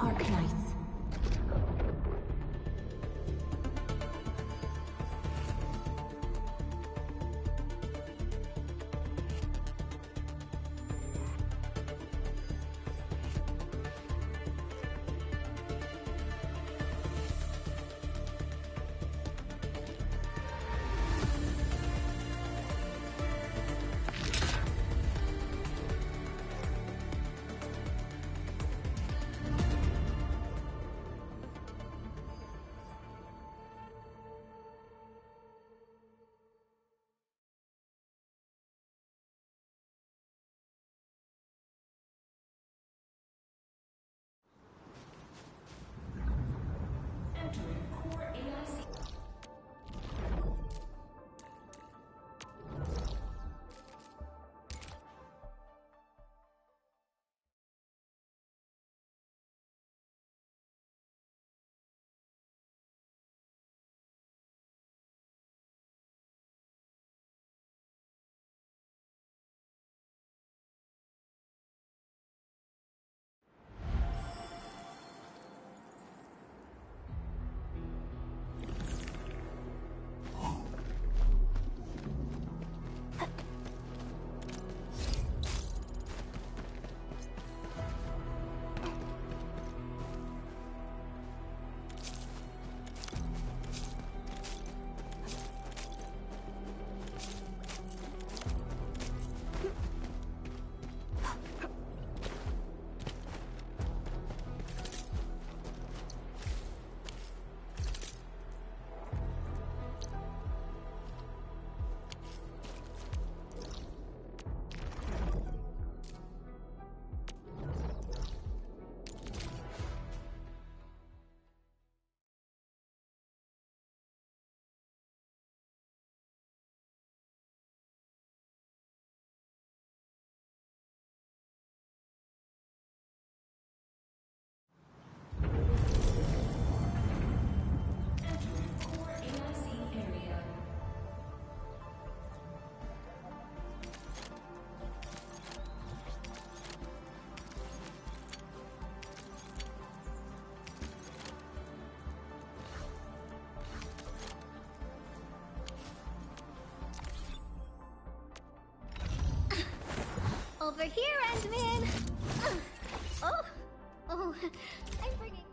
Arkanites. Over here, Endman! Oh! Oh, I'm bringing...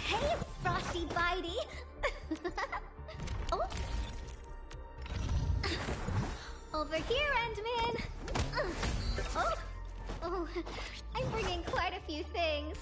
Hey, Frosty Bitey! Oh! Over here, Endman! Oh! Oh, I'm bringing quite a few things.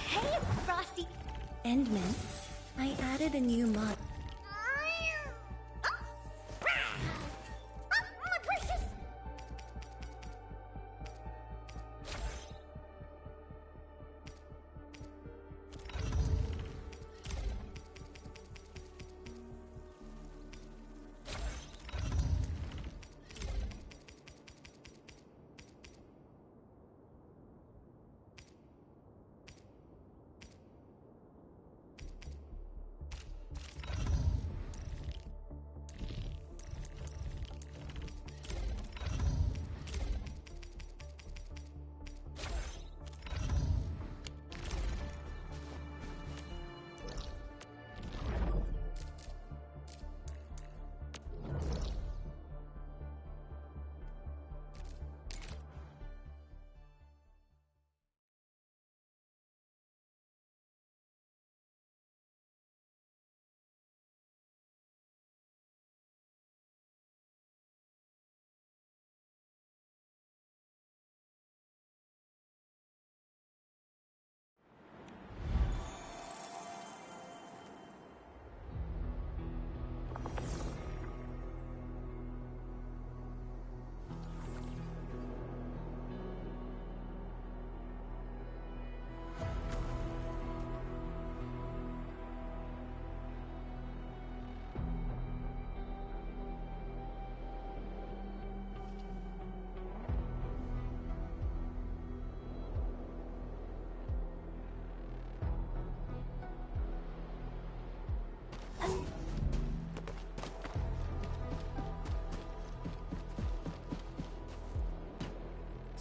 Hey, Frosty! Endman, I added a new mod. My gracious!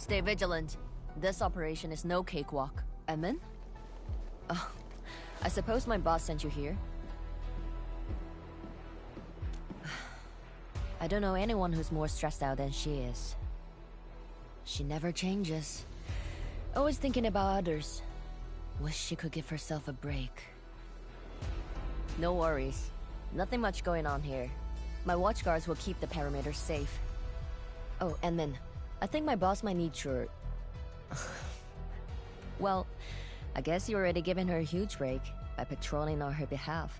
Stay vigilant. This operation is no cakewalk. Edmund? Oh, I suppose my boss sent you here? I don't know anyone who's more stressed out than she is. She never changes. Always thinking about others. Wish she could give herself a break. No worries. Nothing much going on here. My watchguards will keep the perimeter safe. Oh, and then, I think my boss might need your... Well, I guess you're already giving her a huge break by patrolling on her behalf.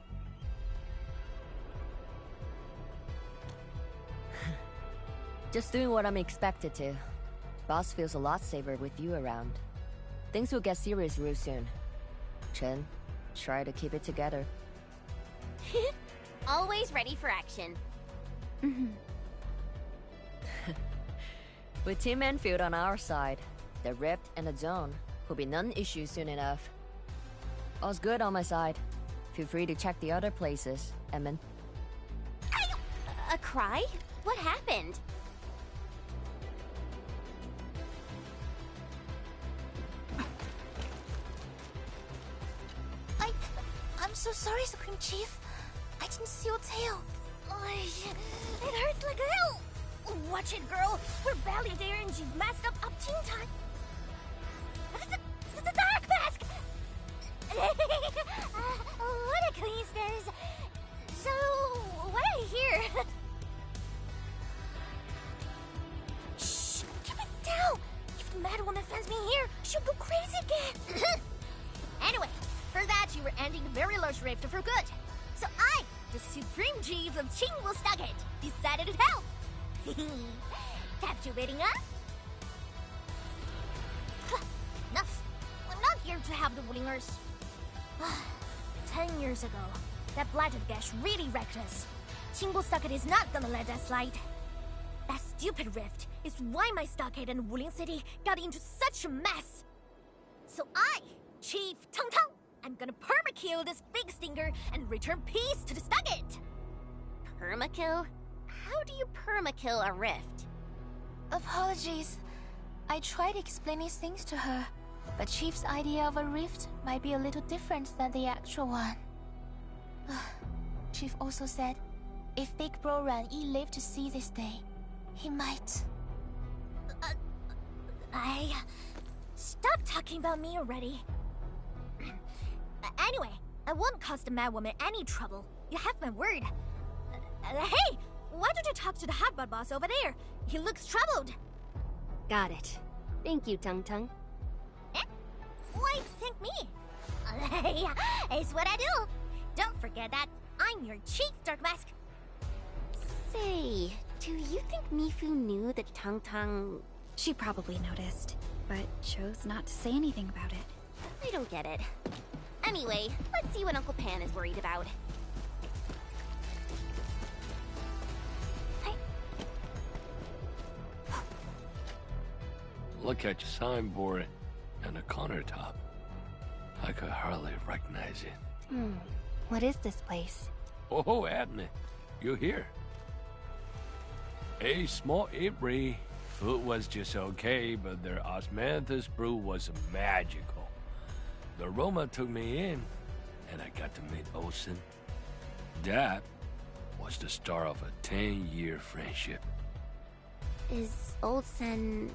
Just doing what I'm expected to. Boss feels a lot safer with you around. Things will get serious real soon. Chen, try to keep it together. Always ready for action. With Team Enfield on our side, the Rift and the Zone will be non-issue soon enough. All's good on my side. Feel free to check the other places, Emin. A cry? What happened? I'm so sorry, Supreme Chief. I didn't see your tail. It hurts like hell. Watch it, girl. We're barely there and you've messed up team time. The dark mask! What a coincidence. So, what I hear? Shh! Keep it down! If the Mad Woman finds me here, she'll go crazy again! Anyway, for that you were ending a very large rift for good. So I, the Supreme Chief of Qingwu Stockade, decided to help. Captivating us? Enough. I'm not here to have the Wulingers. 10 years ago, that blighted gash really wrecked us. Qingwu Stockade is not gonna let that slide. That stupid rift is why my stockade and Wuling City got into such a mess. So I, Chief Tong Tong, I'm gonna permakill this big stinker and return peace to the stockade. Permakill? How do you permakill a rift? Apologies. I tried explaining things to her, but Chief's idea of a rift might be a little different than the actual one. Chief also said, if Big Bro Ran Yi lived to see this day, he might... Stop talking about me already. Anyway, I won't cause the Mad Woman any trouble. You have my word. Hey! Why don't you talk to the Hotbot boss over there? He looks troubled. Got it. Thank you, Tung Tung. Eh? Why thank me? It's what I do. Don't forget that I'm your chief, Dark Mask. Say, do you think Mifu knew that Tung Tung... She probably noticed, but chose not to say anything about it. I don't get it. Anyway, let's see what Uncle Pan is worried about. Look at your signboard and the countertop. I could hardly recognize it. What is this place? Oh, Admin, you're here. A small apiary. Food was just okay, but their osmanthus brew was magical. The aroma took me in, and I got to meet Olsen. That was the start of a 10-year friendship. Is Olsen...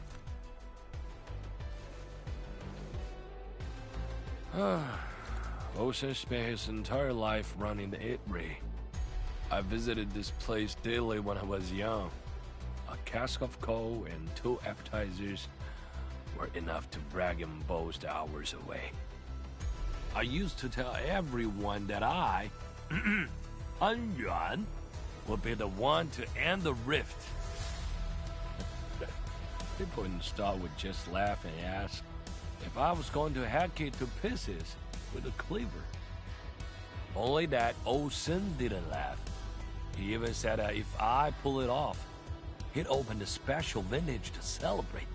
Olsen spent his entire life running the apiary. I visited this place daily when I was young. A cask of coal and 2 appetizers were enough to brag and boast hours away. I used to tell everyone that I, Han Yuan, would be the one to end the rift. People in the stall would just laugh and ask if I was going to hack it to pieces with a cleaver. Only that Olsen didn't laugh. He even said that if I pull it off, he'd open a special vintage to celebrate.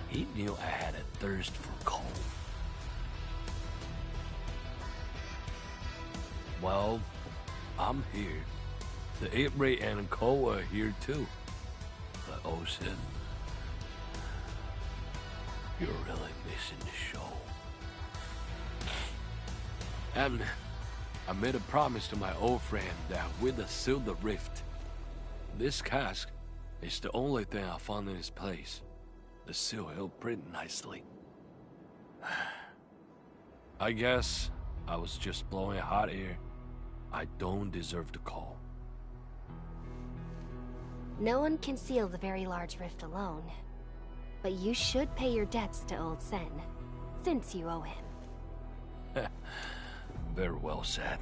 He knew I had a thirst for coal. Well, I'm here. The apiary and coal are here too. But Olsen, You're really missing the show. And I made a promise to my old friend that we'd seal the rift. This cask is the only thing I found in its place. The seal held pretty nicely. I guess I was just blowing hot air. I don't deserve the call. No one can seal the very large rift alone. But you should pay your debts to Old Sen, since you owe him. Very well said.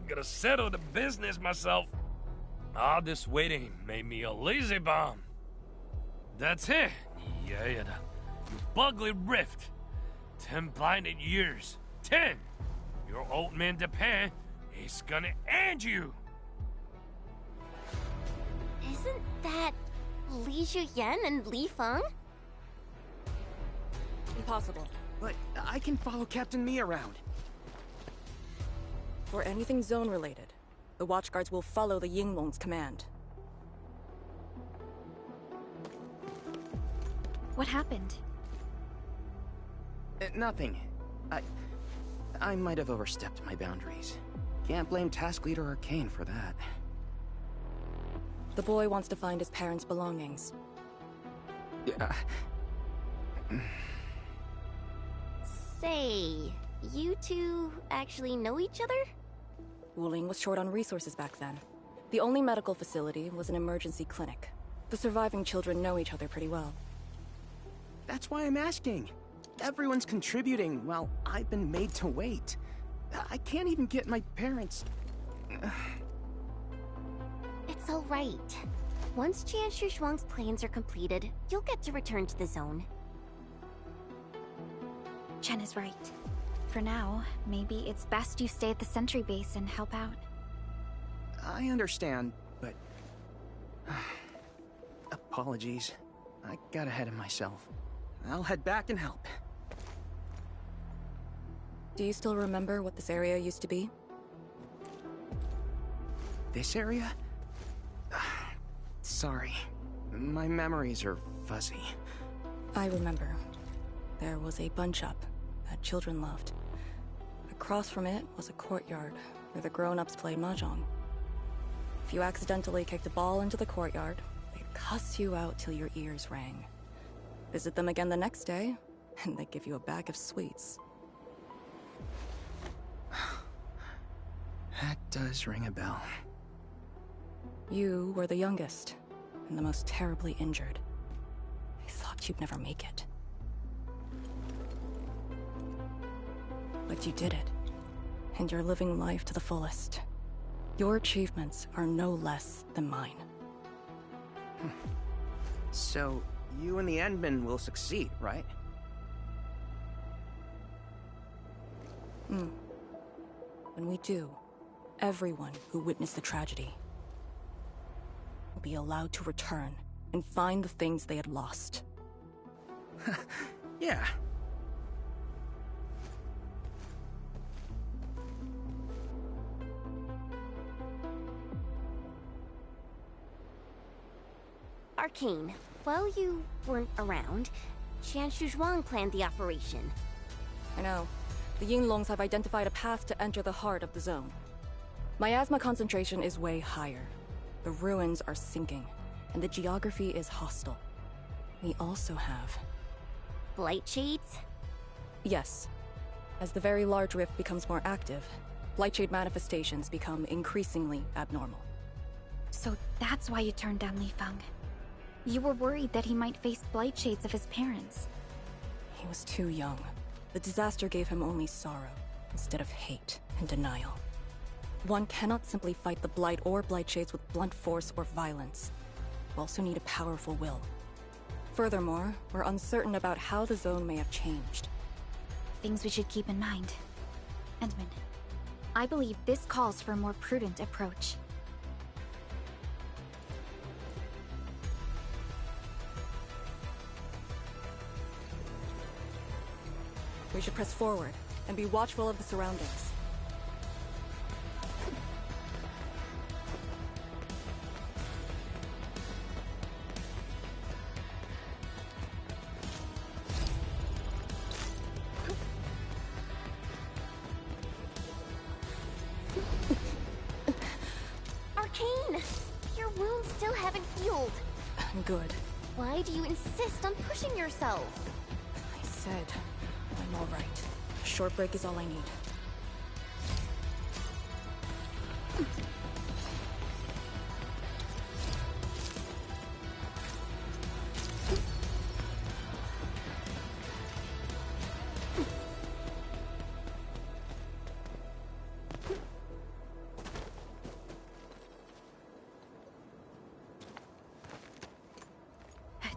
Gotta settle the business myself. All this waiting made me a lazy bum. That's it. Yeah, you ugly rift. 10 blinded years. 10. Your old man Japan is gonna end you. Isn't that Li Zhuyan and Li Feng? Impossible. But I can follow Captain Me around. For anything zone-related, the Watchguards will follow the Yinglong's command. What happened? Nothing. I might have overstepped my boundaries. Can't blame Task Leader Arcane for that. The boy wants to find his parents' belongings. Yeah. Say, you two actually know each other? Wuling was short on resources back then. The only medical facility was an emergency clinic. The surviving children know each other pretty well. That's why I'm asking. Everyone's contributing while I've been made to wait. I can't even get my parents... It's all right. Once Jianshu Zhuang's plans are completed, you'll get to return to the zone. Chen is right. For now, maybe it's best you stay at the sentry base and help out. I understand, but... Apologies. I got ahead of myself. I'll head back and help. Do you still remember what this area used to be? This area? Sorry. My memories are fuzzy. I remember. There was a bun shop that children loved. Across from it was a courtyard where the grown-ups played mahjong. If you accidentally kicked a ball into the courtyard, they'd cuss you out till your ears rang. Visit them again the next day, and they'd give you a bag of sweets. That does ring a bell. You were the youngest, and the most terribly injured. I thought you'd never make it. But you did it, and you're living life to the fullest. Your achievements are no less than mine. So, you and the Endmen will succeed, right? When we do, everyone who witnessed the tragedy will be allowed to return and find the things they had lost. Yeah. Arcane, while you weren't around, Jianshu Zhuang planned the operation. I know. The Yinglongs have identified a path to enter the heart of the zone. Miasma concentration is way higher. The ruins are sinking, and the geography is hostile. We also have... Blight Shades? Yes. As the very large rift becomes more active, Blightshade manifestations become increasingly abnormal. So that's why you turned down Li Feng. You were worried that he might face blight shades of his parents. He was too young. The disaster gave him only sorrow, instead of hate and denial. One cannot simply fight the blight or blight shades with blunt force or violence. You also need a powerful will. Furthermore, we're uncertain about how the zone may have changed. Things we should keep in mind. Endman, I believe this calls for a more prudent approach. We should press forward and be watchful of the surroundings. good. Why do you insist on pushing yourself? I said, I'm alright. A short break is all I need.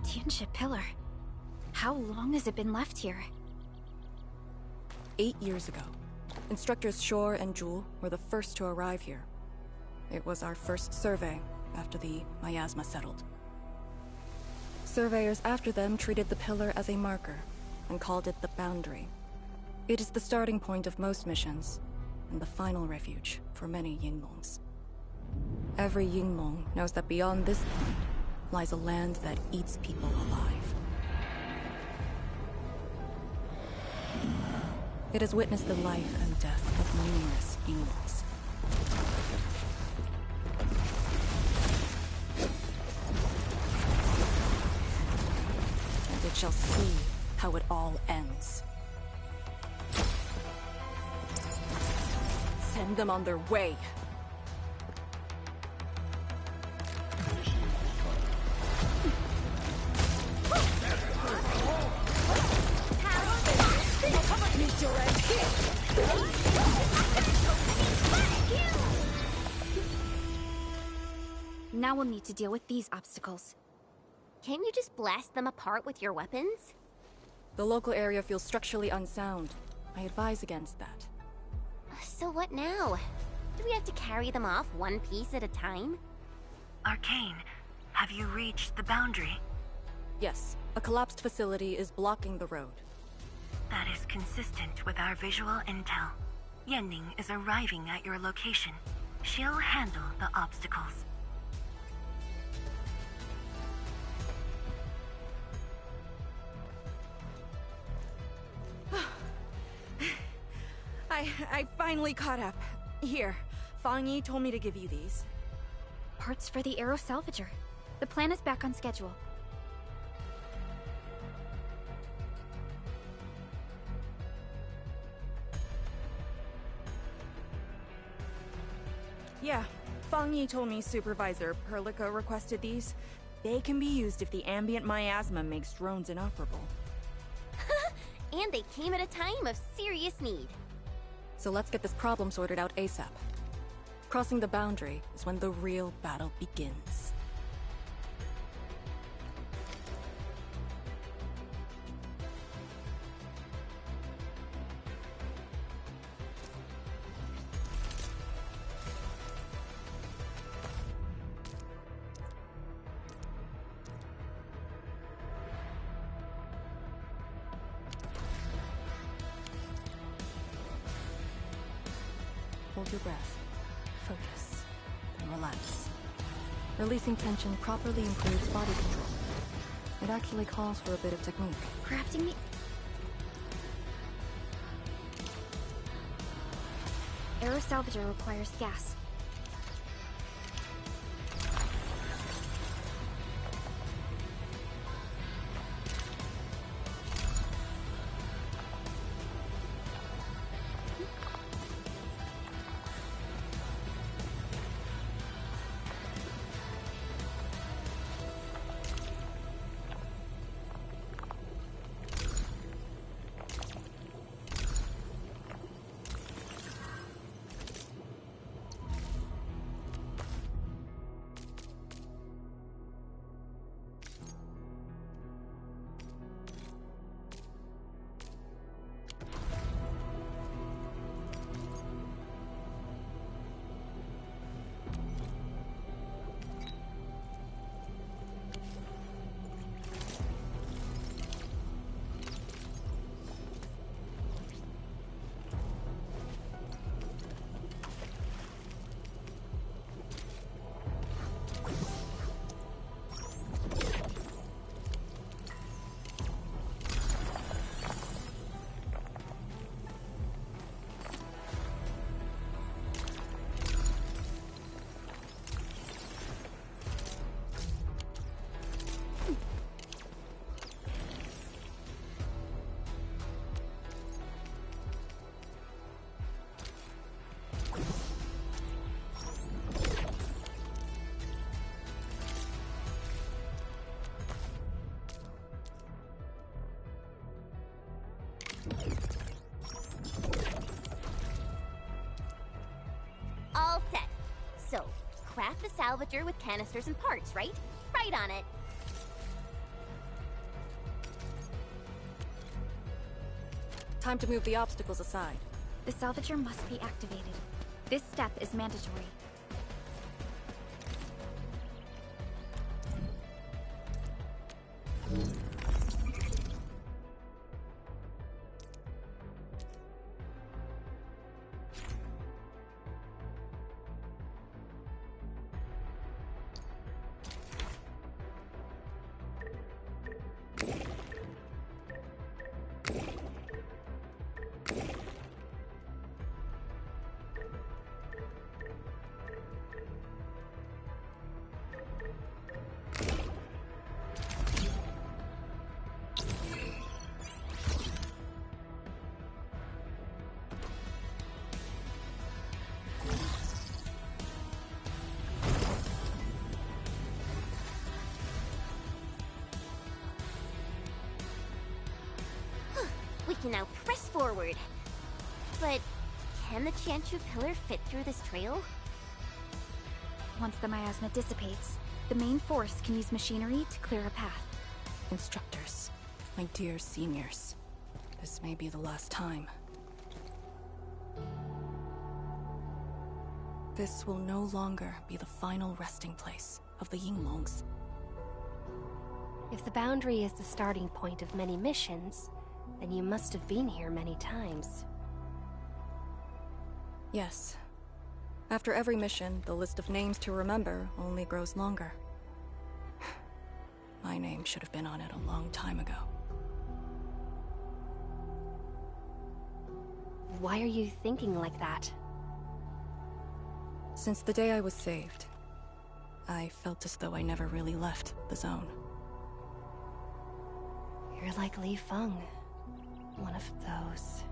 Tianxia Pillar. How long has it been left here? 8 years ago, instructors Shore and Jewel were the first to arrive here. It was our first survey after the miasma settled. Surveyors after them treated the pillar as a marker and called it the Boundary. It is the starting point of most missions and the final refuge for many Yingmongs. Every Yingmong knows that beyond this point lies a land that eats people alive. It has witnessed the life and death of numerous Yingmongs. And it shall see how it all ends. Send them on their way. Now we'll need to deal with these obstacles. Can't you just blast them apart with your weapons? The local area feels structurally unsound. I advise against that. So what now? Do we have to carry them off one piece at a time? Arcane, have you reached the Boundary? Yes, a collapsed facility is blocking the road. That is consistent with our visual intel. Yenning is arriving at your location. She'll handle the obstacles. I finally caught up. Here, Fang Yi told me to give you these. Parts for the Aero Salvager. The plan is back on schedule. Yeah, Fang Yi told me Supervisor Perlica requested these. They can be used if the ambient miasma makes drones inoperable. And they came at a time of serious need. So let's get this problem sorted out ASAP. Crossing the Boundary is when the real battle begins. Hold your breath. Focus. Then relax. Releasing tension properly improves body control. It actually calls for a bit of technique. Crafting the... Aero Salvager requires gas. All set. So, craft the salvager with canisters and parts, right? Right on it. Time to move the obstacles aside. The salvager must be activated. This step is mandatory. We can now press forward. But can the Tianchu pillar fit through this trail? Once the miasma dissipates, the main force can use machinery to clear a path. Instructors, my dear seniors, this may be the last time. This will no longer be the final resting place of the Yinglongs. If the boundary is the starting point of many missions, then you must have been here many times. Yes. After every mission, the list of names to remember only grows longer. My name should have been on it a long time ago. Why are you thinking like that? Since the day I was saved, I felt as though I never really left the zone. You're like Li Feng. One of those.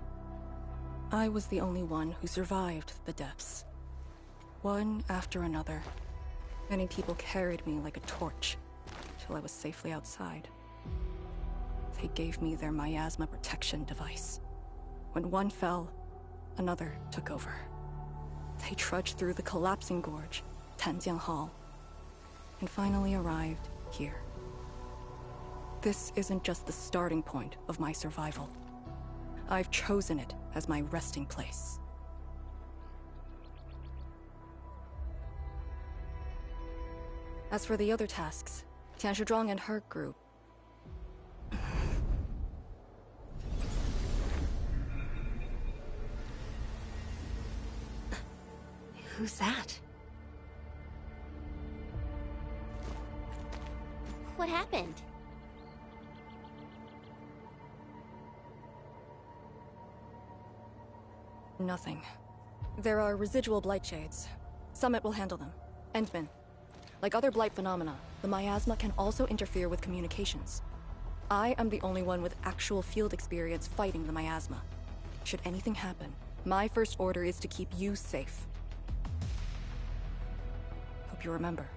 I was the only one who survived the depths. One after another, many people carried me like a torch till I was safely outside. They gave me their miasma protection device. When one fell, another took over. They trudged through the collapsing gorge, Tanjiang Hall, and finally arrived here. This isn't just the starting point of my survival. I've chosen it as my resting place. As for the other tasks, Tian Shizhuang and her group... Who's that? What happened? Nothing. There are residual blight shades. Summit will handle them. Endman. Like other blight phenomena, the miasma can also interfere with communications. I am the only one with actual field experience fighting the miasma. Should anything happen, my first order is to keep you safe. Hope you remember,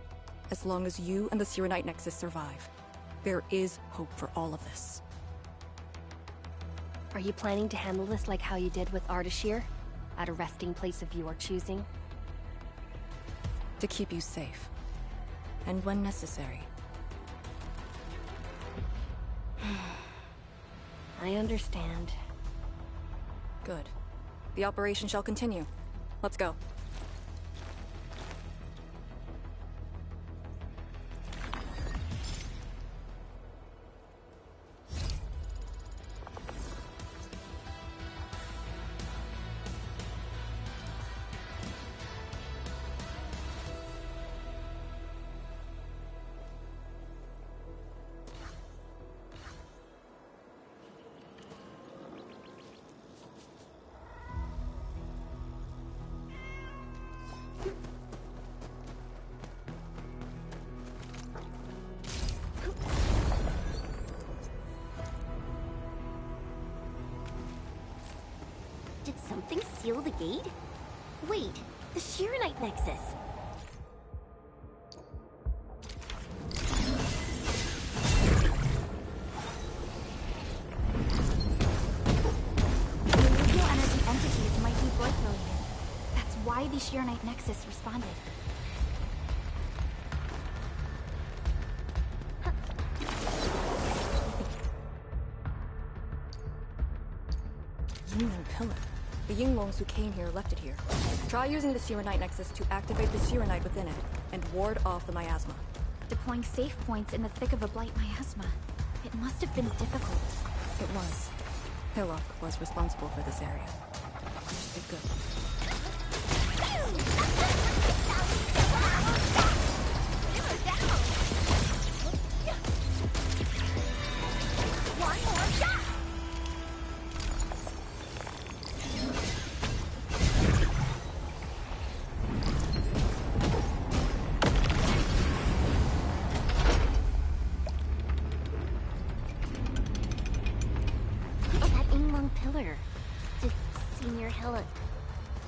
as long as you and the Sirenite Nexus survive, there is hope for all of this. Are you planning to handle this like how you did with Ardashir? At a resting place of your choosing? To keep you safe. And when necessary. I understand. Good. The operation shall continue. Let's go. Did something seal the gate? Wait, the Shirenite Nexus. the Shironite Nexus responded. Yingling pillar. The Yinglongs who came here left it here. Try using the Shironite Nexus to activate the Shironite within it and ward off the miasma. Deploying safe points in the thick of a blight miasma. It must have been difficult. It was. Hillock was responsible for this area. She did good. One more shot! That Yinglong pillar. Did Senior Hillock...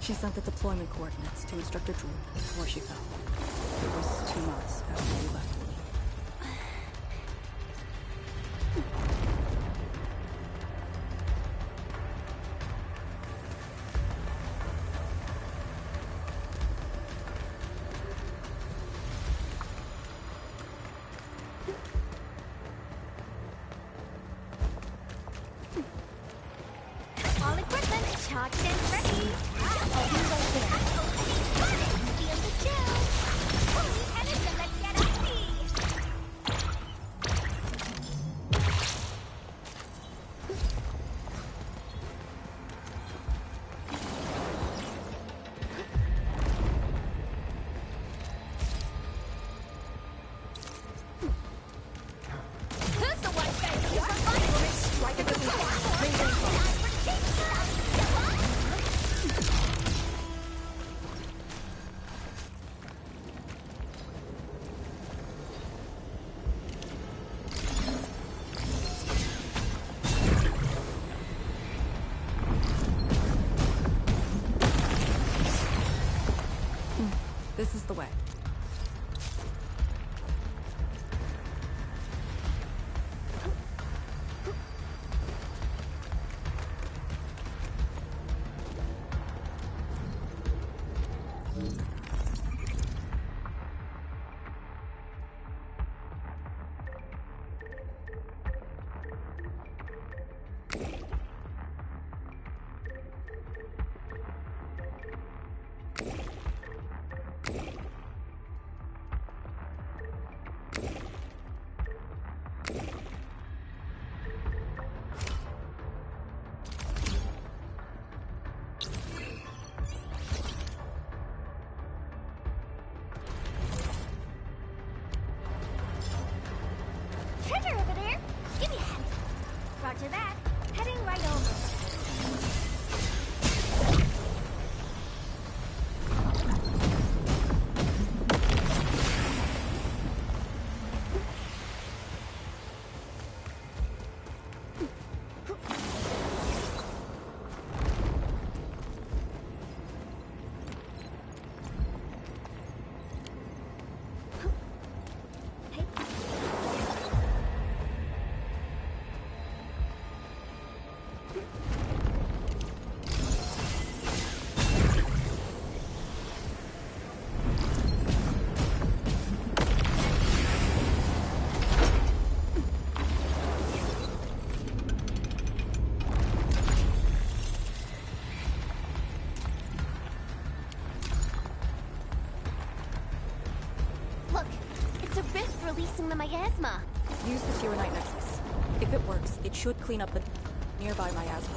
She sent the deployment coordinates to Instructor Drew before she fell. It was 2 months after we left. All equipment charged and ready. I'll be right there. Feel the chill. Holy Edison, let's get icy. Who's the one saying you are fine? Strike at the This is the way. Treasure over there! Give me a hand. Roger that. Heading right over. Look, it's a rift releasing the miasma. Use the Shironite Nexus. If it works, it should clean up the nearby miasma.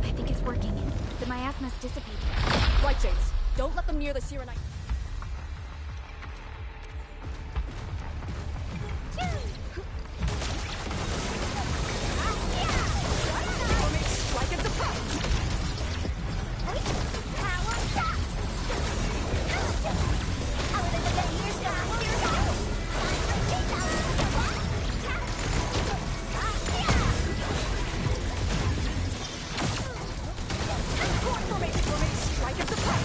I think it's working. The miasma's dissipating. Right, James. Don't let them near the Shironite. Strike at the power shot! Strike at the power!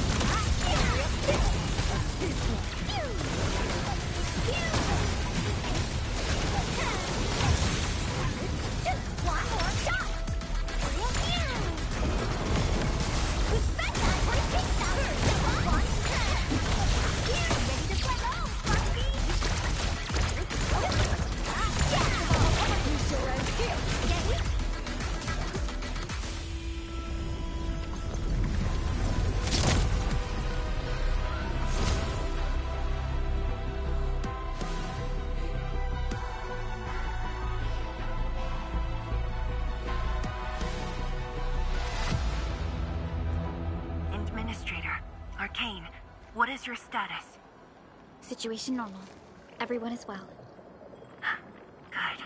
What is your status? Situation normal. Everyone is well. Good.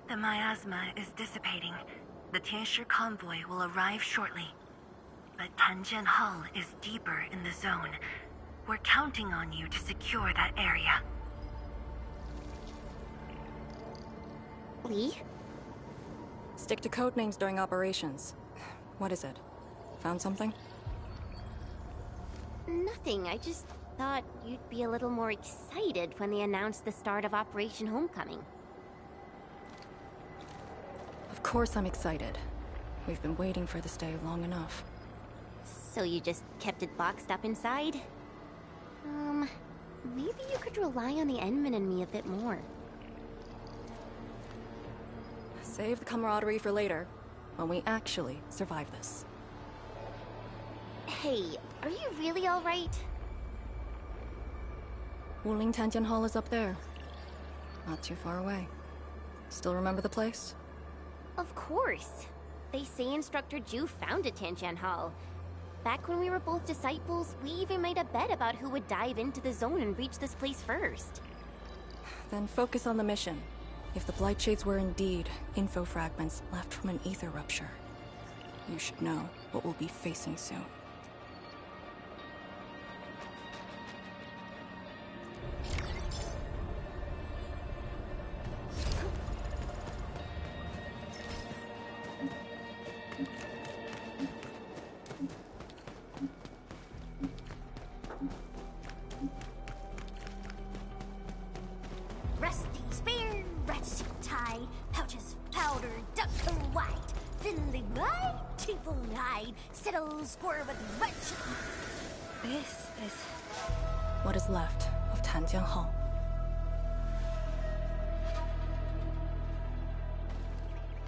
The miasma is dissipating. The Tianshi convoy will arrive shortly. But Tanjian Hall is deeper in the zone. We're counting on you to secure that area. Lee? Stick to code names during operations. What is it? Found something? Nothing. I just thought you'd be a little more excited when they announced the start of Operation Homecoming. Of course I'm excited. We've been waiting for this day long enough. So you just kept it boxed up inside? Maybe you could rely on the Endman and me a bit more. Save the camaraderie for later, when we actually survive this. Hey, are you really alright? Wuling Tanjian Hall is up there. Not too far away. Still remember the place? Of course. They say Instructor Ju founded Tianjian Hall. Back when we were both disciples, we even made a bet about who would dive into the zone and reach this place first. Then focus on the mission. If the Blight Shades were indeed info fragments left from an ether rupture, you should know what we'll be facing soon. Rusty spear, ratchet tie, pouches, powder, duck white, thinly white, teeth hide, settle square with ratchet. This is what is left of Tanjian Hall.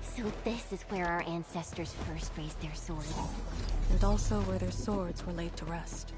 So this is where our ancestors first raised their swords. And also where their swords were laid to rest.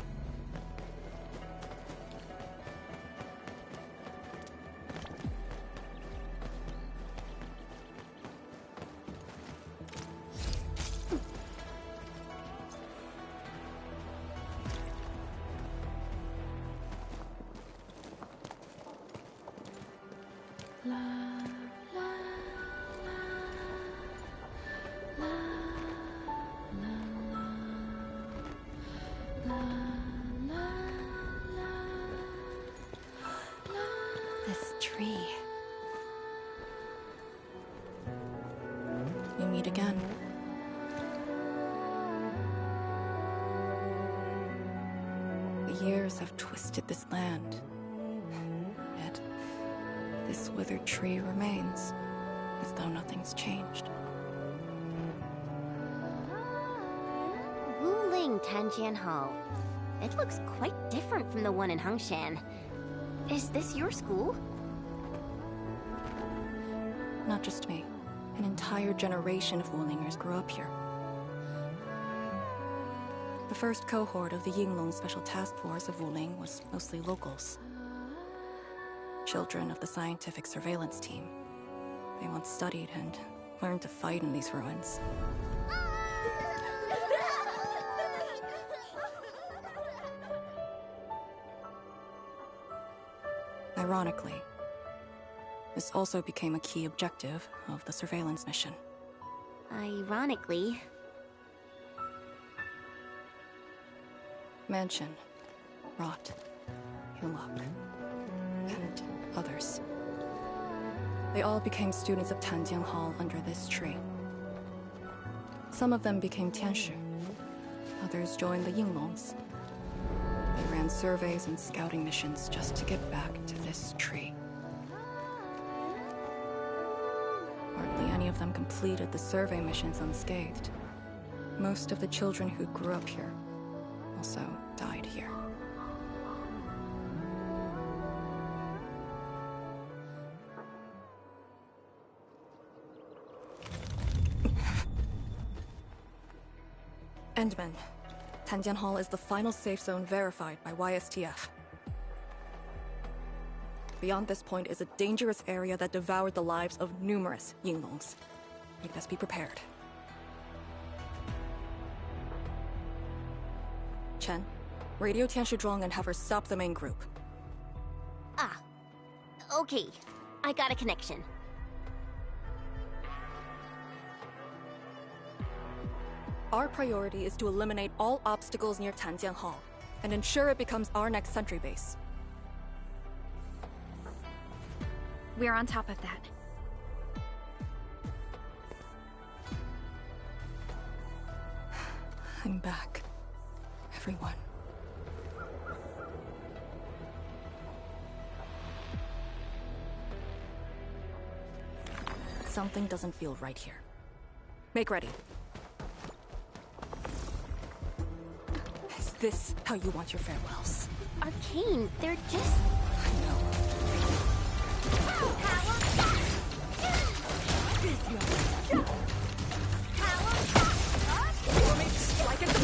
This tree. We meet again. The years have twisted this land. Yet, this withered tree remains, as though nothing's changed. Wuling Tanjian Hall. It looks quite different from the one in Hangshan. Is this your school? Not just me. An entire generation of Wulingers grew up here. The first cohort of the Yinglong Special Task Force of Wuling was mostly locals. Children of the scientific surveillance team. They once studied and learned to fight in these ruins. Ironically, this also became a key objective of the surveillance mission. Ironically. Mansion, Rot, Hillock, and others. They all became students of Tanjian Hall under this tree. Some of them became Tianshi. Others joined the Yinglongs. They ran surveys and scouting missions just to get back to this tree. Hardly any of them completed the survey missions unscathed. Most of the children who grew up here also died here. Endman. Tanjian Hall is the final safe zone verified by YSTF. Beyond this point is a dangerous area that devoured the lives of numerous Yinglongs. We best be prepared. Chen, Radio Tian Shizhuang and have her stop the main group. Ah. Okay. I got a connection. Our priority is to eliminate all obstacles near Tanjian Hall, and ensure it becomes our next sentry base. We're on top of that. I'm back. Everyone. Something doesn't feel right here. Make ready. Is this how you want your farewells? Arcane, they're just... I know. Strike at the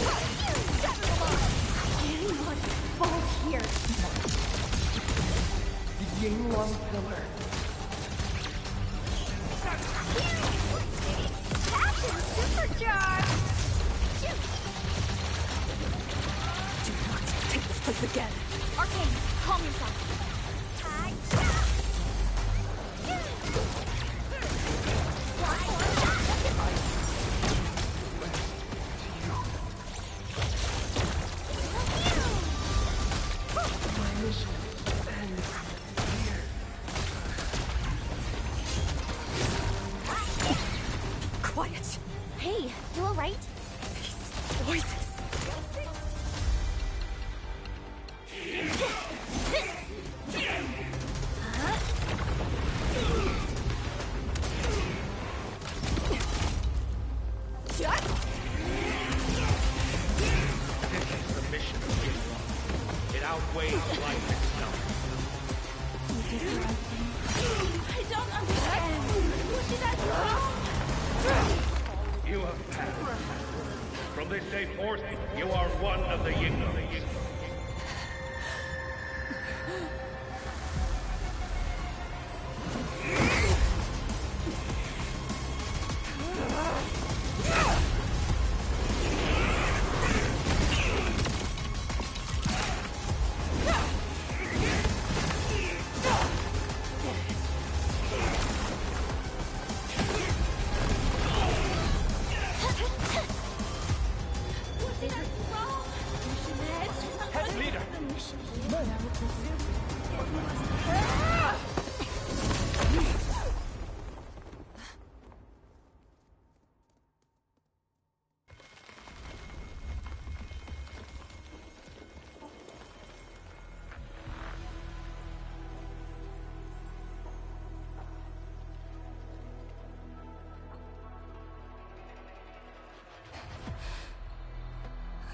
Fall here. The Yinglong Pillar. Passion supercharge! Do not take this place again. Arcane, calm yourself. Quiet. Hey, you alright? Voices. The mission of Yinglong. It outweighs life itself. I don't understand. What did I do? You have passed. From this day forth, you are one of the Yinglong.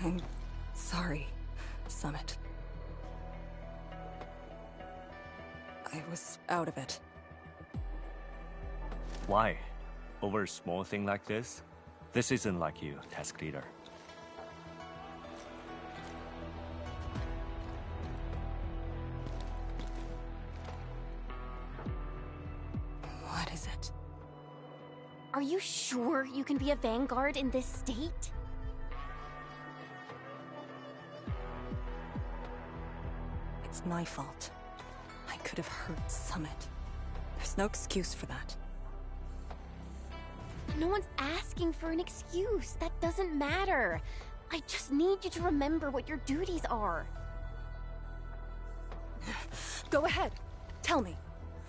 I'm sorry, Summit. I was out of it. Why? Over a small thing like this? This isn't like you, task leader. What is it? Are you sure you can be a vanguard in this state? It's my fault. I could have hurt Summit. There's no excuse for that. No one's asking for an excuse. That doesn't matter. I just need you to remember what your duties are. Go ahead. Tell me.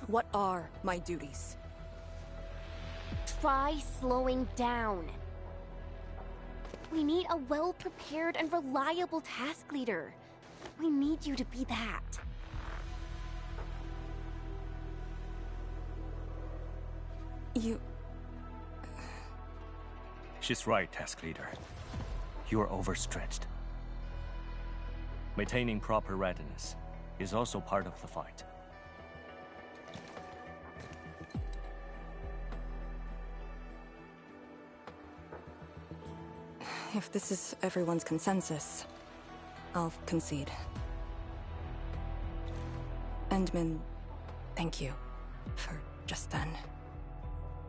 What are my duties? Try slowing down. We need a well-prepared and reliable task leader. We need you to be that. You... She's right, task leader. You are overstretched. Maintaining proper readiness is also part of the fight. If this is everyone's consensus, I'll concede. Endman, thank you for just then.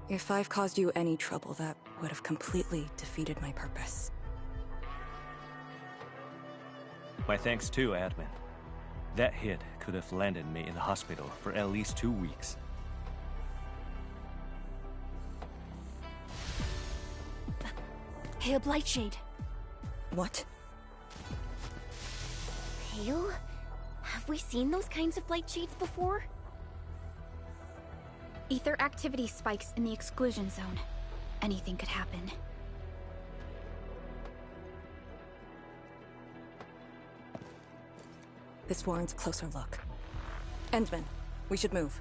If I've caused you any trouble, that would have completely defeated my purpose. My thanks too, admin. That hit could have landed me in the hospital for at least 2 weeks. Hail Blightshade. What? Pale? Have we seen those kinds of blight shades before? Ether activity spikes in the exclusion zone. Anything could happen. This warrants a closer look. Endman, we should move.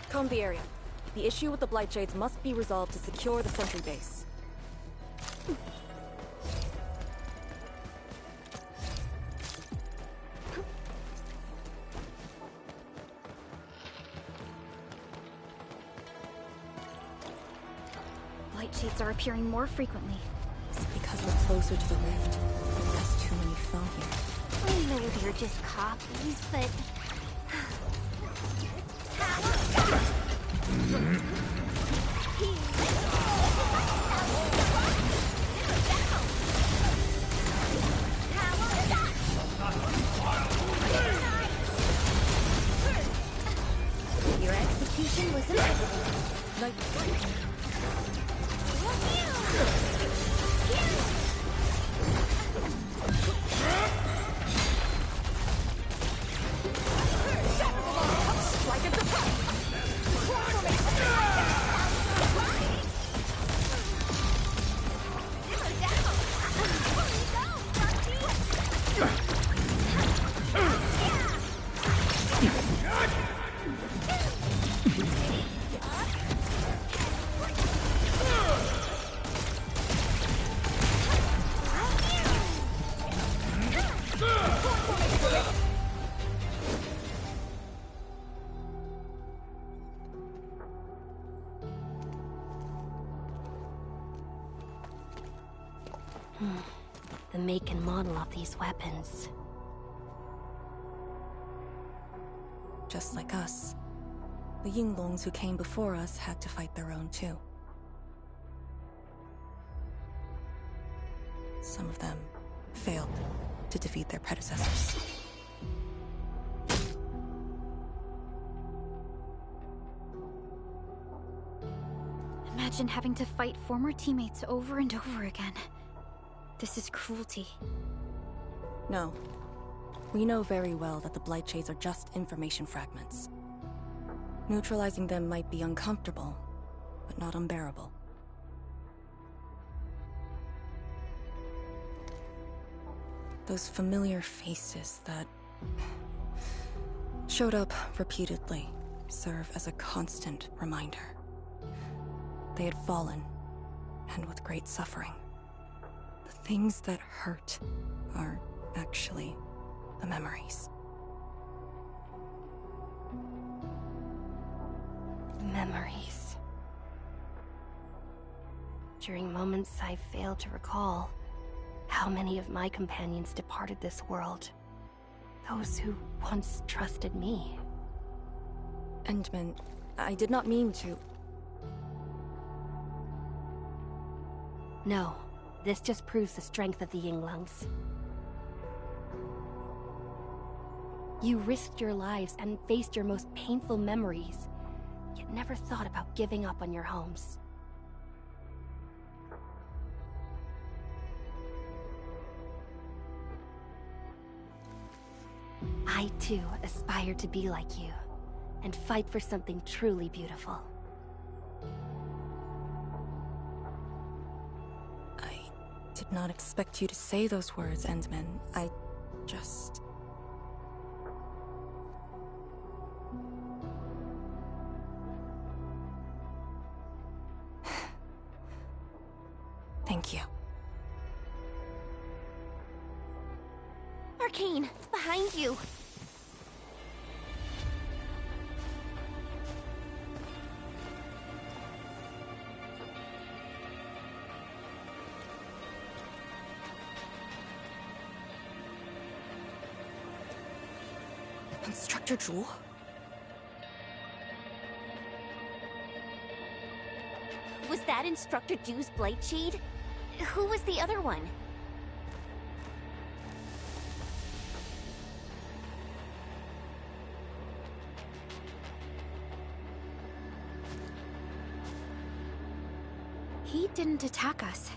Comb the area. The issue with the Blightshades must be resolved to secure the sentry base. Blightshades are appearing more frequently. Is it because we're closer to the rift? There's too many fell here. I know they're just copies, but... Your execution was impeccable. Like... The make and model of these weapons. Just like us. The Yinglongs who came before us had to fight their own too. Some of them failed to defeat their predecessors. Imagine having to fight former teammates over and over again. This is cruelty. No. We know very well that the Blightshades are just information fragments. Neutralizing them might be uncomfortable, but not unbearable. Those familiar faces that showed up repeatedly serve as a constant reminder. They had fallen, and with great suffering. The things that hurt are actually the memories. Memories. During moments I failed to recall, how many of my companions departed this world? Those who once trusted me. Endman, I did not mean to... No, this just proves the strength of the Yinglungs. You risked your lives and faced your most painful memories, yet never thought about giving up on your homes. I too aspire to be like you, and fight for something truly beautiful. I did not expect you to say those words, Endman. I just... Thank you. Arcane, behind you! Instructor Zhu? Was that that Instructor Ju's Blight Shade? Who was the other one? He didn't attack us.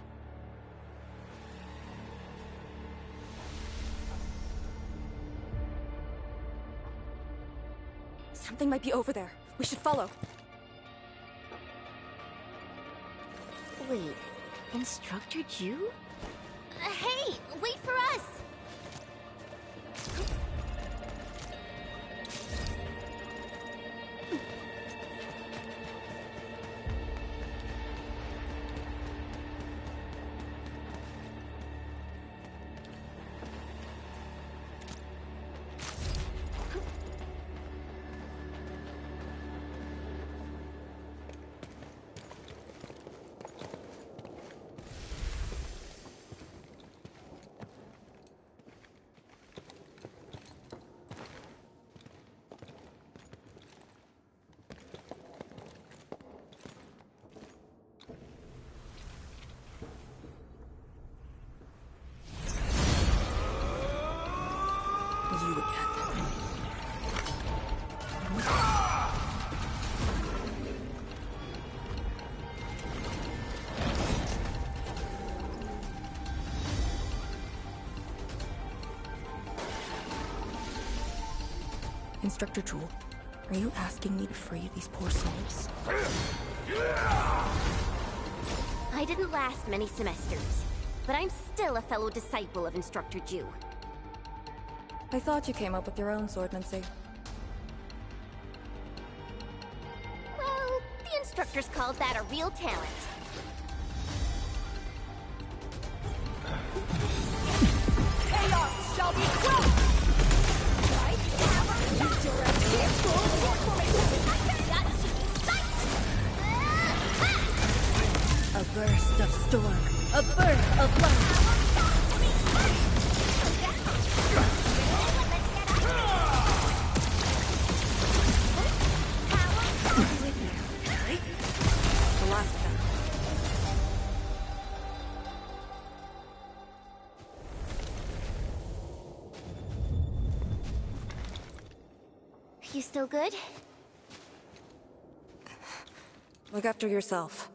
Something might be over there. We should follow. Wait, Instructor Ju? Hey, wait for us! You again. Instructor Jewel, are you asking me to free these poor souls? I didn't last many semesters, but I'm still a fellow disciple of Instructor Ju. I thought you came up with your own swordmancy. Well, the instructors called that a real talent. Chaos shall be quelled! A burst of storm, a birth of light. The last of them. You still good? Look after yourself.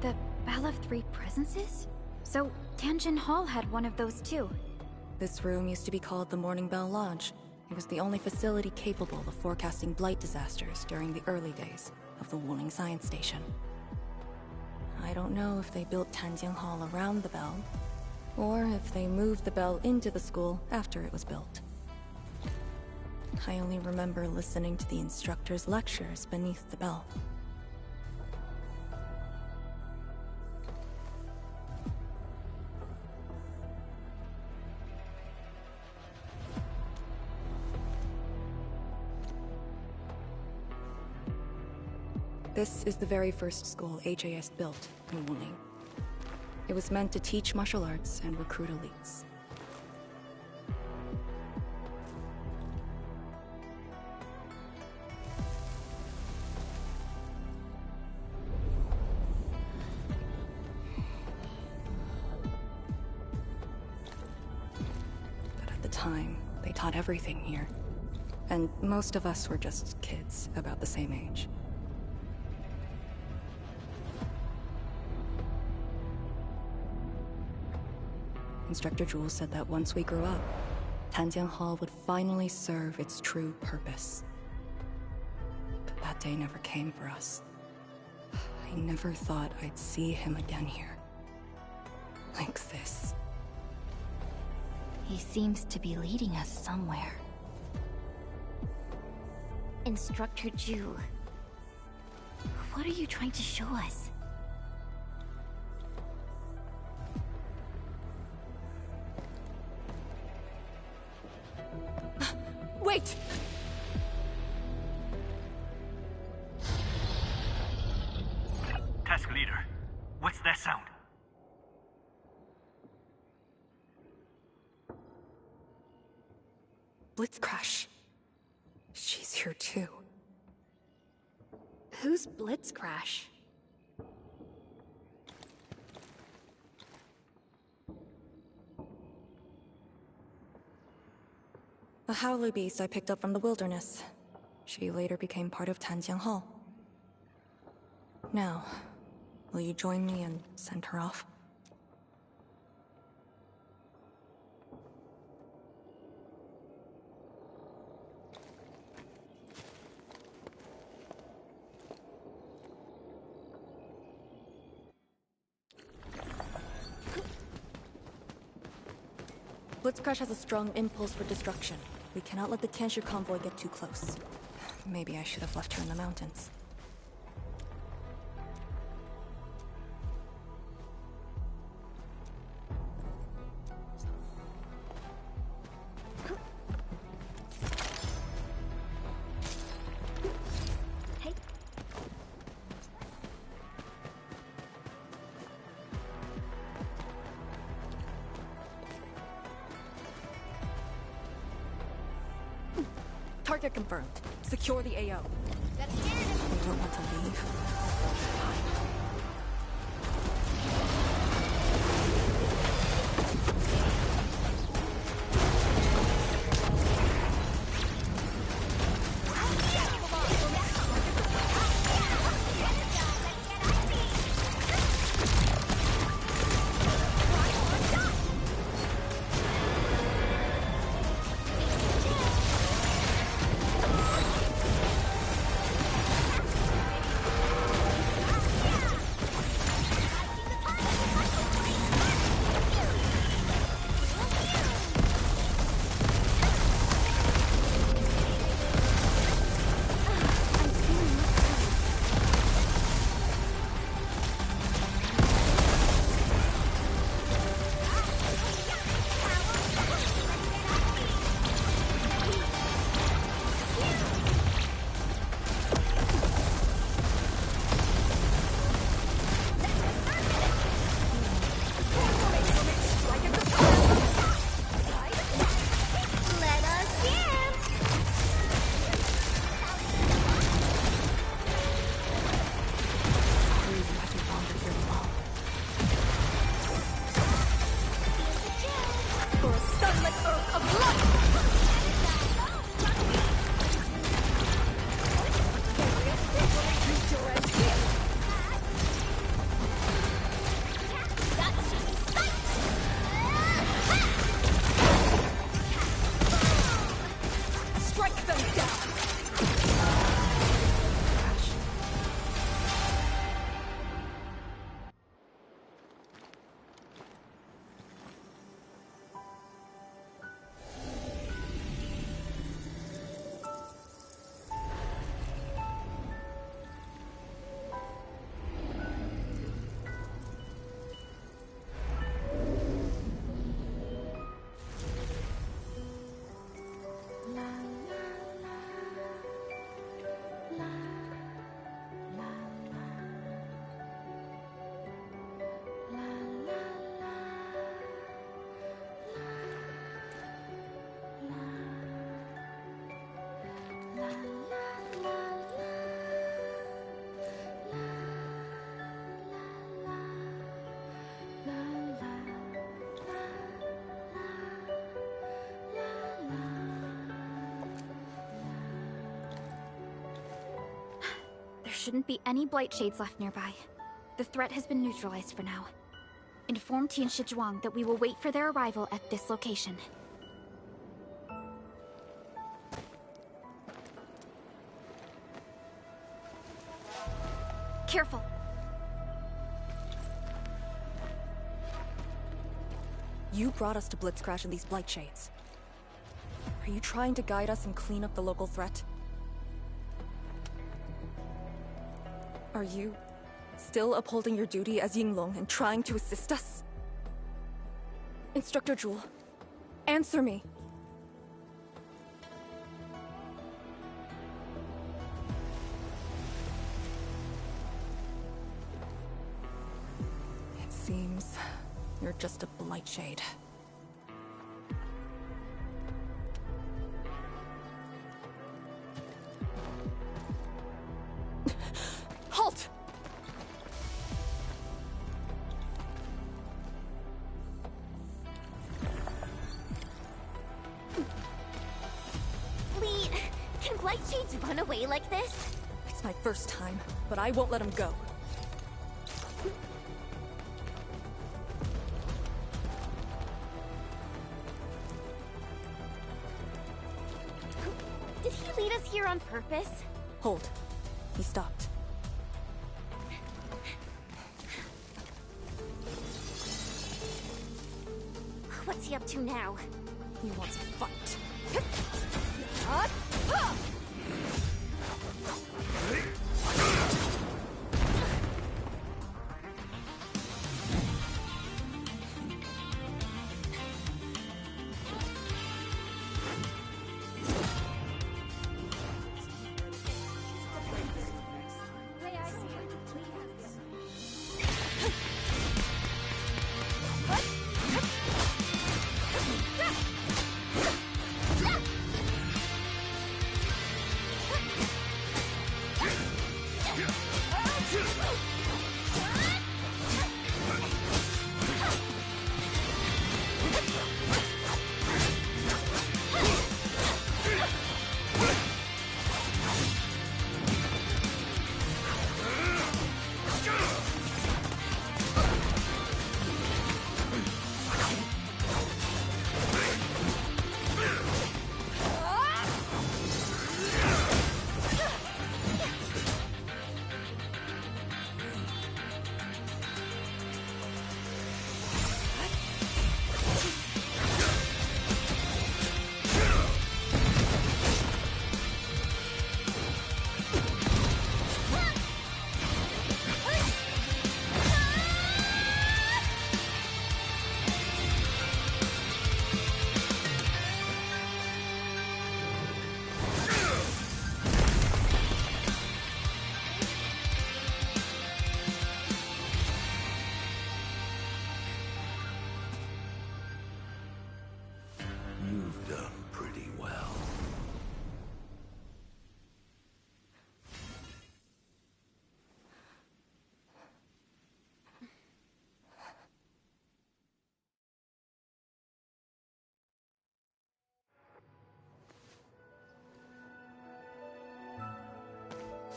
The Bell of Three Presences? So, Tanjin Hall had one of those too. This room used to be called the Morning Bell Lodge. It was the only facility capable of forecasting blight disasters during the early days of the Wuling Science Station. I don't know if they built Tanjin Hall around the bell, or if they moved the bell into the school after it was built. I only remember listening to the instructor's lectures beneath the bell. This is the very first school HAS built in Wuling. It was meant to teach martial arts and recruit elites. But at the time, they taught everything here. And most of us were just kids about the same age. Instructor Jewel said that once we grew up, Tanjian Hall would finally serve its true purpose. But that day never came for us. I never thought I'd see him again here. Like this. He seems to be leading us somewhere. Instructor Ju, what are you trying to show us? Wait! Task leader, what's that sound? Blitzcrash. She's here too. Who's Blitzcrash? A howler beast I picked up from the wilderness. She later became part of Tanjiang Hall. Now, will you join me and send her off? Blitzcrash has a strong impulse for destruction. We cannot let the Tianshu convoy get too close. Maybe I should have left her in the mountains. Target confirmed. Secure the AO. You don't want to leave? There shouldn't be any blight shades left nearby. The threat has been neutralized for now. Inform Tianshi Zhuang that we will wait for their arrival at this location. Careful! You brought us to Blitzcrash and these blight shades. Are you trying to guide us and clean up the local threat? Are you still upholding your duty as Yinglong and trying to assist us? Instructor Jewel, answer me. It seems you're just a blight shade. Can Blight Shades run away like this? It's my first time, but I won't let him go. Did he lead us here on purpose? Hold. He stopped. What's he up to now? He wants to fight.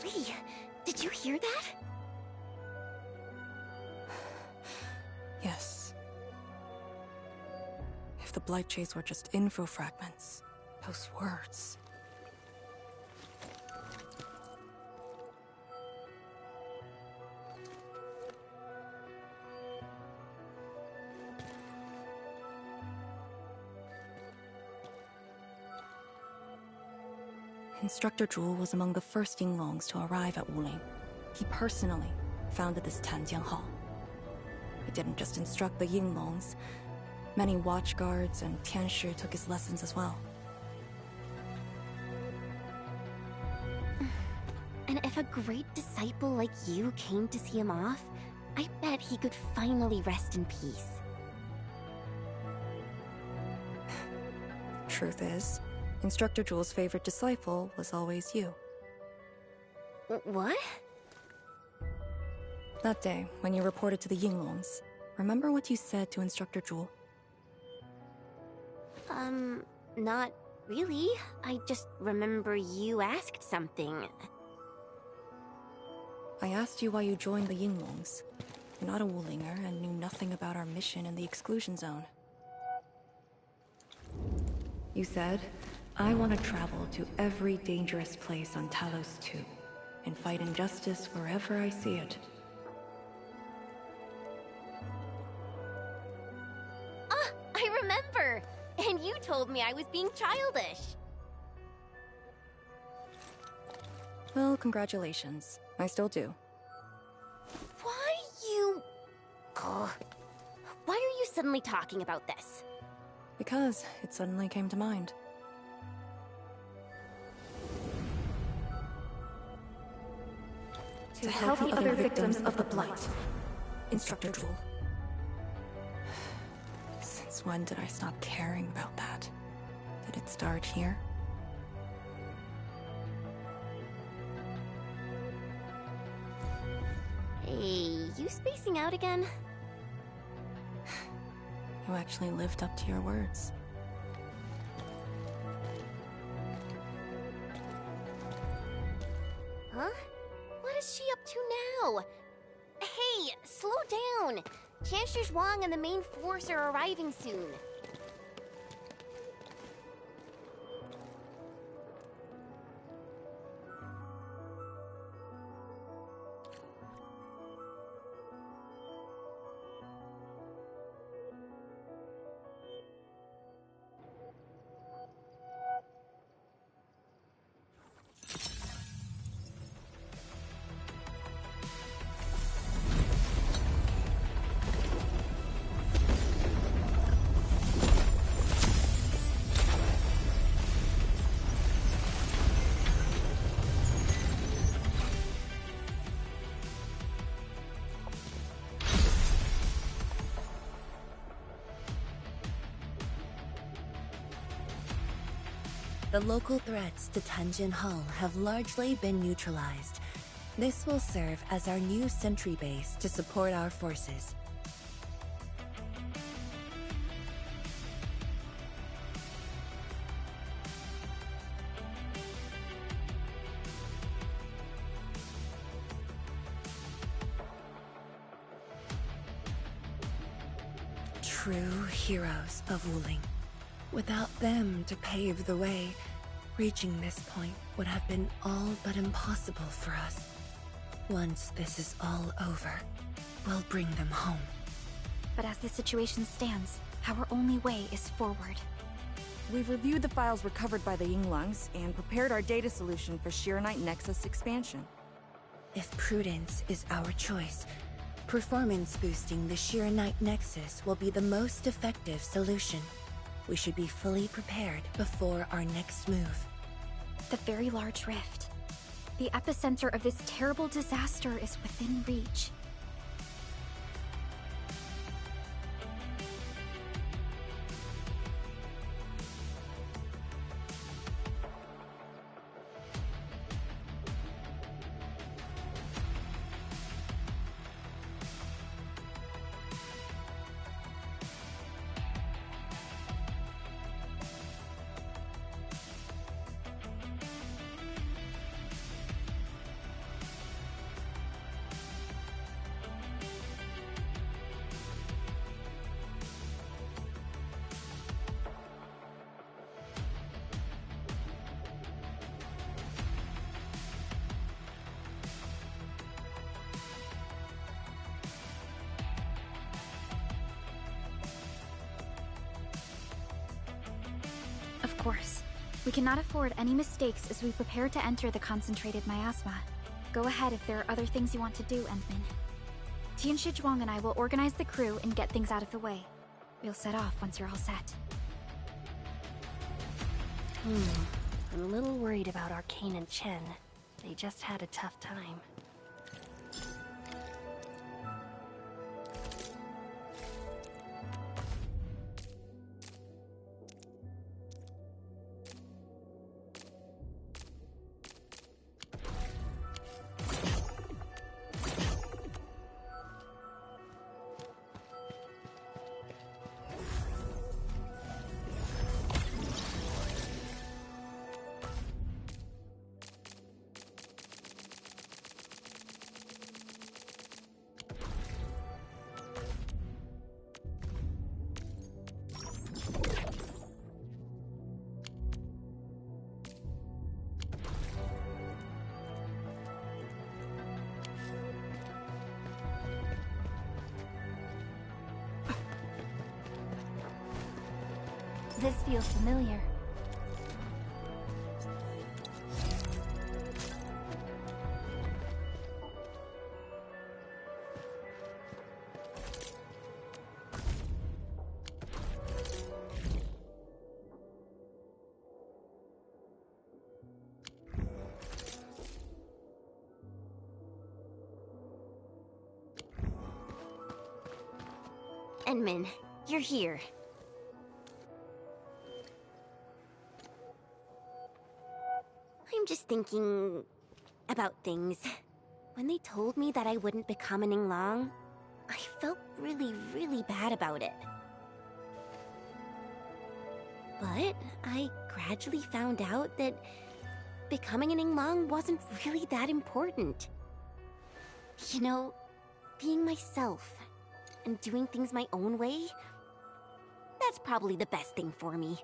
Lee, did you hear that? Yes. If the Blight Shades were just info fragments, those words. Instructor Zhu was among the first Yinglongs to arrive at Wuling. He personally founded this Tanjian Hall. He didn't just instruct the Yinglongs. Many watchguards and Tianshi took his lessons as well. And if a great disciple like you came to see him off, I bet he could finally rest in peace. Truth is, Instructor Zhu's favorite disciple was always you. What? That day, when you reported to the Yinglongs, remember what you said to Instructor Zhu? Not really. I just remember you asked something. I asked you why you joined the Yinglongs. You're not a Wulinger and knew nothing about our mission in the Exclusion Zone. You said, I want to travel to every dangerous place on Talos 2 and fight injustice wherever I see it. Ah, I remember! And you told me I was being childish. Well, congratulations. I still do. Why you... Ugh. Why are you suddenly talking about this? Because it suddenly came to mind. To help the other victims of the Blight. Instructor Zhu. Since when did I stop caring about that? Did it start here? Hey, you spacing out again? You actually lived up to your words. no! Hey, slow down! Chancellor Zhuang and the main force are arriving soon. The local threats to Tanjin Hull have largely been neutralized. This will serve as our new sentry base to support our forces. True heroes of Wuling. Without them to pave the way, reaching this point would have been all but impossible for us. Once this is all over, we'll bring them home. But as the situation stands, our only way is forward. We've reviewed the files recovered by the Yinglungs and prepared our data solution for Shiranite Nexus expansion. If prudence is our choice, performance boosting the Shiranite Nexus will be the most effective solution. We should be fully prepared before our next move. The very large rift. The epicenter of this terrible disaster is within reach. Of course. We cannot afford any mistakes as we prepare to enter the concentrated miasma. Go ahead if there are other things you want to do, Entman. Tianshi Zhuang and I will organize the crew and get things out of the way. We'll set off once you're all set. I'm a little worried about Arcane and Chen. They just had a tough time. This feels familiar. Enman, you're here. I'm just thinking about things. When they told me that I wouldn't become an Yinglong, I felt really, really bad about it. But I gradually found out that becoming an Yinglong wasn't really that important. You know, being myself and doing things my own way, that's probably the best thing for me.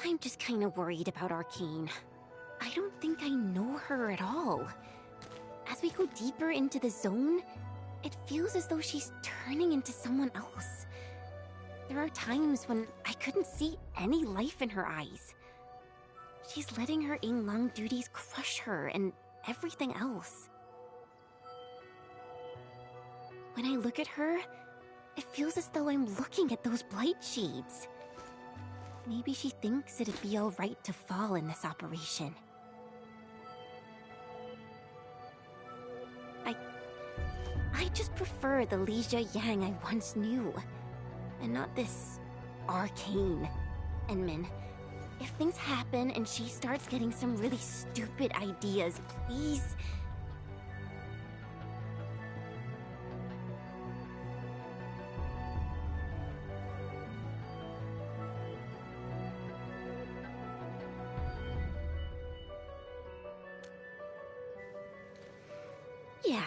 I'm just kinda worried about Arcane. I don't think I know her at all. As we go deeper into the zone, it feels as though she's turning into someone else. There are times when I couldn't see any life in her eyes. She's letting her Yinglang duties crush her and everything else. When I look at her, it feels as though I'm looking at those blight shades. Maybe she thinks it'd be alright to fall in this operation. I just prefer the Li Jia Yang I once knew, and not this Arcane. Enmin, if things happen and she starts getting some really stupid ideas, please... Yeah.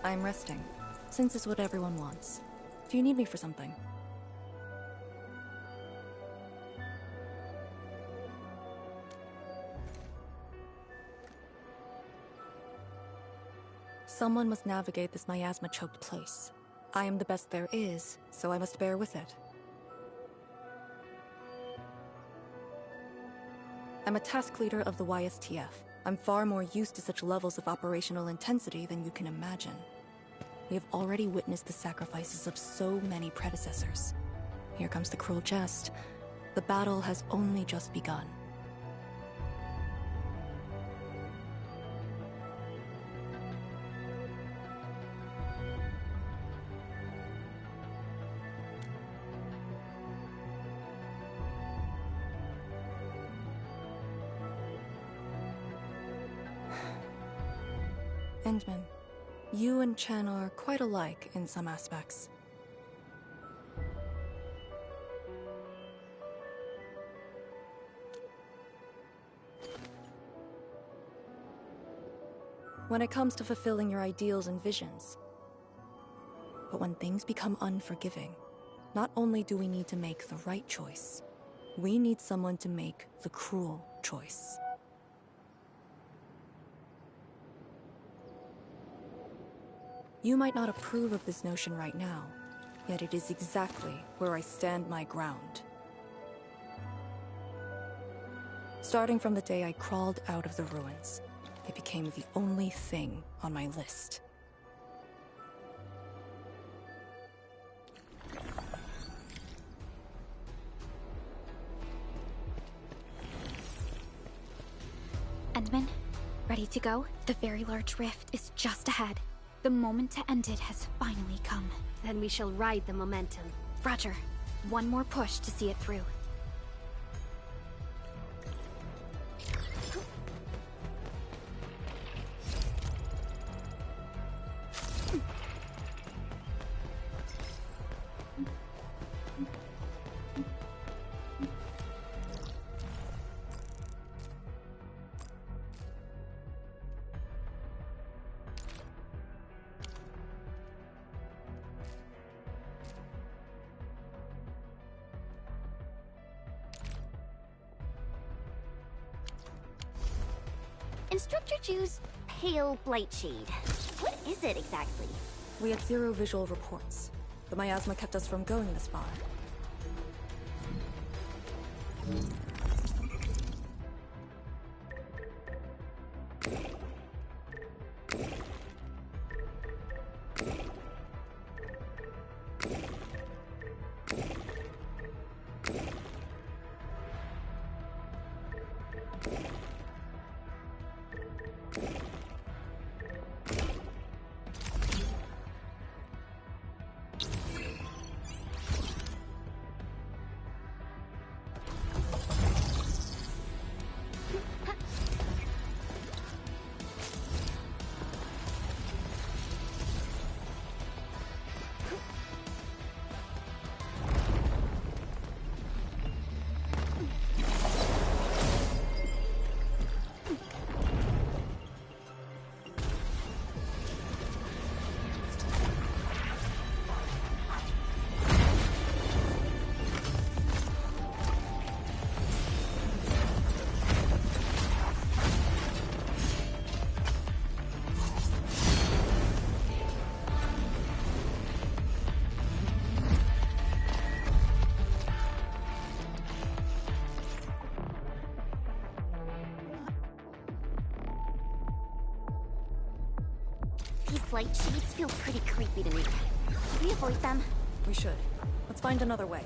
I'm resting, since it's what everyone wants. Do you need me for something? Someone must navigate this miasma-choked place. I am the best there is, so I must bear with it. I'm a task leader of the YSTF. I'm far more used to such levels of operational intensity than you can imagine. We have already witnessed the sacrifices of so many predecessors. Here comes the cruel jest. The battle has only just begun. Endman, you and Chen are quite alike in some aspects. When it comes to fulfilling your ideals and visions. But when things become unforgiving, not only do we need to make the right choice, we need someone to make the cruel choice. You might not approve of this notion right now, yet it is exactly where I stand my ground. Starting from the day I crawled out of the ruins, it became the only thing on my list. Endman, ready to go? The very large rift is just ahead. The moment to end it has finally come. Then we shall ride the momentum. Roger. one more push to see it through. Instructor Ju's pale blight shade. What is it exactly? We had 0 visual reports. The miasma kept us from going this far. These blight shades feel pretty creepy to me. Should we avoid them? We should. Let's find another way.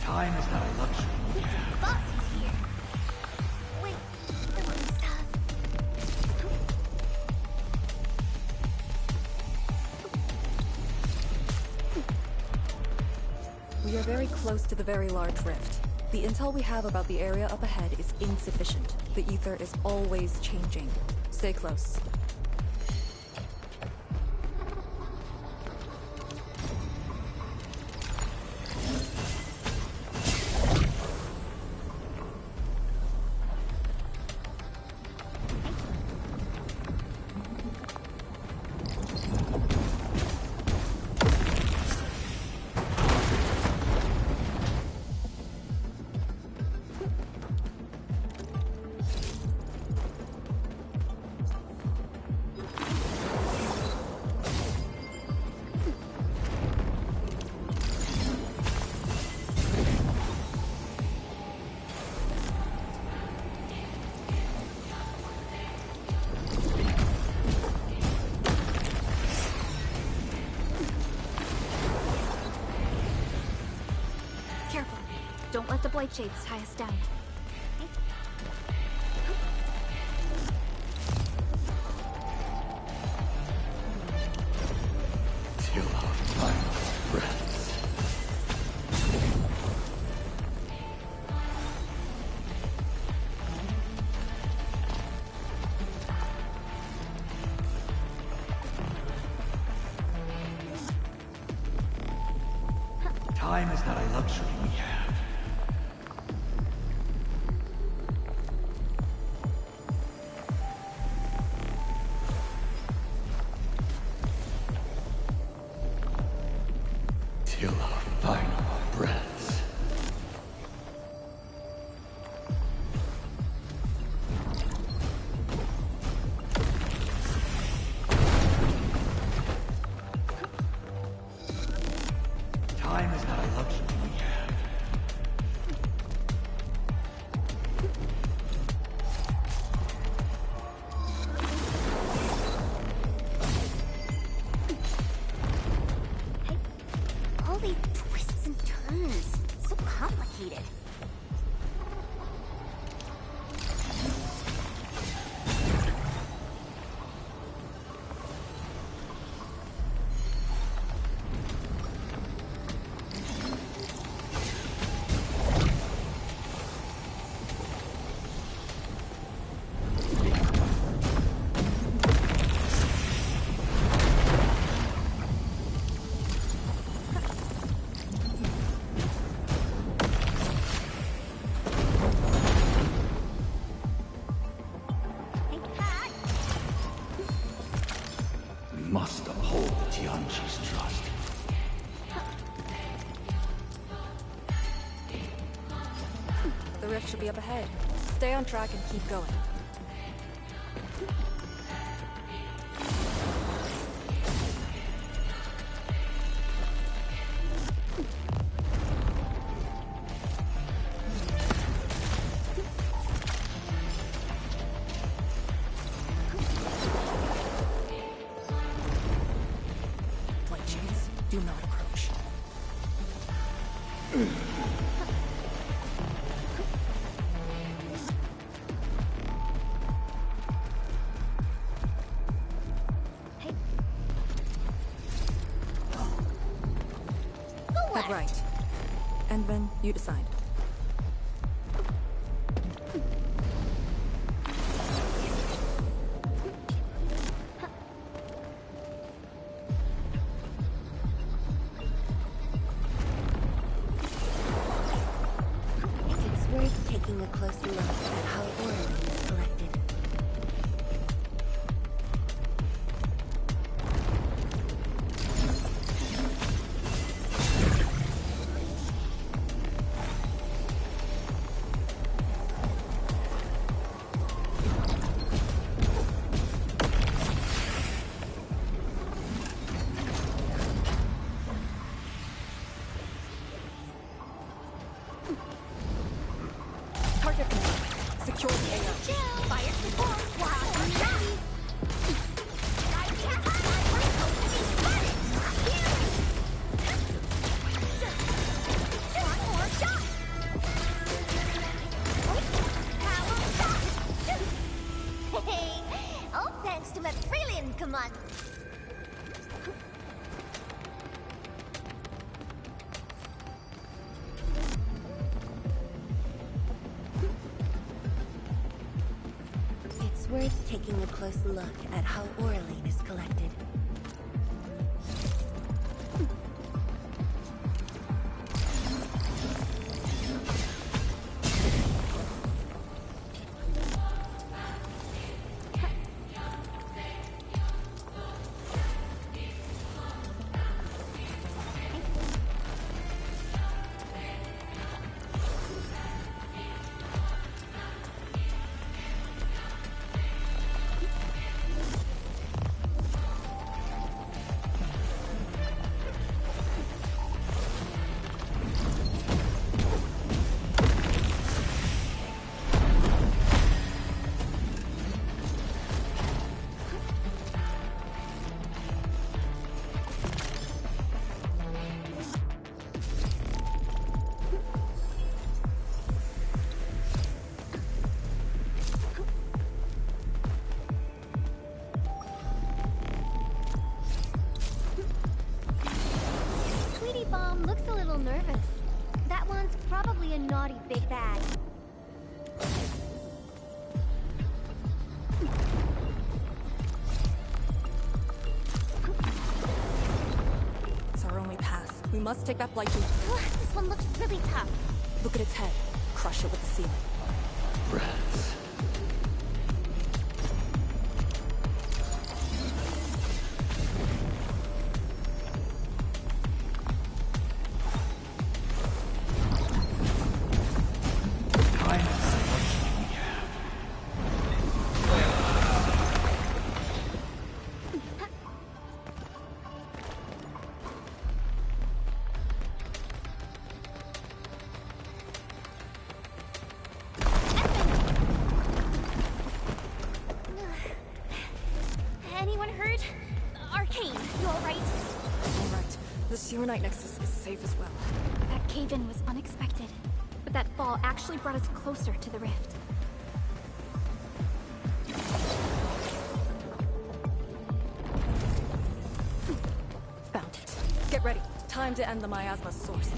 Time is not a luxury. Boss is here. Wait, the one stuff. We are very close to the very large rift. The intel we have about the area up ahead is insufficient. The ether is always changing. Stay close. Don't let the blight shades tie us down. Till our final breaths. Time is not a luxury we have. Till our final breaths. Time is not a luxury we have. rift should be up ahead. Stay on track and keep going. Flight chains, do not approach. Head right. Endman, you decide. It's worth taking a closer look at how Wuling is collected. Target command. Secure the AO. Fire support while on ready. One more shot. Power shot. Hey, all thanks to my brilliant command. It's worth taking a close look at how Wuling is collected. Sweetie Bomb looks a little nervous. That one's probably a naughty big bad. It's our only pass. We must take that flight chain. This one looks really tough. Look at its head. Crush it with the ceiling. Rats. Time is approaching. Anyone hurt? Arcane, you alright? All right. The Serenite Nexus is safe as well. That cave-in was unexpected, but that fall actually brought us closer to the rift. Found it. Get ready. Time to end the miasma source.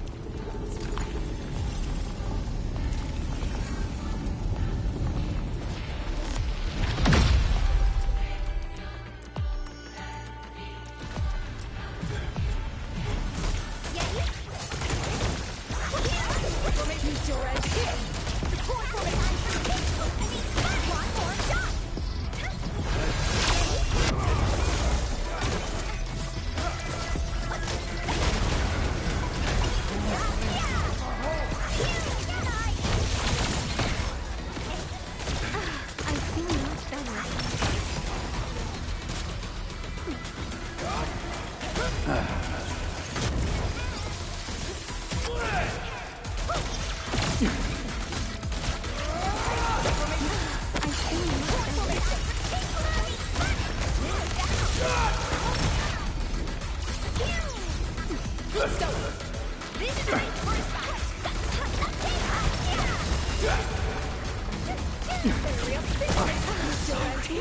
Doing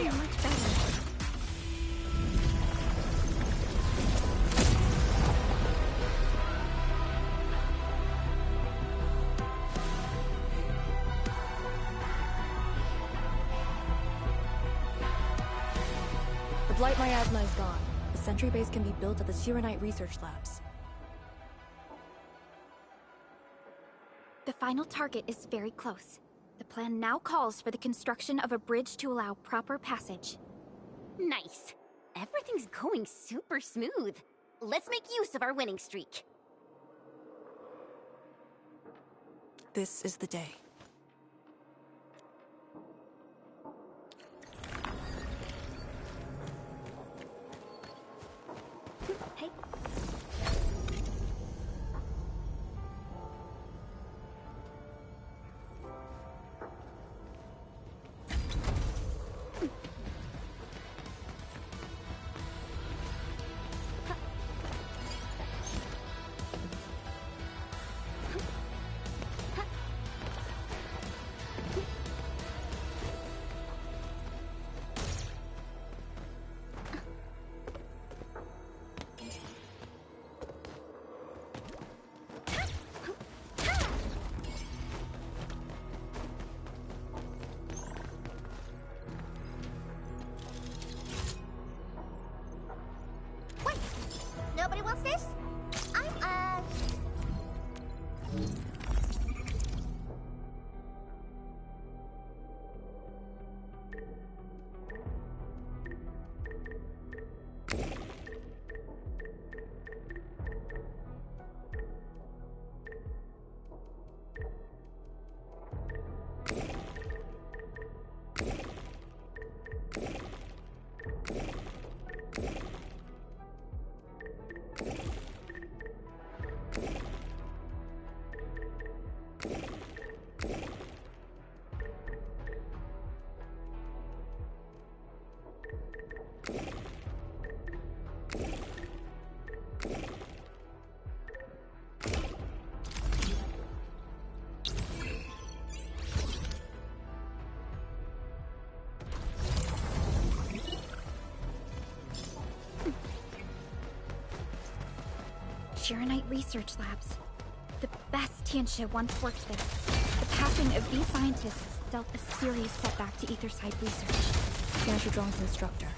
much better. The Blight miasma is gone. The sentry base can be built at the Sirenite research labs. The final target is very close. The plan now calls for the construction of a bridge to allow proper passage. Nice. Everything's going super smooth. Let's make use of our winning streak. This is the day. Hey. Nobody wants this? Sirenite Research Labs. The best Tianxia once worked there. The passing of these scientists dealt a serious setback to Etherside research. Tianxia Zhuang's instructor,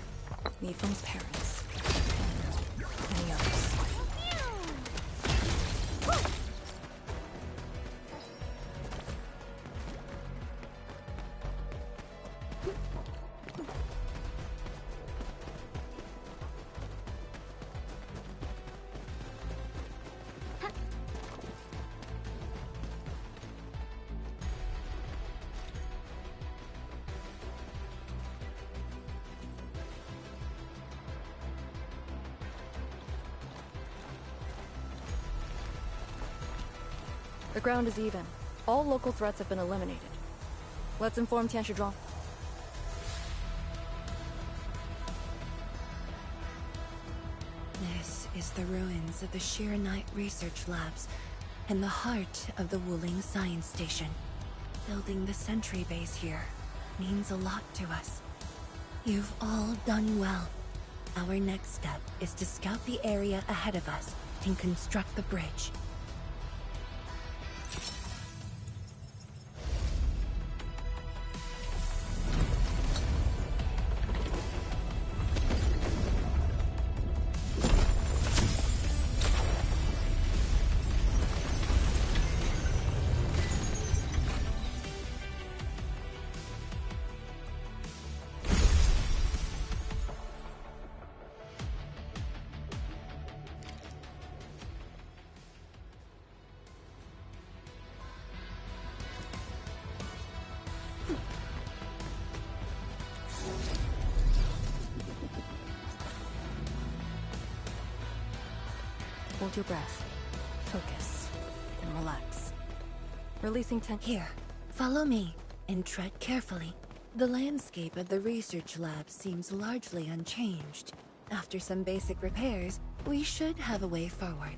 Mi Feng's parents, and many others. The ground is even. All local threats have been eliminated. Let's inform Tianxia Zhuang. This is the ruins of the Sirenite Research Labs and the heart of the Wuling Science Station. Building the sentry base here means a lot to us. You've all done well. Our next step is to scout the area ahead of us and construct the bridge. Hold your breath. Focus. And relax. Releasing tension. Here, follow me, and tread carefully. The landscape of the research lab seems largely unchanged. After some basic repairs, we should have a way forward.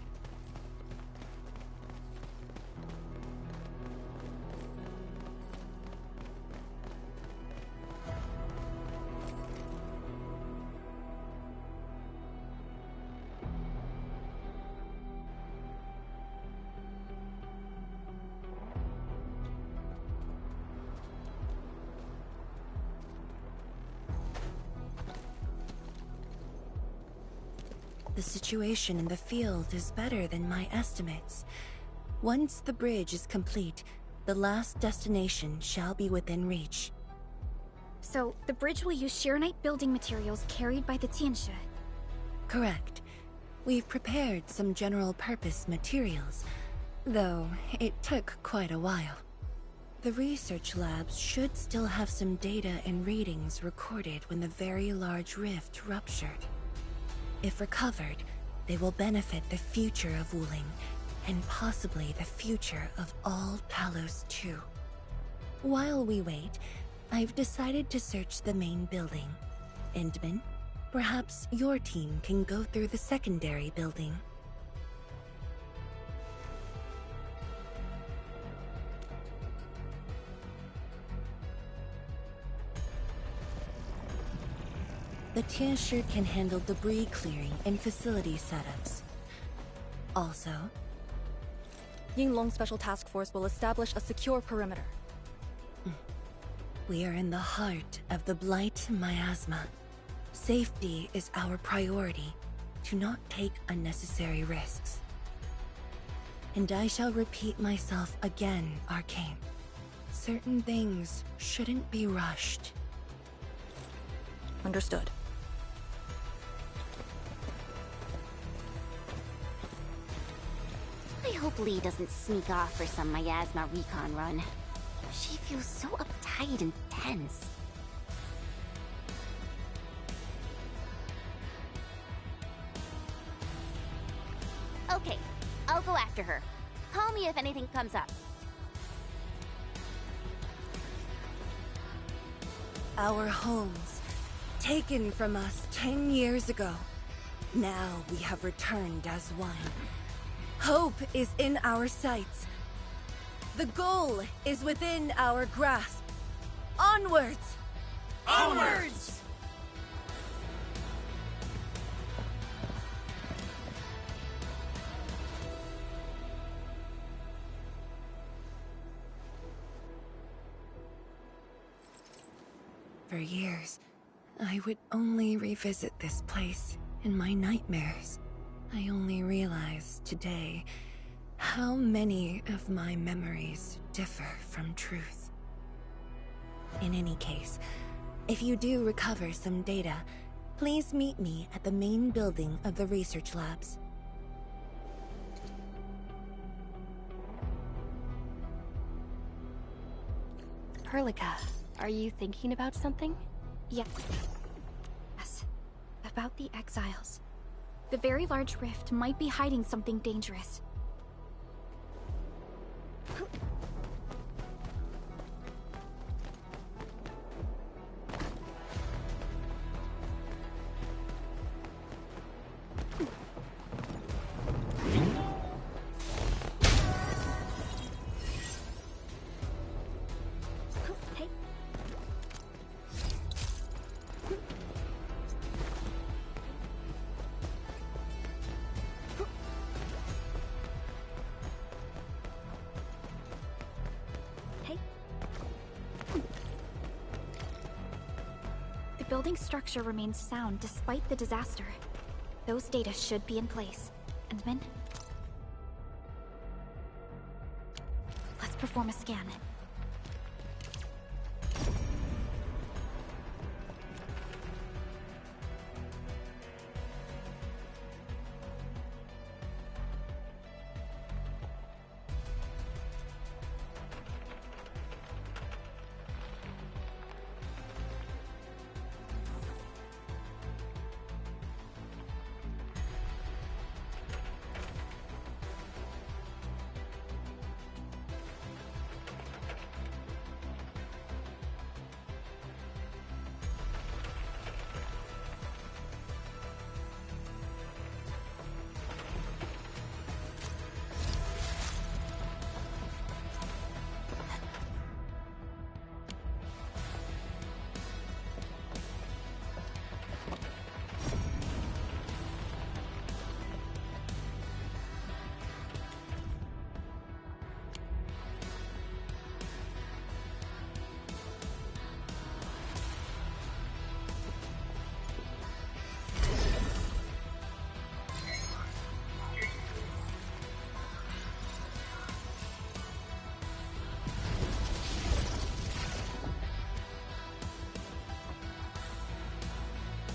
The situation in the field is better than my estimates. Once the bridge is complete, the last destination shall be within reach. So, the bridge will use Shirenite building materials carried by the Tianshi. Correct. We've prepared some general-purpose materials, though it took quite a while. The research labs should still have some data and readings recorded when the very large rift ruptured. If recovered, they will benefit the future of Wuling, and possibly the future of all Talos too. While we wait, I've decided to search the main building. Endman, perhaps your team can go through the secondary building. The Tianshi can handle debris clearing and facility setups. Also, Yinglong Special Task Force will establish a secure perimeter. We are in the heart of the Blight miasma. Safety is our priority. Do not take unnecessary risks. And I shall repeat myself again, Arcane. Certain things shouldn't be rushed. Understood. I hope Lee doesn't sneak off for some miasma recon run. She feels so uptight and tense. Okay, I'll go after her. Call me if anything comes up. Our homes, taken from us 10 years ago. Now we have returned as one. Hope is in our sights. The goal is within our grasp. Onwards! Onwards! For years, I would only revisit this place in my nightmares. I only realized today how many of my memories differ from truth. In any case, if you do recover some data, please meet me at the main building of the research labs. Perlica, are you thinking about something? Yes. Yes. About the exiles. The very large rift might be hiding something dangerous. The building's structure remains sound despite the disaster. Those data should be in place. Endman? Let's perform a scan.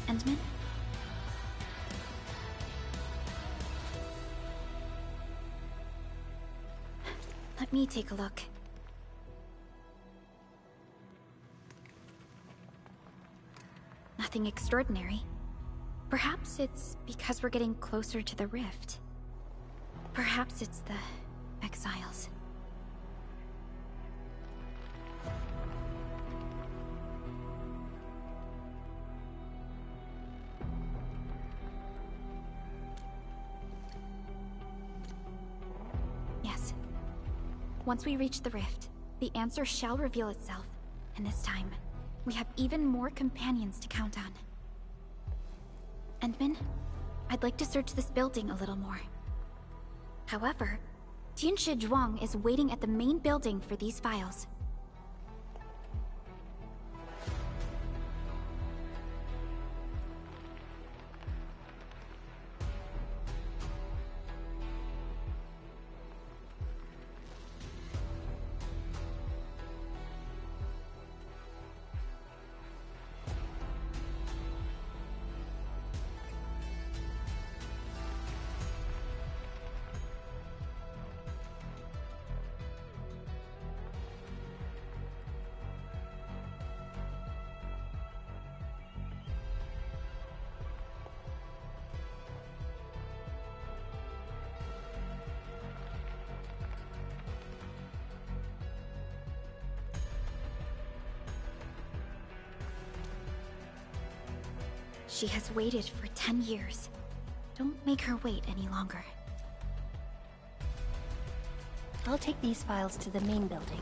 Endman? Let me take a look. Nothing extraordinary. Perhaps it's because we're getting closer to the rift. Perhaps it's the exiles. Yes. Once we reach the rift, the answer shall reveal itself, and this time, we have even more companions to count on. Endman, I'd like to search this building a little more. However, Tianshi Zhuang is waiting at the main building for these files. She has waited for 10 years. Don't make her wait any longer. I'll take these files to the main building.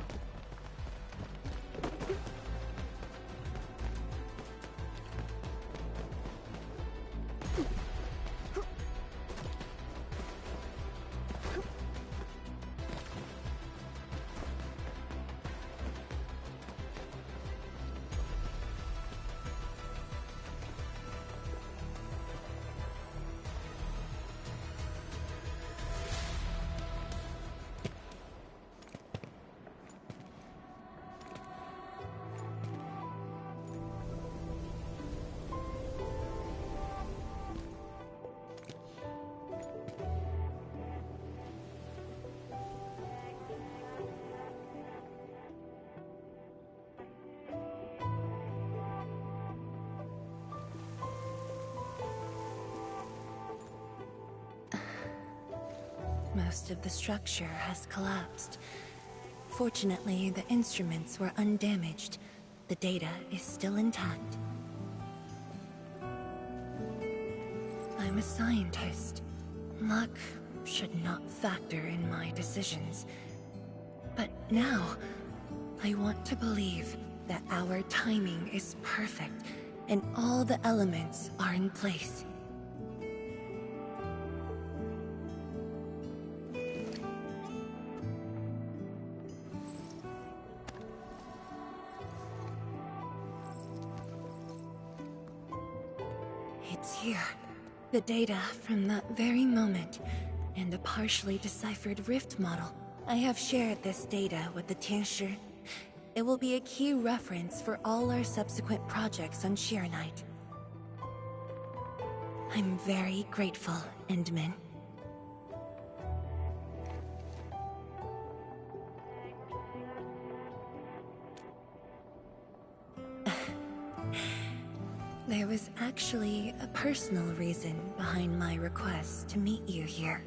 Most of the structure has collapsed. Fortunately, the instruments were undamaged. The data is still intact. I'm a scientist. Luck should not factor in my decisions. But now, I want to believe that our timing is perfect and all the elements are in place. It's here. The data from that very moment, and a partially deciphered rift model. I have shared this data with the Tianshi. It will be a key reference for all our subsequent projects on Shirenite. I'm very grateful, Endman. There was actually a personal reason behind my request to meet you here.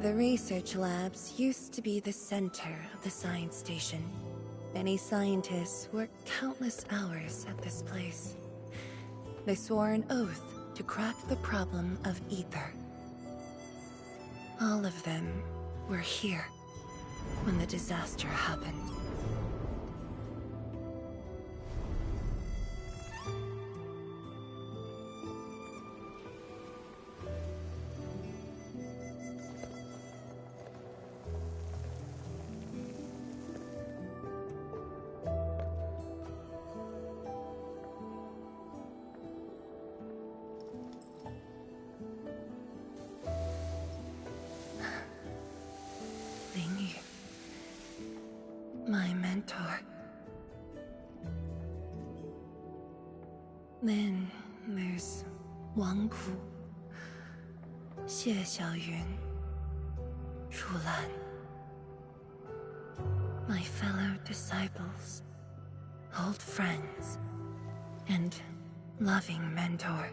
The research labs used to be the center of the science station. Many scientists worked countless hours at this place. They swore an oath to crack the problem of ether. All of them were here when the disaster happened. my mentor. Then there's Wang Ku, Xie Xiaoyun, Ru Lan. My fellow disciples, old friends, and loving mentor.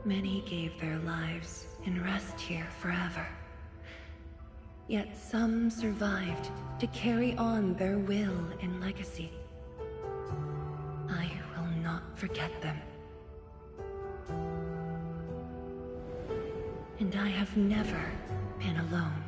Many gave their lives and rest here forever. Yet some survived to carry on their will and legacy. I will not forget them. And I have never been alone.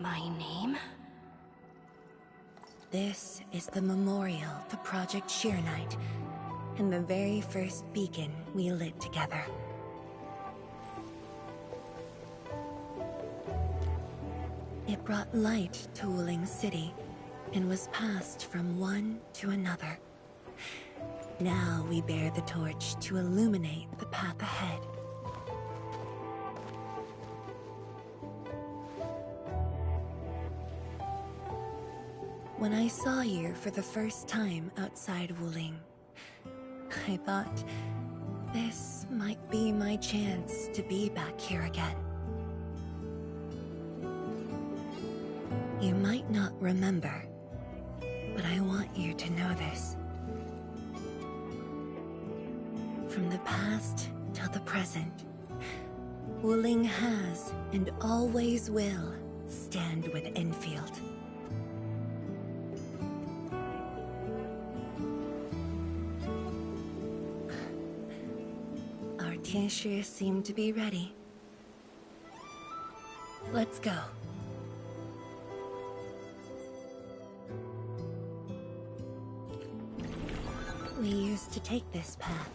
My name? This is the memorial to Project Sheer Knight, and the very first beacon we lit together. It brought light to Wuling City, and was passed from one to another. Now we bear the torch to illuminate the path ahead. When I saw you for the first time outside Wuling, I thought this might be my chance to be back here again. You might not remember, but I want you to know this. From the past till the present, Wuling has and always will stand with Enfield. Our Tianshi seem to be ready. Let's go. We used to take this path.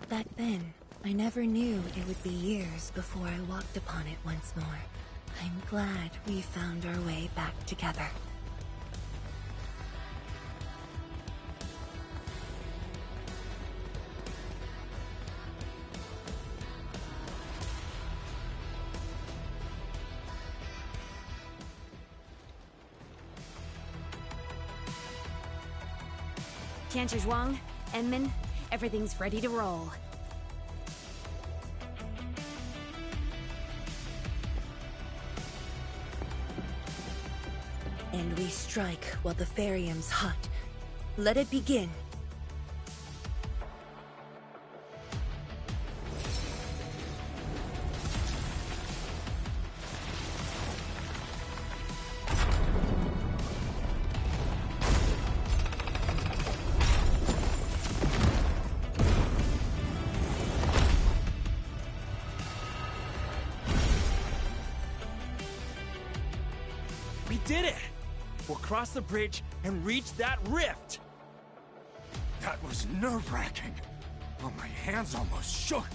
Back then, I never knew it would be years before I walked upon it once more. I'm glad we found our way back together. Tianshi Zhuang, Enman, everything's ready to roll. And we strike while the Therium's hot. Let it begin. We did it! We'll cross the bridge and reach that rift! That was nerve-wracking. Oh, my hands almost shook.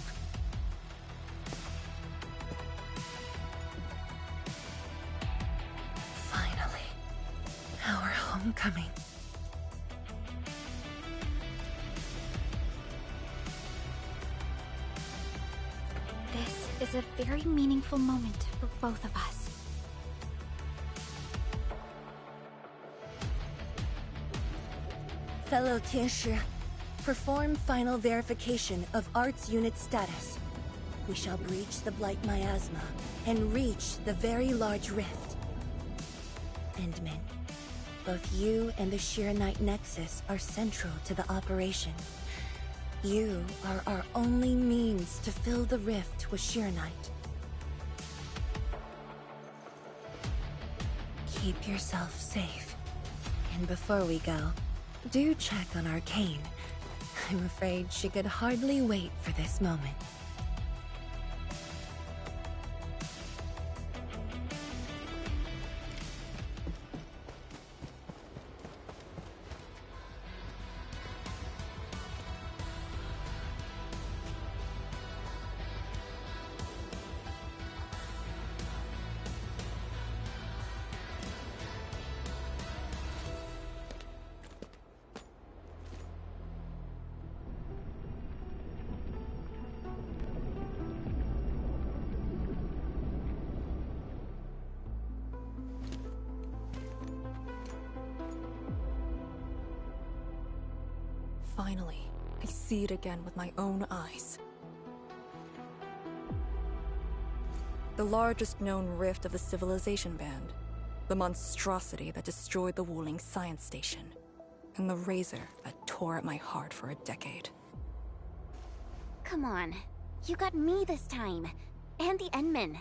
Finally, our homecoming. This is a very meaningful moment for both of us. Fellow Tianshi, perform final verification of Arts Unit status. We shall breach the Blight Miasma and reach the very large rift. Endman, both you and the Sheer Knight Nexus are central to the operation. You are our only means to fill the rift with Sheer Knight. Keep yourself safe. And before we go, do check on Arcane. I'm afraid she could hardly wait for this moment. Finally, I see it again with my own eyes. The largest known rift of the Civilization Band. The monstrosity that destroyed the Wuling science station. And the razor that tore at my heart for a decade. Come on. You got me this time. And the Enman.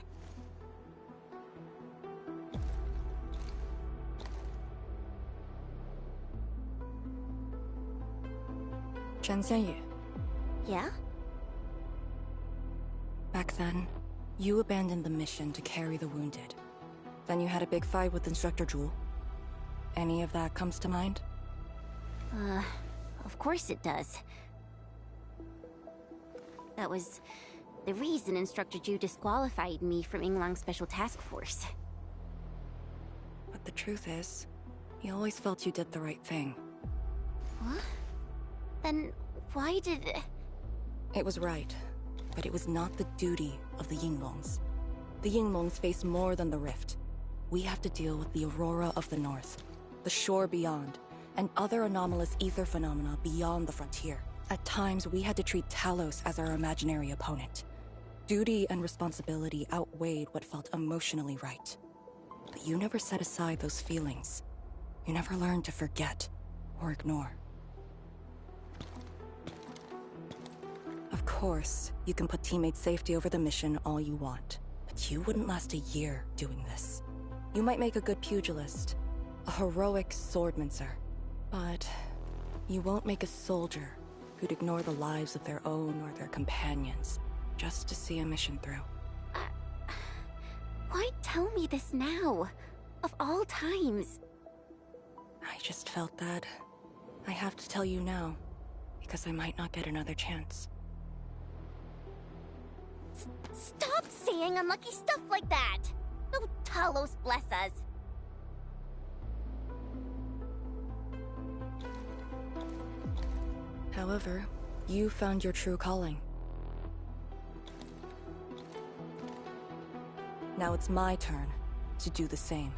Chen Xianyu. Yeah? Back then, you abandoned the mission to carry the wounded. Then you had a big fight with Instructor Zhu. Any of that comes to mind? Of course it does. That was the reason Instructor Zhu disqualified me from Yinglang's Special Task Force. But the truth is, he always felt you did the right thing. What? Then why did... It was right, but it was not the duty of the Yinglongs. The Yinglongs face more than the rift. We have to deal with the Aurora of the North, the shore beyond, and other anomalous ether phenomena beyond the frontier. At times, we had to treat Talos as our imaginary opponent. Duty and responsibility outweighed what felt emotionally right. But you never set aside those feelings. You never learned to forget or ignore. Of course, you can put teammate safety over the mission all you want, but you wouldn't last a year doing this. You might make a good pugilist, a heroic swordmancer, but you won't make a soldier who'd ignore the lives of their own or their companions just to see a mission through. Why tell me this now? Of all times. I just felt that I have to tell you now, because I might not get another chance. Stop saying unlucky stuff like that! No Talos bless us! However, you found your true calling. Now it's my turn to do the same.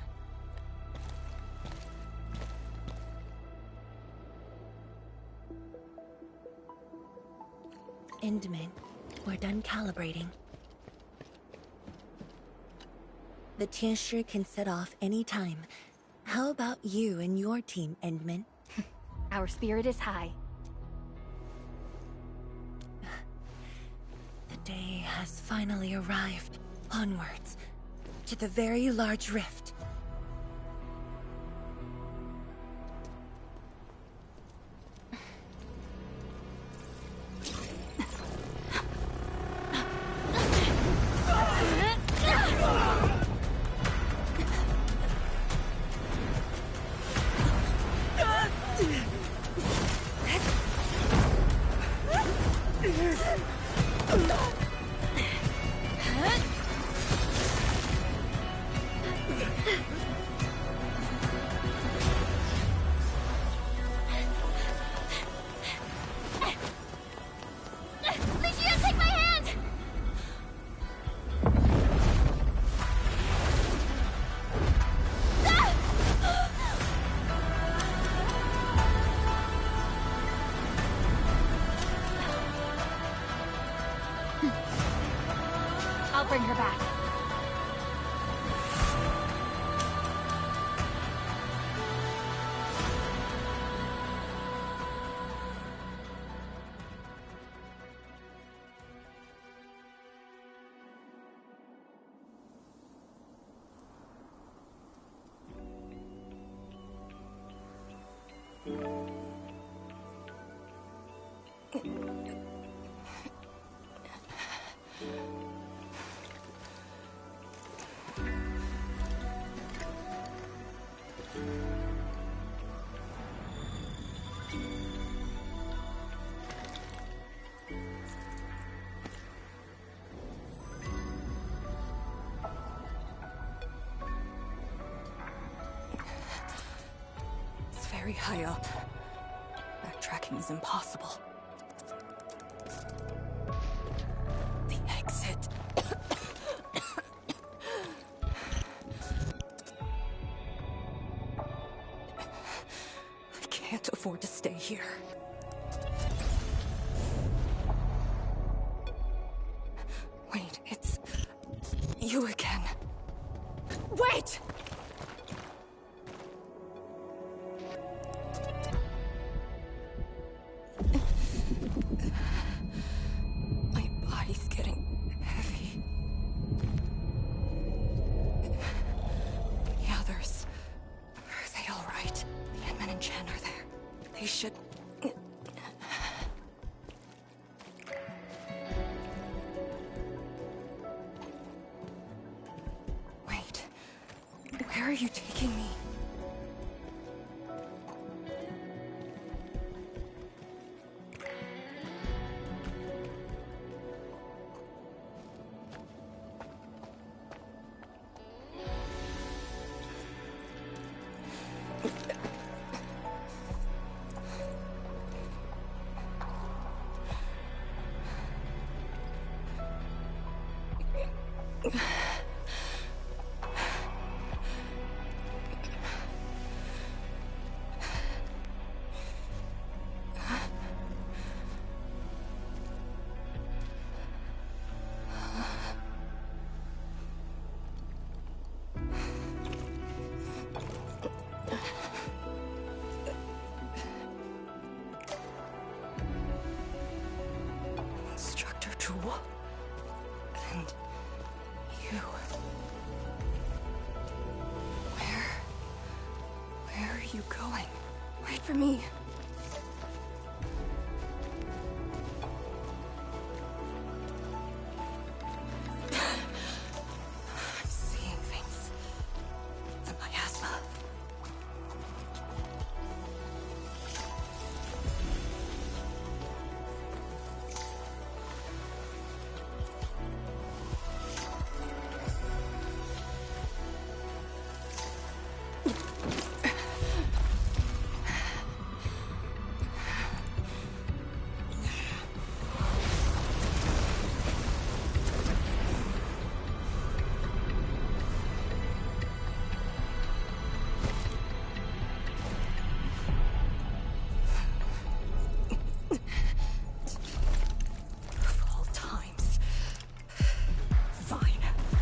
Endman, we're done calibrating. The Tianshi can set off any time. How about you and your team, Endman? Our spirit is high. The day has finally arrived. Onwards, to the very large rift. I'll bring her back. It's very high up. Backtracking is impossible. The exit. I can't afford to stay here. are you taking me? And you... Where are you going? Wait for me. I'm seeing things. The miasma.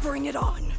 Bring it on!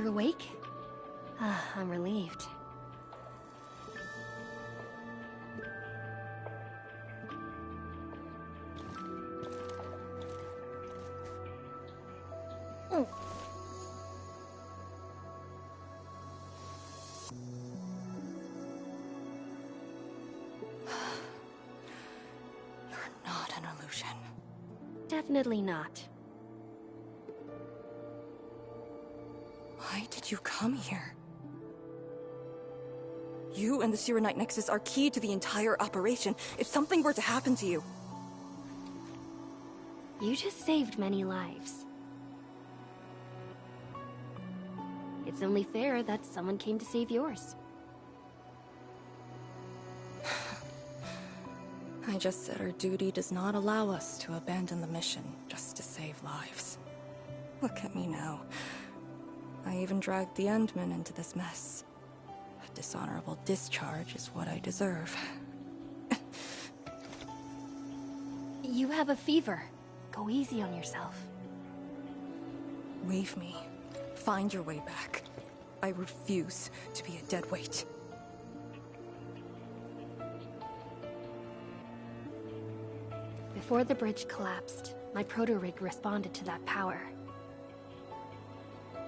You're awake? Ah, I'm relieved. Not an illusion. Definitely not. Why did you come here? You and the Sirenite Nexus are key to the entire operation. If something were to happen to you... You just saved many lives. It's only fair that someone came to save yours. I just said our duty does not allow us to abandon the mission just to save lives. Look at me now. I even dragged the Endman into this mess. A dishonorable discharge is what I deserve. You have a fever. Go easy on yourself. Leave me. Find your way back. I refuse to be a dead weight. Before the bridge collapsed, my proto-rig responded to that power.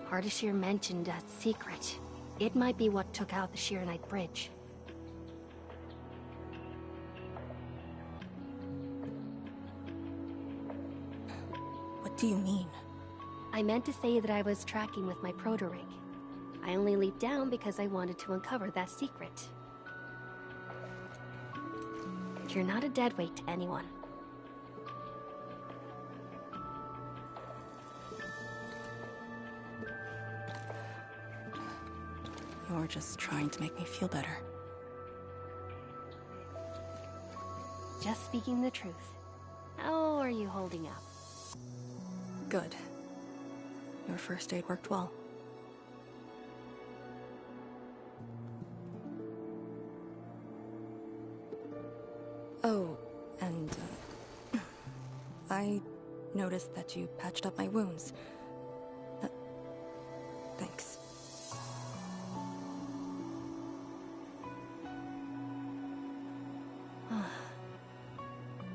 Ardashir mentioned a secret. It might be what took out the Shirenite bridge. What do you mean? I meant to say that I was tracking with my proto-rig. I only leaped down because I wanted to uncover that secret. You're not a deadweight to anyone. You're just trying to make me feel better. Just speaking the truth. How are you holding up? Good. Your first aid worked well. Oh, and I noticed that you patched up my wounds. Thanks.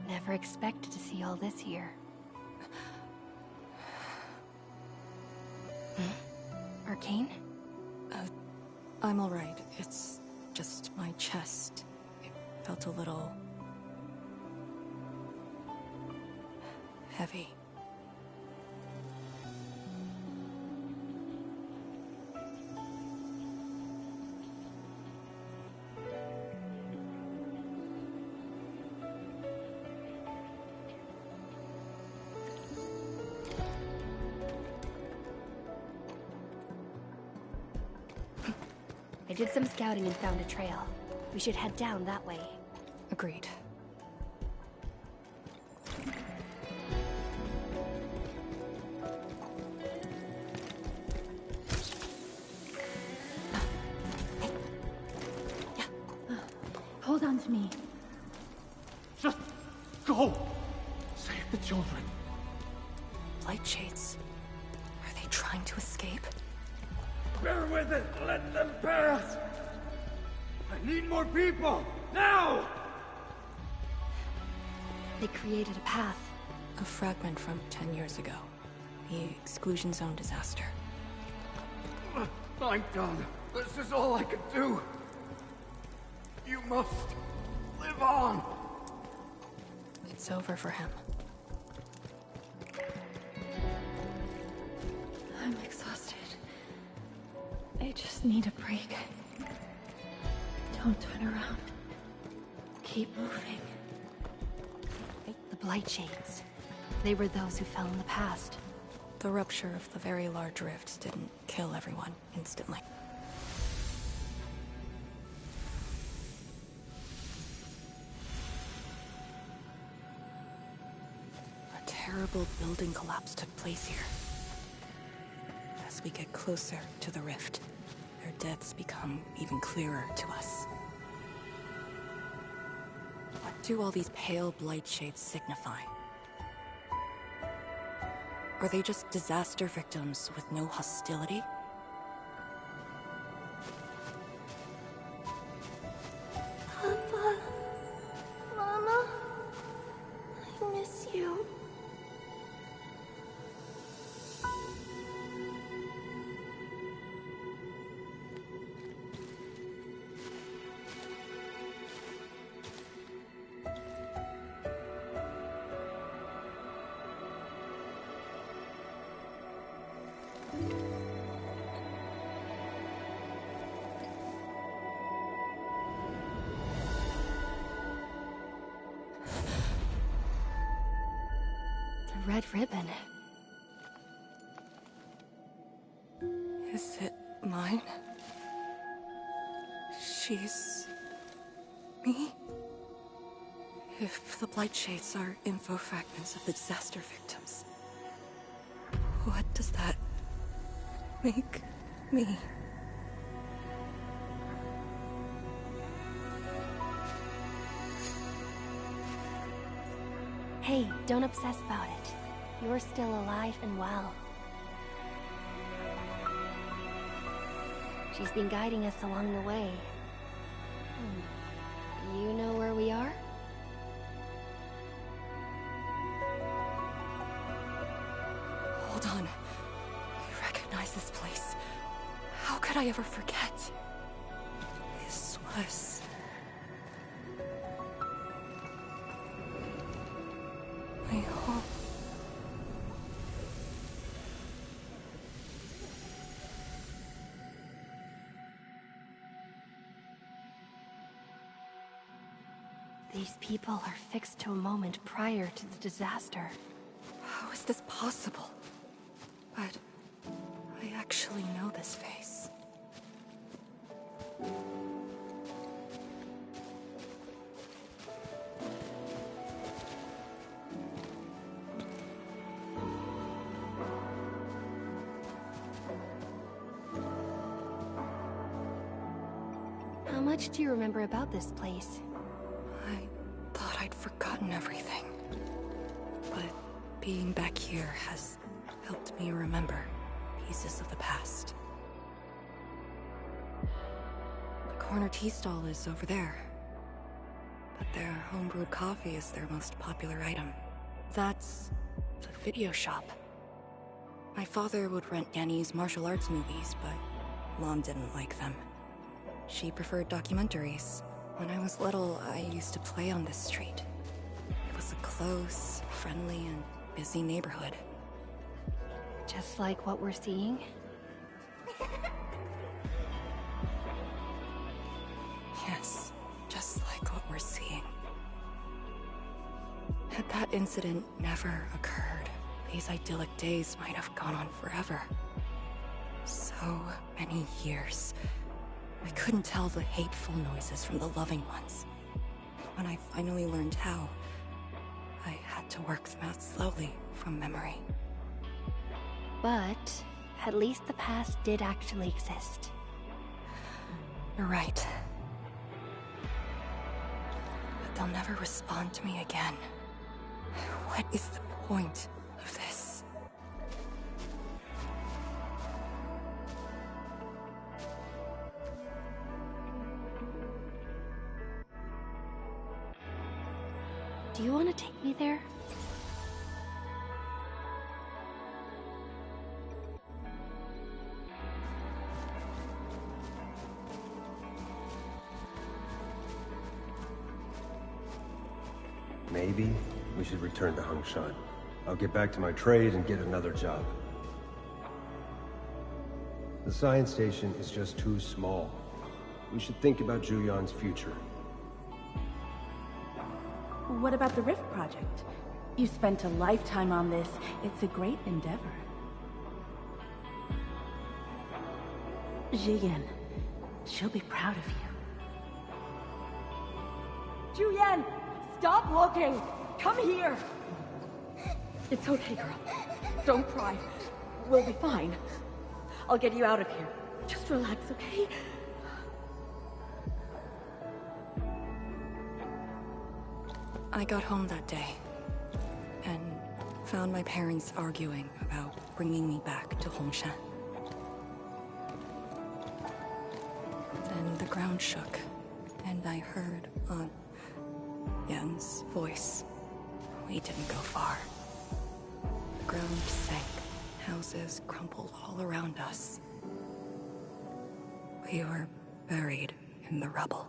Never expected to see all this here. Arcane? I'm alright. It's just my chest. It felt a little... heavy. I did some scouting and found a trail. We should head down that way. Agreed. Hold on to me. Just go! Save the children. Light shades. Are they trying to escape? Bear with it! Let them pass! I need more people! Now! They created a path. A fragment from 10 years ago. The Exclusion Zone disaster. I'm done. This is all I can do. You must live on. It's over for him. I'm exhausted. I just need a break. Don't turn around. Keep moving. The Blight Shades. They were those who fell in the past. The rupture of the very large rifts didn't kill everyone instantly. A terrible building collapse took place here. As we get closer to the rift, their deaths become even clearer to us. What do all these pale blight shades signify? Were they just disaster victims with no hostility? red ribbon. Is it mine? She's... me? If the Blight Shades are info fragments of the disaster victims, what does that make me? Hey, don't obsess about it. You're still alive and well. She's been guiding us along the way. You know where we are? Hold on. I recognize this place. How could I ever forget? This was... my home. These people are fixed to a moment prior to the disaster. How is this possible? But I actually know this face. How much do you remember about this place? I thought I'd forgotten everything. But being back here has helped me remember pieces of the past. The corner tea stall is over there. But their homebrewed coffee is their most popular item. That's the video shop. My father would rent Yanni's martial arts movies, but Mom didn't like them. She preferred documentaries. When I was little, I used to play on this street. It was a close, friendly, and busy neighborhood. Just like what we're seeing? Yes, just like what we're seeing. Had that incident never occurred, these idyllic days might have gone on forever. So many years. I couldn't tell the hateful noises from the loving ones. When I finally learned how, I had to work them out slowly from memory. But at least the past did actually exist. You're right. But they'll never respond to me again. What is the point of this? Do you want to take me there? Maybe we should return to Hongshan. I'll get back to my trade and get another job. The science station is just too small. We should think about Julian's future. What about the Rift Project? You spent a lifetime on this. It's a great endeavor. Jiyan, she'll be proud of you. Julian, stop looking! Come here! It's okay, girl. Don't cry. We'll be fine. I'll get you out of here. Just relax, okay? I got home that day, and found my parents arguing about bringing me back to Hongshan. Then the ground shook, and I heard Aunt Yen's voice. We didn't go far. The ground sank, houses crumpled all around us. We were buried in the rubble,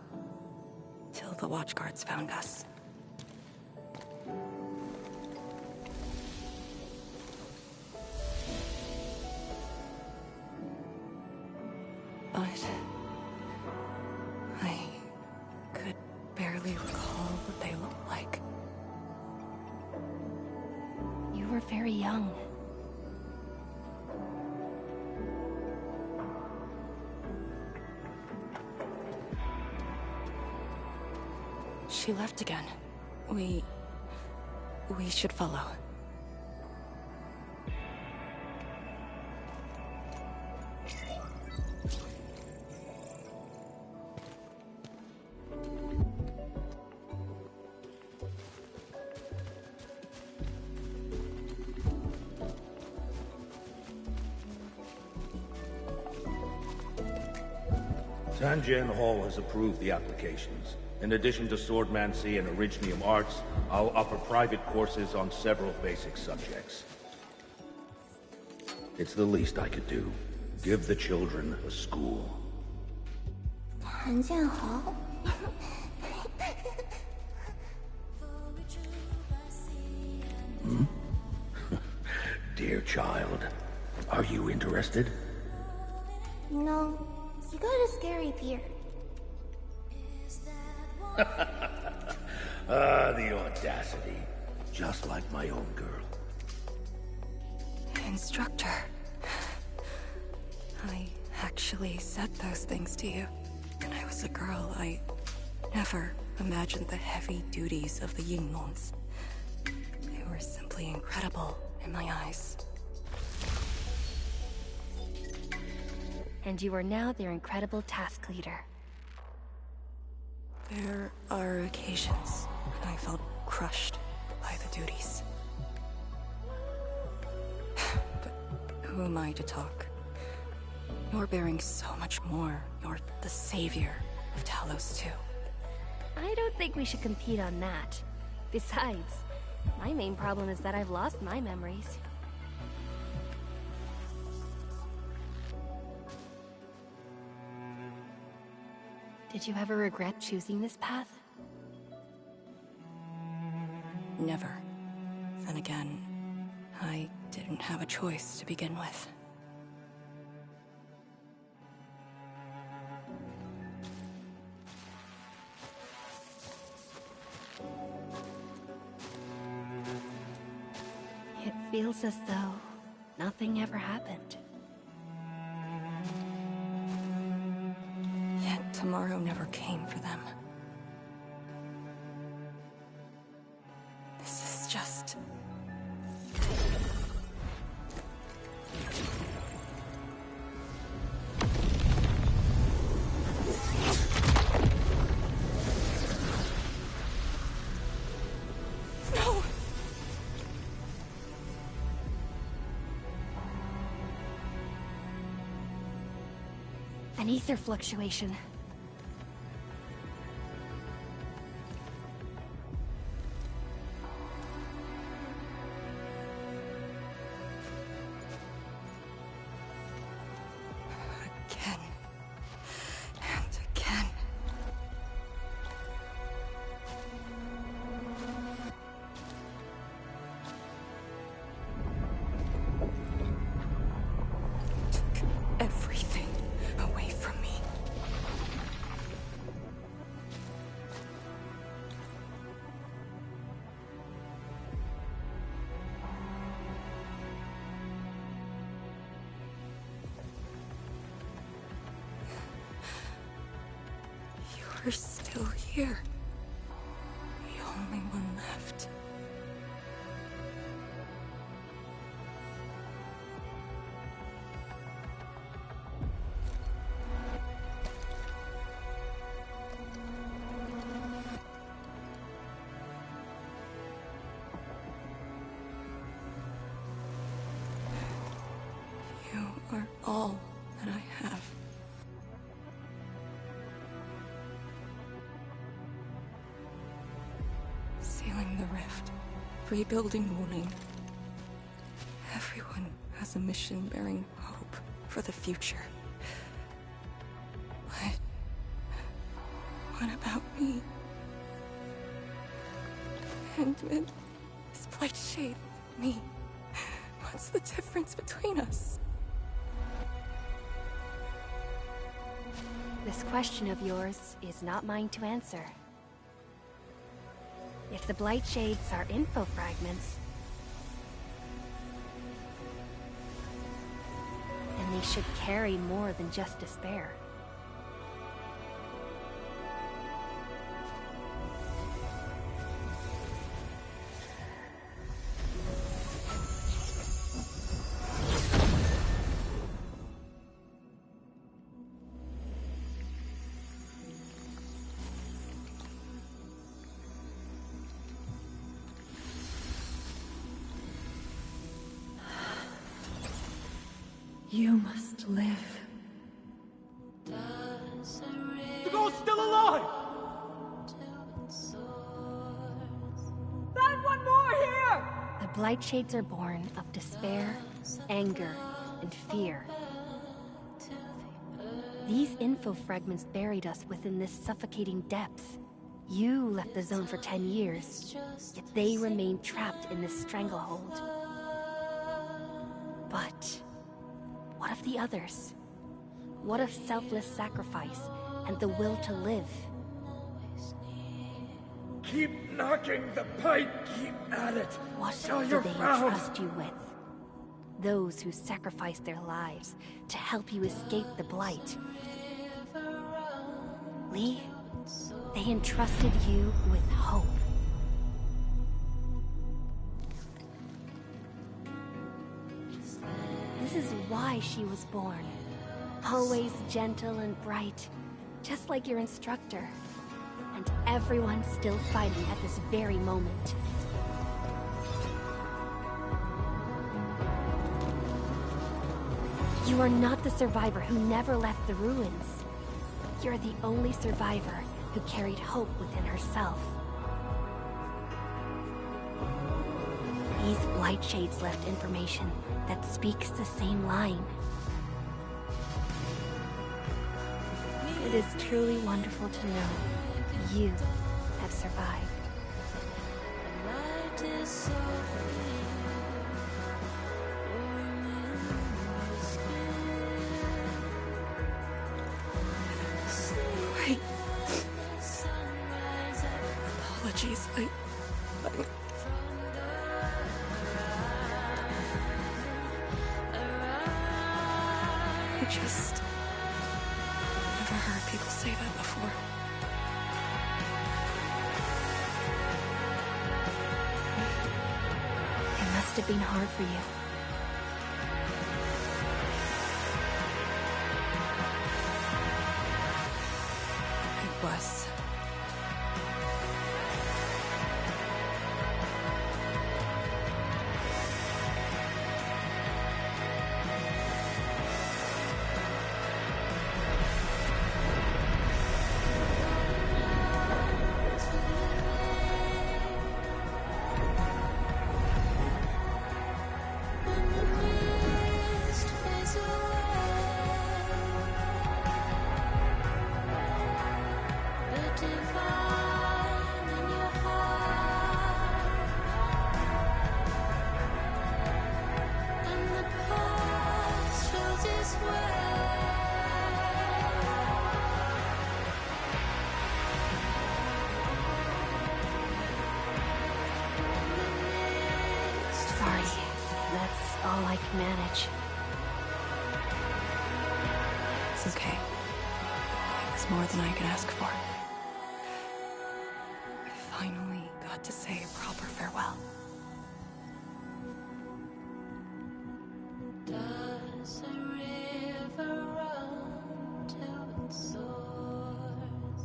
till the watchguards found us. But I could barely recall what they looked like. You were very young. She left again. We should follow. Tanjian Hall has approved the applications. In addition to swordmancy and originium arts, I'll offer private courses on several basic subjects. It's the least I could do. Give the children a school. Tanjian Hall? Dear child, are you interested? No, you got a scary beard. The audacity. Just like my own girl. Instructor. I actually said those things to you. When I was a girl, I never imagined the heavy duties of the Yinglons. They were simply incredible in my eyes. And you are now their incredible task leader. There are occasions when I felt crushed by the duties. But who am I to talk? You're bearing so much more. You're the savior of Talos too. I don't think we should compete on that. Besides, my main problem is that I've lost my memories. Did you ever regret choosing this path? Never. Then again, I didn't have a choice to begin with. It feels as though nothing ever happened. Yet tomorrow never came for them. This is just... No! An ether fluctuation. Again. And again. Took everything away from me. You're still here. The only one left. You are all that I have. Sealing the rift, rebuilding Wuling. Everyone has a mission bearing hope for the future. But what about me? Handmaid, this blight shade, me. What's the difference between us? This question of yours is not mine to answer. If the Blight Shades are info fragments, should carry more than just despair. You must live. The girl's still alive! Find one more here! The Blight Shades are born of despair, anger, and fear. These info fragments buried us within this suffocating depth. You left the zone for 10 years, yet they remain trapped in this stranglehold. But what of the others? What of selfless sacrifice and the will to live? Keep knocking the pipe, keep at it. What till do you're they found. entrust you with? Those who sacrificed their lives to help you escape the Blight. Lee, they entrusted you with hope. This is why she was born. Always gentle and bright, just like your instructor. And everyone's still fighting at this very moment. You are not the survivor who never left the ruins. You're the only survivor who carried hope within herself. These Blight Shades left information that speaks the same line. It is truly wonderful to know you have survived. Wait. Apologies, I just never heard people say that before. It must have been hard for you. It was. All I can manage. It's okay. It was more than I could ask for. I finally got to say a proper farewell. Does a river run to its source?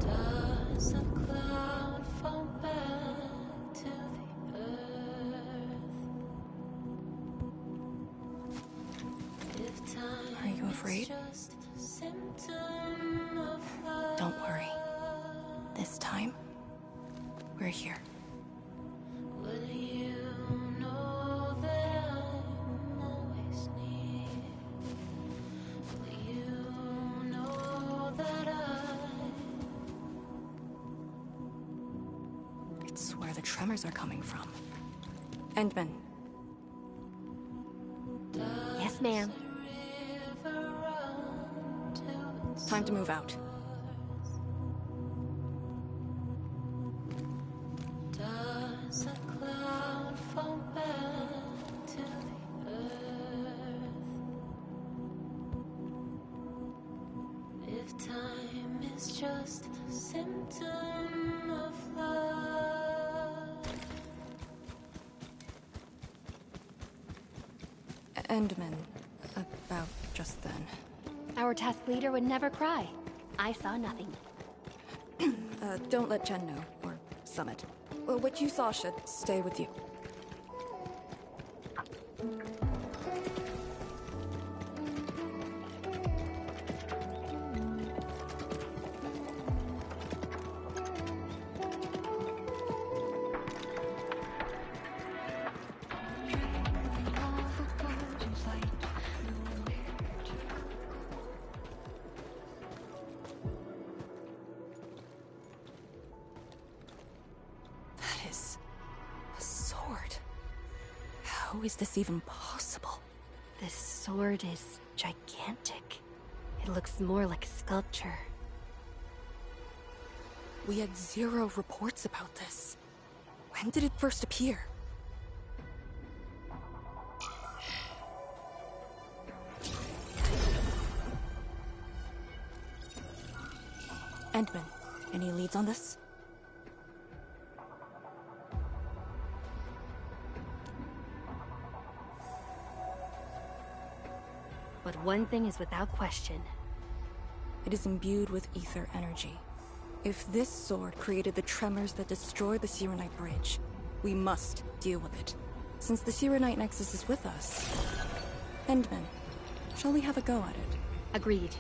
Does a cloud fall back to the earth? If time Are you afraid? is just a symptom of love. Don't worry. This time, we're here. Will you know that I'm always near? Will you know that It's where the tremors are coming from. Endman. Yes, ma'am. Time to move out. Does a cloud fall back to Time is just a symptom of love. Endman, about just then. Our task leader would never cry. I saw nothing. Don't let Jen know, or Summit. What you saw should stay with you. How is this even possible? This sword is gigantic. It looks more like a sculpture. We had 0 reports about this. When did it first appear? Endman, any leads on this? But one thing is without question. It is imbued with ether energy. If this sword created the tremors that destroyed the Sirenite Bridge, we must deal with it. Since the Sirenite Nexus is with us. Endman, shall we have a go at it? Agreed.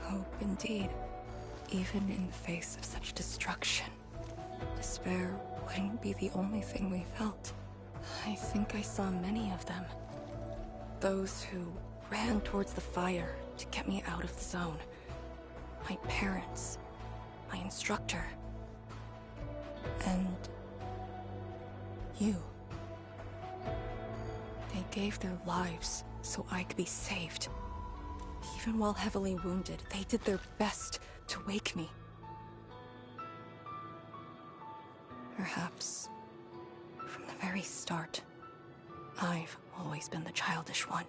Hope indeed. Even in the face of such destruction, despair wouldn't be the only thing we felt. I think I saw many of them. Those who ran towards the fire to get me out of the zone. My parents, my instructor, and you. They gave their lives so I could be saved. Even while heavily wounded, they did their best to wake me. Perhaps, from the very start, I've always been the childish one.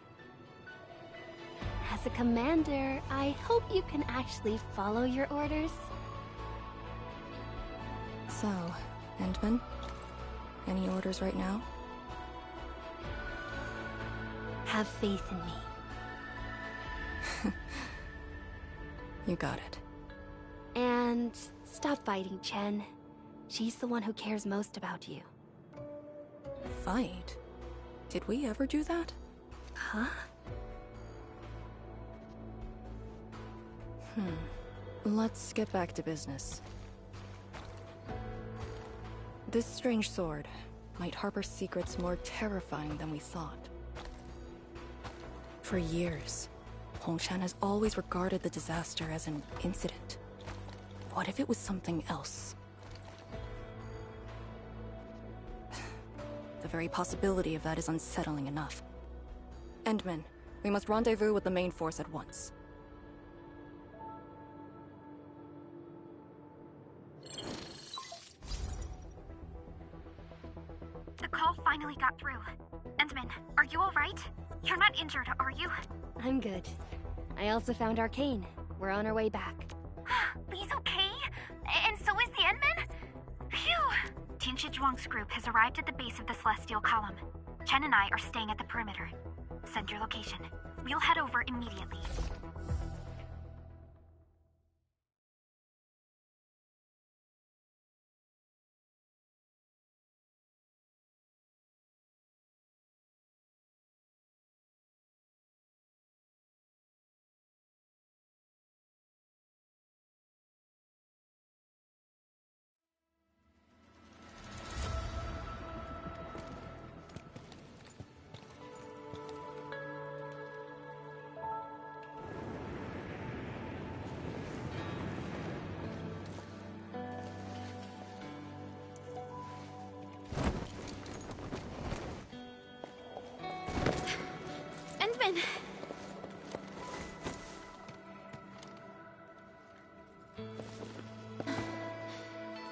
As a commander, I hope you can actually follow your orders. So, Endman? Any orders right now? Have faith in me. You got it. And stop fighting, Chen. She's the one who cares most about you. Fight? Did we ever do that? Huh? Let's get back to business. This strange sword might harbor secrets more terrifying than we thought. For years, Hongshan has always regarded the disaster as an incident. What if it was something else? The very possibility of that is unsettling enough. Endman, we must rendezvous with the main force at once. The call finally got through. Endman, are you alright? You're not injured, are you? I'm good. I also found Arcane. We're on our way back. Lee's okay? And so is the Endman? Phew! Tianshi Zhuang's group has arrived at the base of the Celestial Column. Chen and I are staying at the perimeter. Send your location. We'll head over immediately.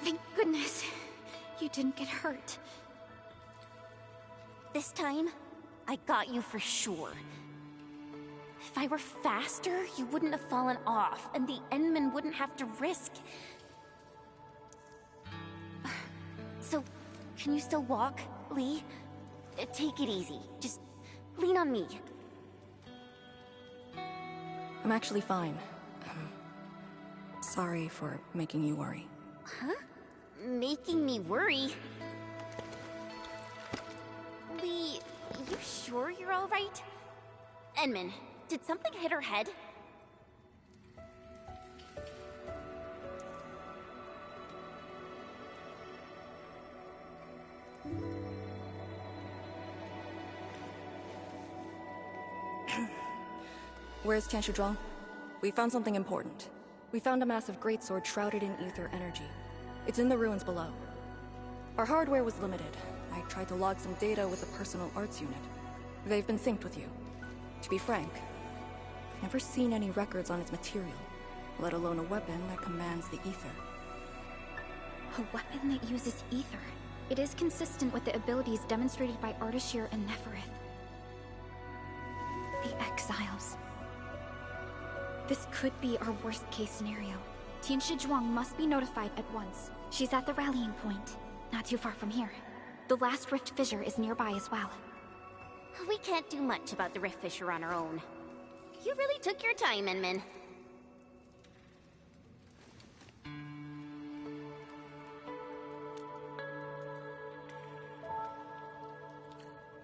Thank goodness you didn't get hurt. This time, I got you for sure. If I were faster, you wouldn't have fallen off, and the Endman wouldn't have to risk. So, can you still walk, Lee? Take it easy. Just lean on me. I'm actually fine. Sorry for making you worry. Huh? Making me worry? Lee, you sure you're alright? Endman, did something hit her head? Where's Tianshi Zhuang? We found something important. We found a massive greatsword shrouded in ether energy. It's in the ruins below. Our hardware was limited. I tried to log some data with the personal arts unit. They've been synced with you. To be frank, I've never seen any records on its material, let alone a weapon that commands the ether. A weapon that uses ether. It is consistent with the abilities demonstrated by Ardashir and Neferith. The Exiles. This could be our worst-case scenario. Tianshi Zhuang must be notified at once. She's at the rallying point, not too far from here. The last rift fissure is nearby as well. We can't do much about the rift fissure on our own. You really took your time, Endman.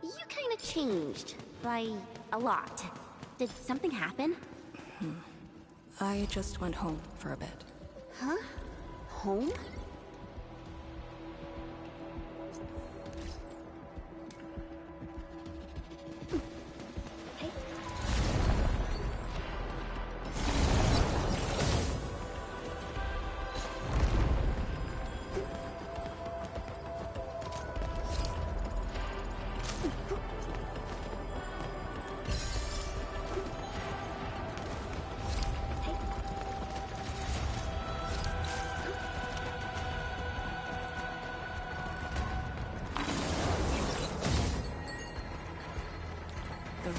You kinda changed. By a lot. Did something happen? I just went home for a bit. Huh? Home?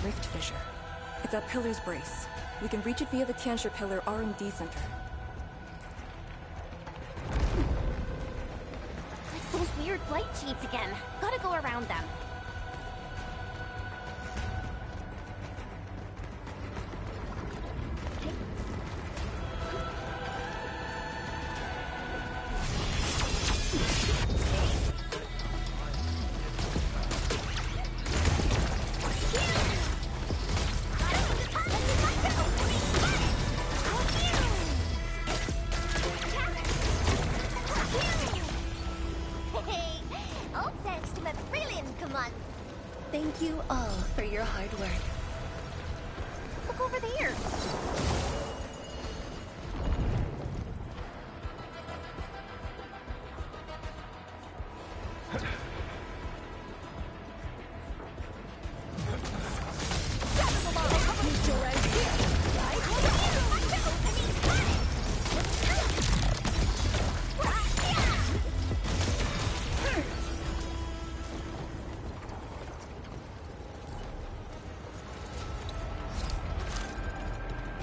rift fissure. It's at Pillar's Brace. We can reach it via the Tianshi Pillar R&D Center. It's those weird blight cheats again. Gotta go around them. All thanks to my brilliant command. Thank you all for your hard work. Look over there.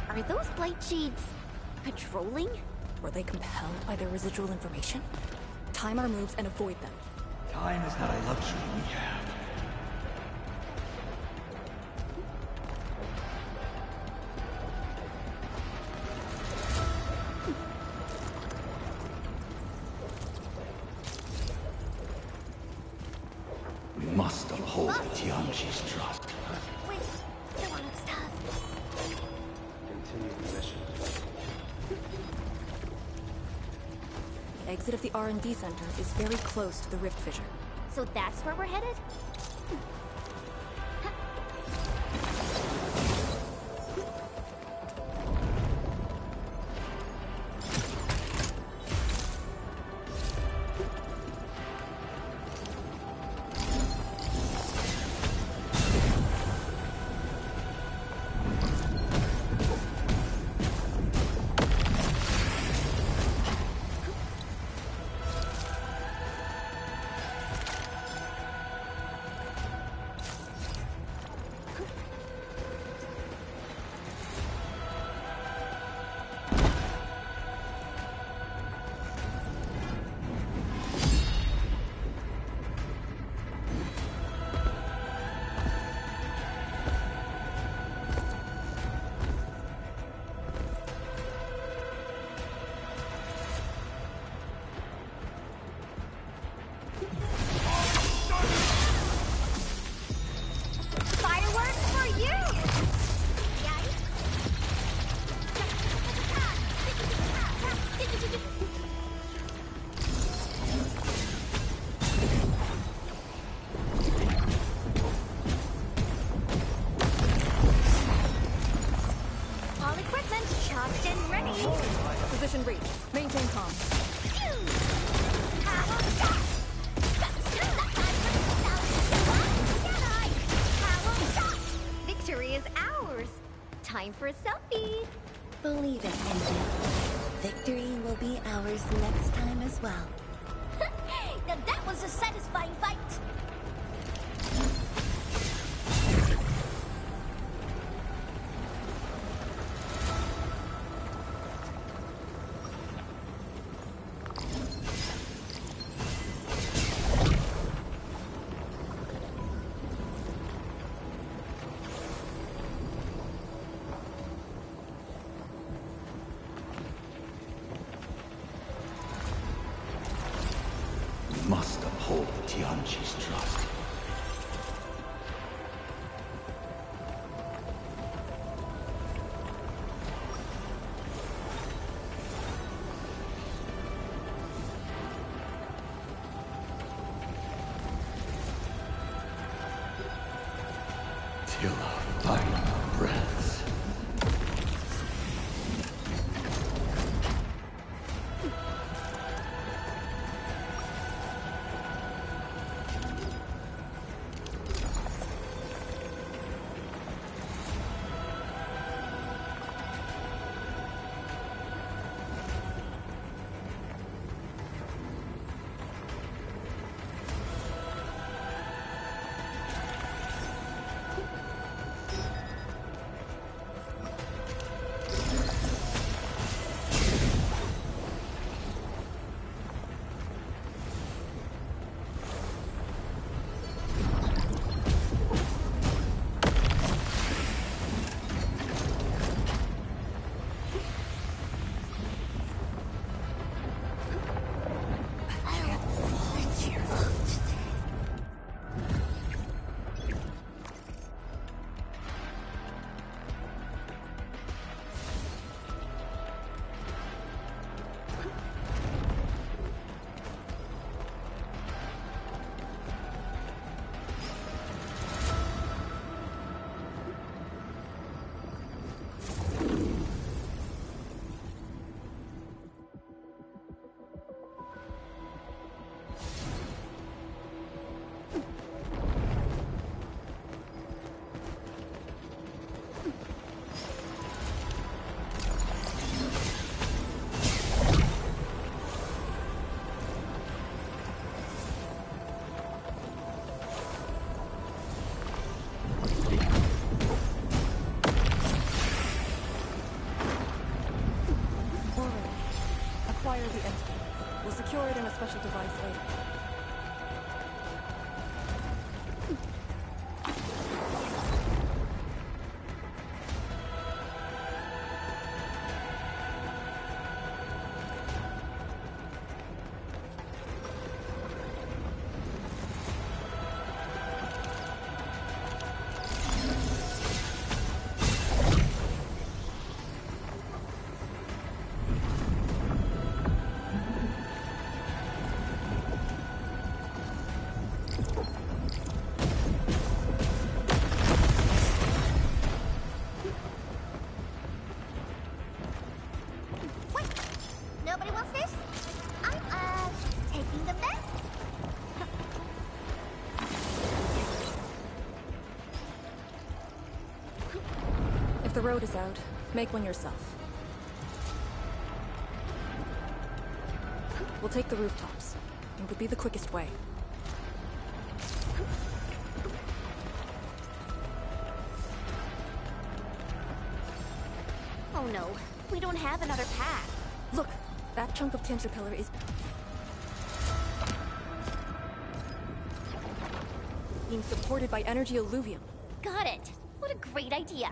Are those blight cheats patrolling? Were they compelled by their residual information? Time our moves and avoid them. Time is not a luxury we have. We must uphold Tianqi's trust. Wait, the one stuff. Continue the mission. The exit of the R&D Center is very close to the rift fissure. So that's where we're headed? Fireworks for you! All equipment charged and ready. Position reached. Maintain comms. Victory is ours. Time for a selfie. Believe it, Envy. Victory will be ours next time as well. Now that was a satisfying fight. We must uphold Tianqi's trust. Till our final breaths. secure it in a special device later. Nobody wants this? I'm, taking them back? If the road is out, make one yourself. We'll take the rooftops. It would be the quickest way. Oh no, we don't have another path. Look, that chunk of Tianshi pillar is being supported by energy alluvium. Got it. What a great idea.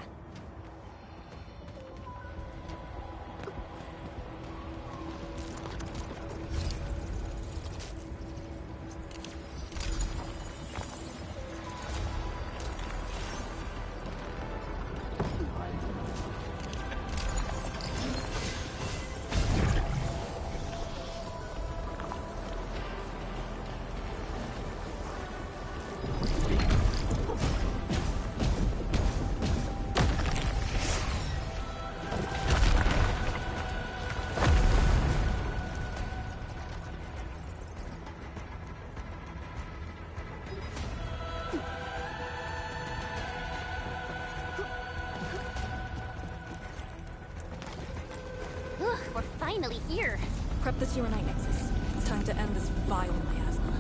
We're finally here. Prep the Uranite Nexus. It's time to end this vile miasma.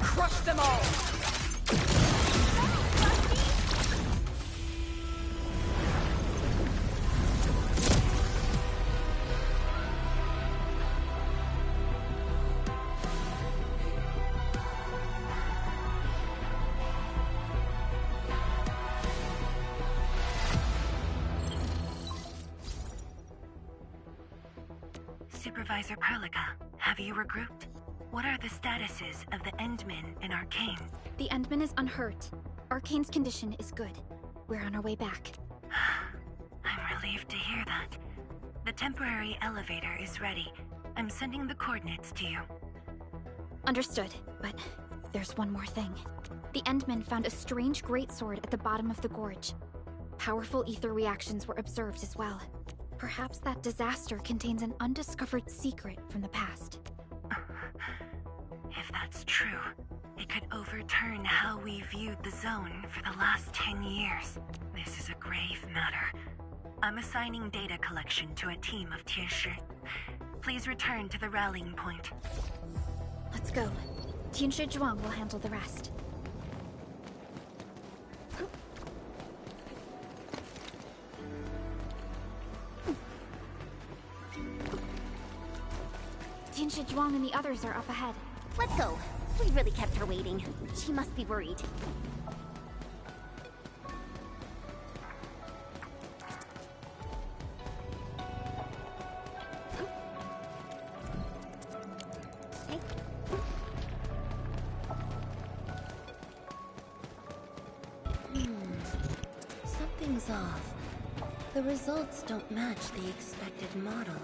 Crush them all! Supervisor Perlica, have you regrouped? What are the statuses of the Endman in Arcane? The Endman is unhurt. Arcane's condition is good. We're on our way back. I'm relieved to hear that. The temporary elevator is ready. I'm sending the coordinates to you. Understood, but there's one more thing. The Endman found a strange greatsword at the bottom of the gorge. Powerful ether reactions were observed as well. Perhaps that disaster contains an undiscovered secret from the past. If that's true, it could overturn how we viewed the zone for the last 10 years. This is a grave matter. I'm assigning data collection to a team of Tianshi. Please return to the rallying point. Let's go. Tianshi Zhuang will handle the rest. Tianshi Zhuang and the others are up ahead. Let's go. We really kept her waiting. She must be worried. Something's off. The results don't match the expected model.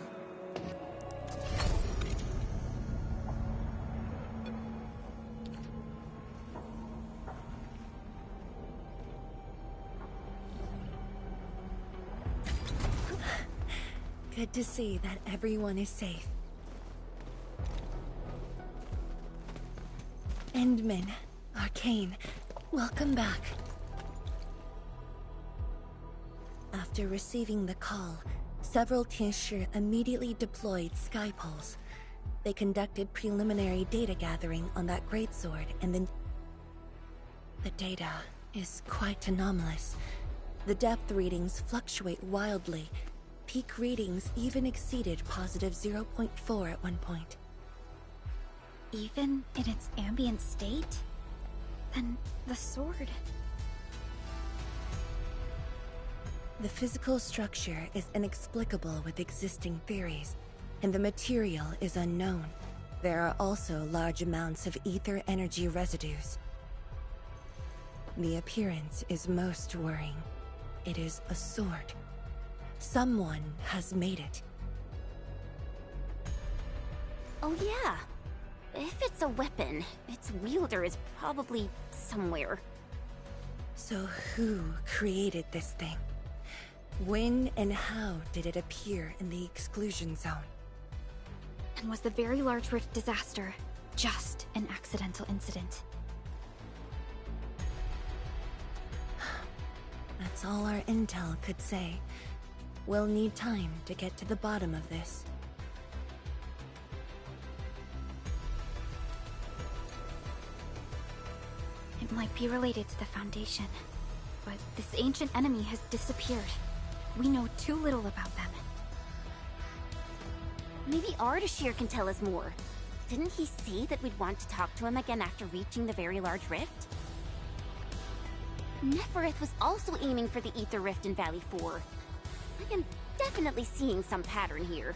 Good to see that everyone is safe. Endman, Arcane, welcome back. After receiving the call, several Tianshi immediately deployed skypoles. They conducted preliminary data gathering on that greatsword, and then the data is quite anomalous. The depth readings fluctuate wildly. Peak readings even exceeded positive 0.4 at one point. Even in its ambient state? Then the sword... The physical structure is inexplicable with existing theories, and the material is unknown. There are also large amounts of ether energy residues. The appearance is most worrying. It is a sword. Someone has made it. Oh yeah. If it's a weapon, its wielder is probably somewhere. So who created this thing? When and how did it appear in the exclusion zone? And was the Very Large Rift disaster just an accidental incident? That's all our intel could say. We'll need time to get to the bottom of this. It might be related to the Foundation, but this ancient enemy has disappeared. We know too little about them. Maybe Ardashir can tell us more. Didn't he say that we'd want to talk to him again after reaching the Very Large Rift? Nefereth was also aiming for the Ether Rift in Valley 4. I am definitely seeing some pattern here.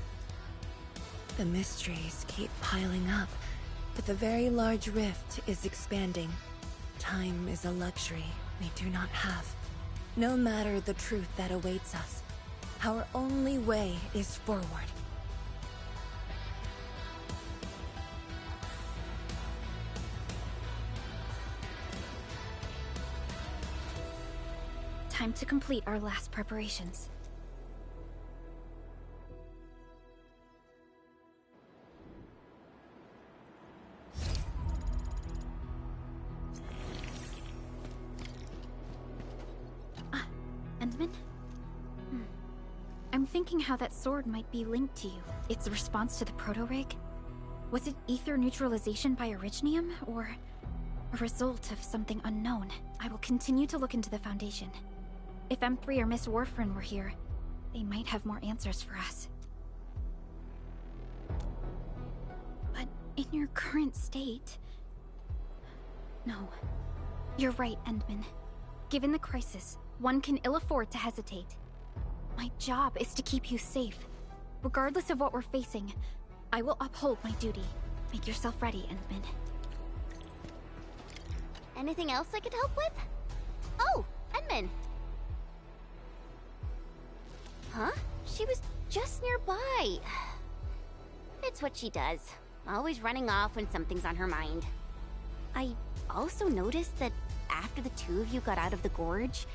The mysteries keep piling up, but the Very Large Rift is expanding. Time is a luxury we do not have. No matter the truth that awaits us, our only way is forward. Time to complete our last preparations. Endman? I'm thinking how that sword might be linked to you. Its response to the proto-rig? Was it ether neutralization by Originium, or a result of something unknown? I will continue to look into the Foundation. If M3 or Miss Warfarin were here, they might have more answers for us. But in your current state... No. You're right, Endman. Given the crisis, one can ill afford to hesitate. My job is to keep you safe. Regardless of what we're facing, I will uphold my duty. Make yourself ready, Endman. Anything else I could help with? Oh, Endman! Huh? She was just nearby. It's what she does. Always running off when something's on her mind. I also noticed that after the two of you got out of the gorge,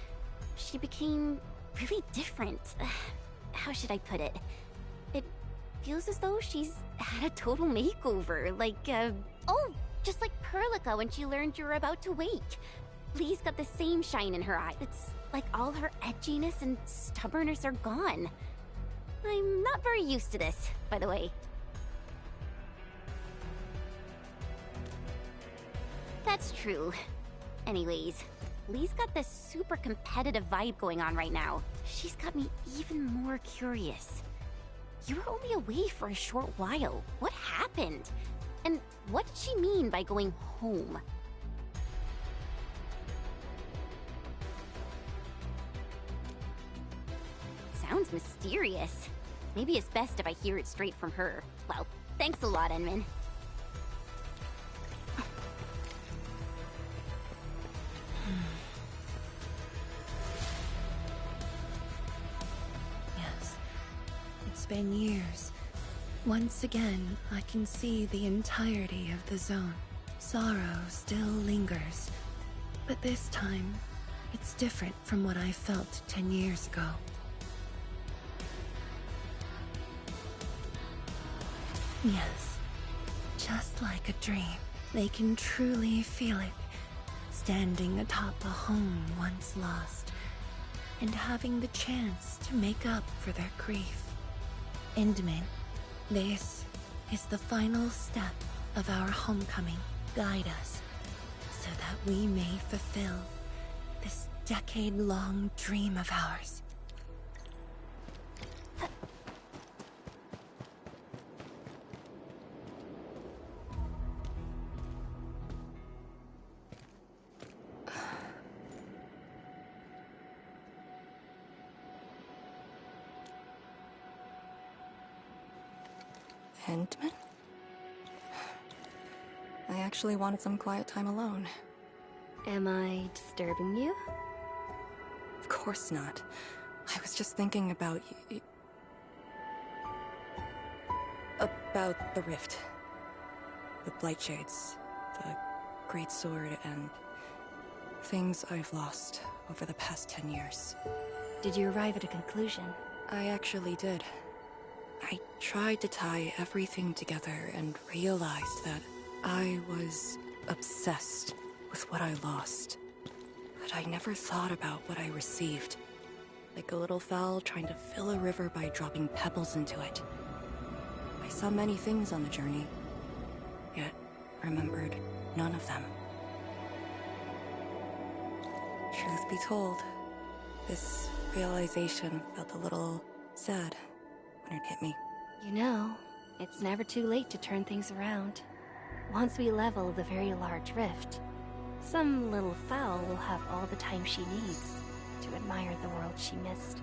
she became really different. How should I put it? It feels as though she's had a total makeover, like, oh, just like Perlica when she learned you were about to wake. Lee's got the same shine in her eye. It's like all her edginess and stubbornness are gone. I'm not very used to this, by the way. That's true. Anyways, Lee's got this super competitive vibe going on right now. She's got me even more curious. You were only away for a short while. What happened? And what did she mean by going home? Sounds mysterious. Maybe it's best if I hear it straight from her. Well, thanks a lot, Enmin. Yes, it's been years. Once again, I can see the entirety of the zone. Sorrow still lingers, but this time, it's different from what I felt 10 years ago. Yes, just like a dream, they can truly feel it, standing atop a home once lost, and having the chance to make up for their grief. Endman, this is the final step of our homecoming. Guide us, so that we may fulfill this decade-long dream of ours. Endman? I actually wanted some quiet time alone. Am I disturbing you? Of course not. I was just thinking about about the rift. The Blightshades, the Great Sword, and things I've lost over the past 10 years. Did you arrive at a conclusion? I actually did. I tried to tie everything together and realized that I was obsessed with what I lost. But I never thought about what I received. Like a little fowl trying to fill a river by dropping pebbles into it. I saw many things on the journey, yet remembered none of them. Truth be told, this realization felt a little sad when it hit me. You know, it's never too late to turn things around. Once we level the very large rift, some little fowl will have all the time she needs to admire the world she missed.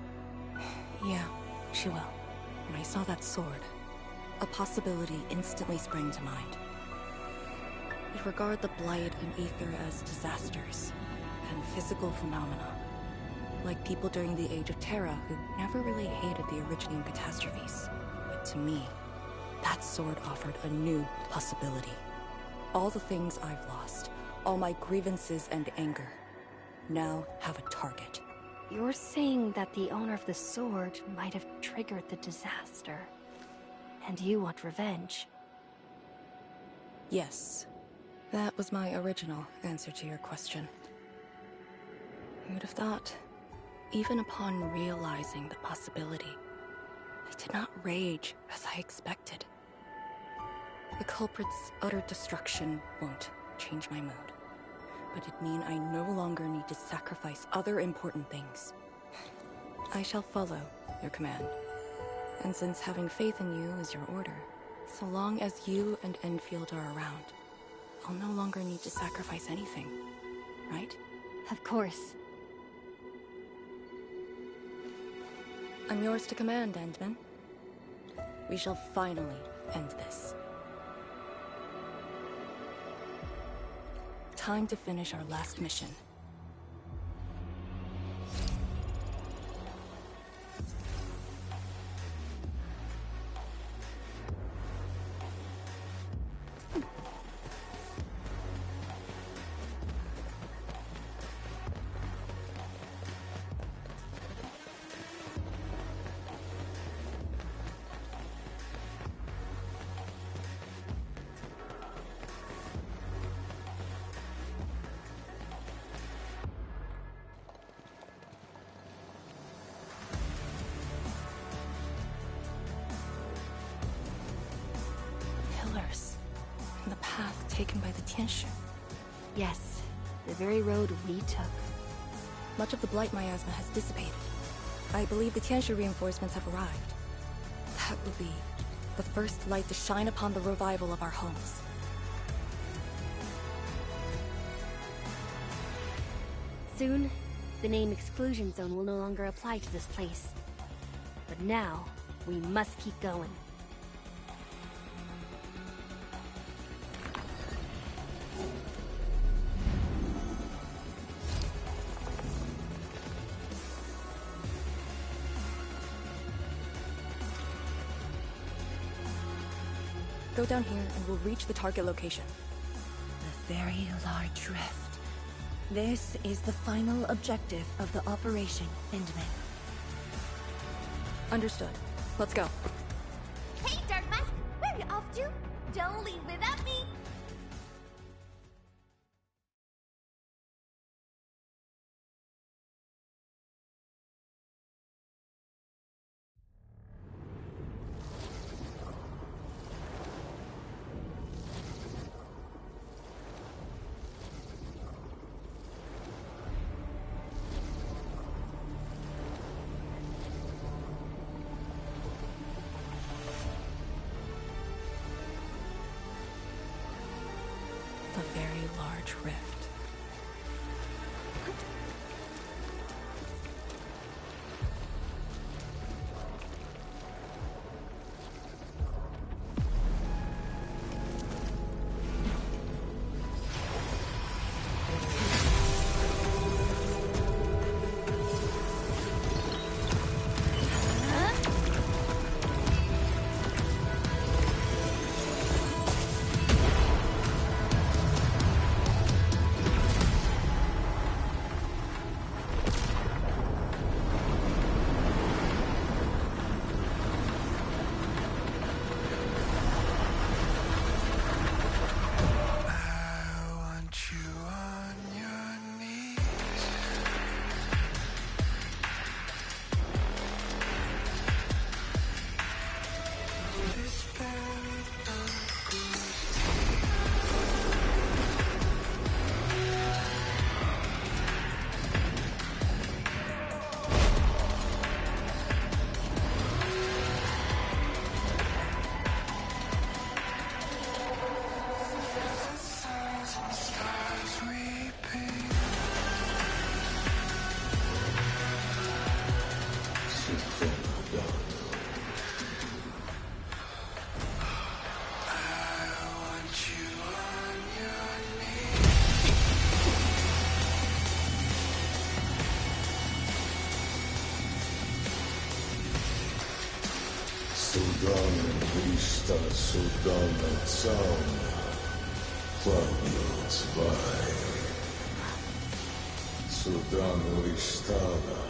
Yeah, she will. When I saw that sword, a possibility instantly sprang to mind. We regard the Blight and Ether as disasters and physical phenomena, like people during the Age of Terra who never really hated the originating catastrophes. But to me, that sword offered a new possibility. All the things I've lost, all my grievances and anger, now have a target. You're saying that the owner of the sword might have triggered the disaster, and you want revenge? Yes. That was my original answer to your question. Who'd have thought? Even upon realizing the possibility, I did not rage as I expected. The culprit's utter destruction won't change my mood, but it means I no longer need to sacrifice other important things. I shall follow your command, and since having faith in you is your order, so long as you and Enfield are around, I'll no longer need to sacrifice anything, right? Of course. I'm yours to command, Endman. We shall finally end this. Time to finish our last mission. Taken by the Tianshi. Yes, the very road we took. Much of the blight miasma has dissipated. I believe the Tianshu reinforcements have arrived. That will be the first light to shine upon the revival of our homes. Soon, the name Exclusion Zone will no longer apply to this place. But now, we must keep going. Go down here and we'll reach the target location. The very large rift. This is the final objective of the operation, Windman. Understood. Let's go. Hey, Dark Mask! Where are you off to? Don't leave without me! A very large rift. Судана Вишта, Судана Цауна, Клавио Цвай. Судана Виштада,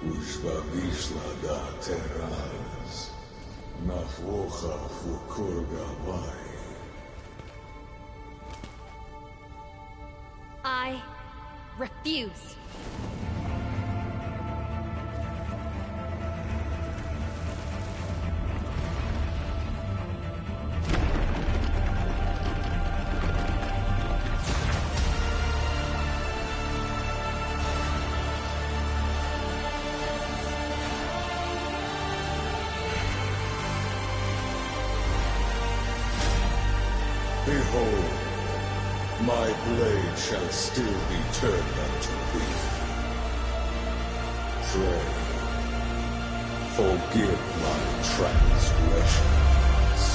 Ужба Вишла да Терраз, Нафлоха Фукургавай. I refuse. Behold, my blade shall still be turned unto thee. Pray, forgive my transgressions.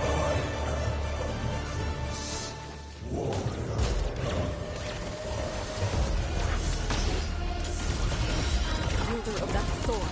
I am a necklace, warrior Wielder of that sword.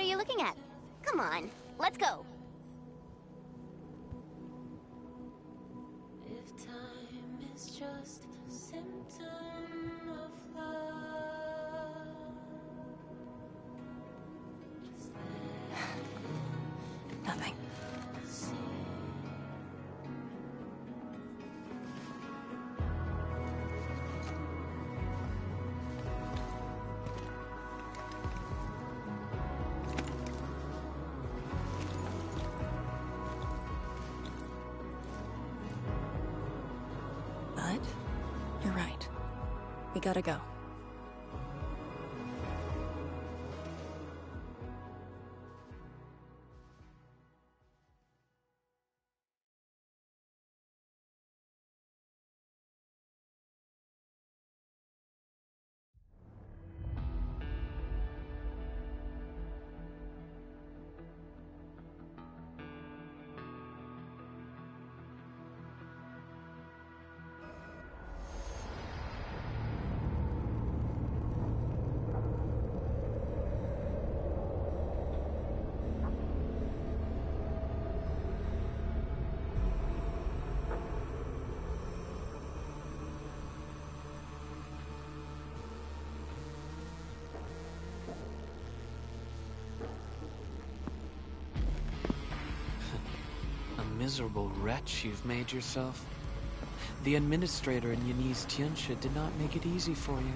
you looking at? Come on, let's go. If time is just a symptom of love, Nothing. But you're right. We gotta go. Miserable wretch you've made yourself. The administrator in Yani's Tianxia did not make it easy for you.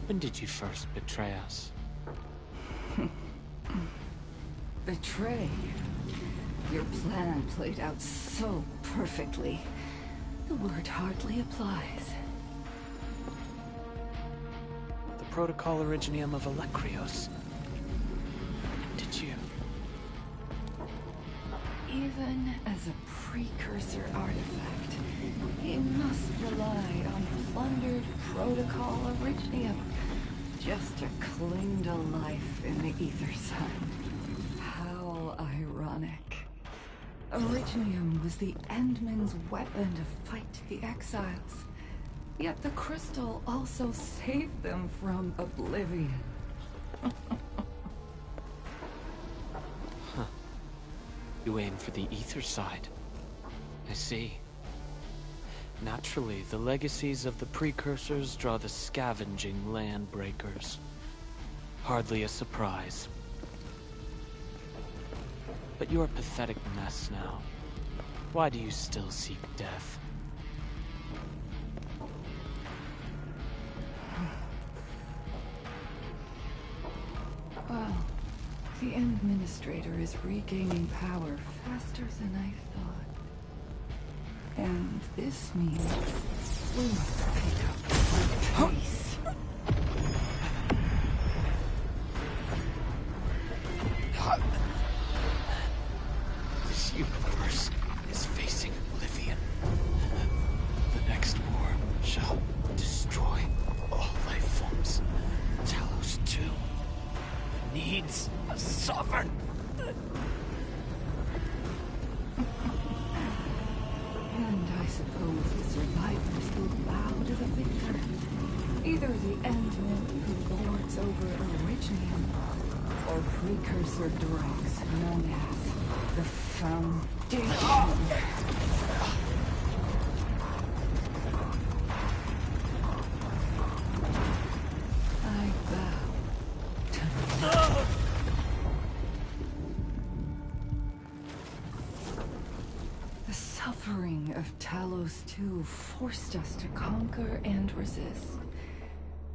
When did you first betray us? Betray? Your plan played out so perfectly. The word hardly applies. Protocol Originium of Electrios. Did you? Even as a precursor artifact, it must rely on plundered Protocol Originium just to cling to life in the ether sun. How ironic. Originium was the Endman's weapon to fight the exiles. Yet the crystal also saved them from oblivion. Huh. You aim for the ether side. I see. Naturally, the legacies of the precursors draw the scavenging land breakers. Hardly a surprise. But you're a pathetic mess now. Why do you still seek death? Well, the Administrator is regaining power faster than I thought. And this means we must pick up the pace. This universe is facing oblivion. The next war shall destroy all life forms. Talos 2 needs a sovereign. And I suppose the survivors will bow to the victor. Either the Endman who lords over Originium, or precursor drugs known as the Foundation. I bow to the suffering of Talos 2 forced us to conquer and resist.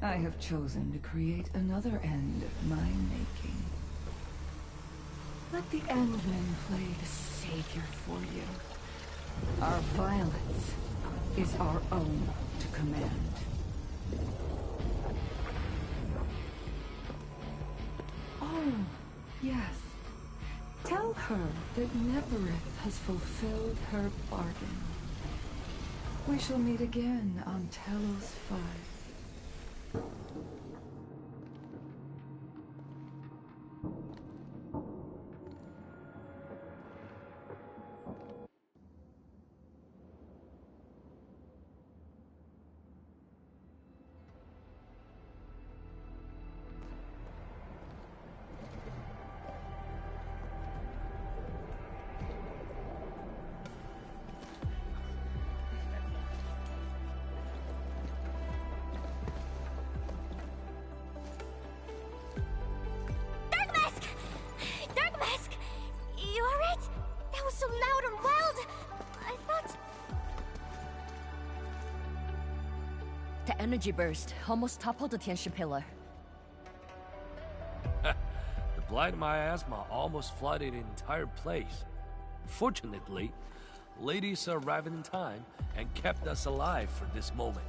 I have chosen to create another end of my making. Let the Endman play the savior for you. Our violence is our own to command. Oh, yes. Tell her that Neverith has fulfilled her bargain. We shall meet again on Talos 5. That energy burst almost toppled the Tianshi pillar. The blight miasma almost flooded the entire place. Fortunately, ladies arrived in time and kept us alive for this moment.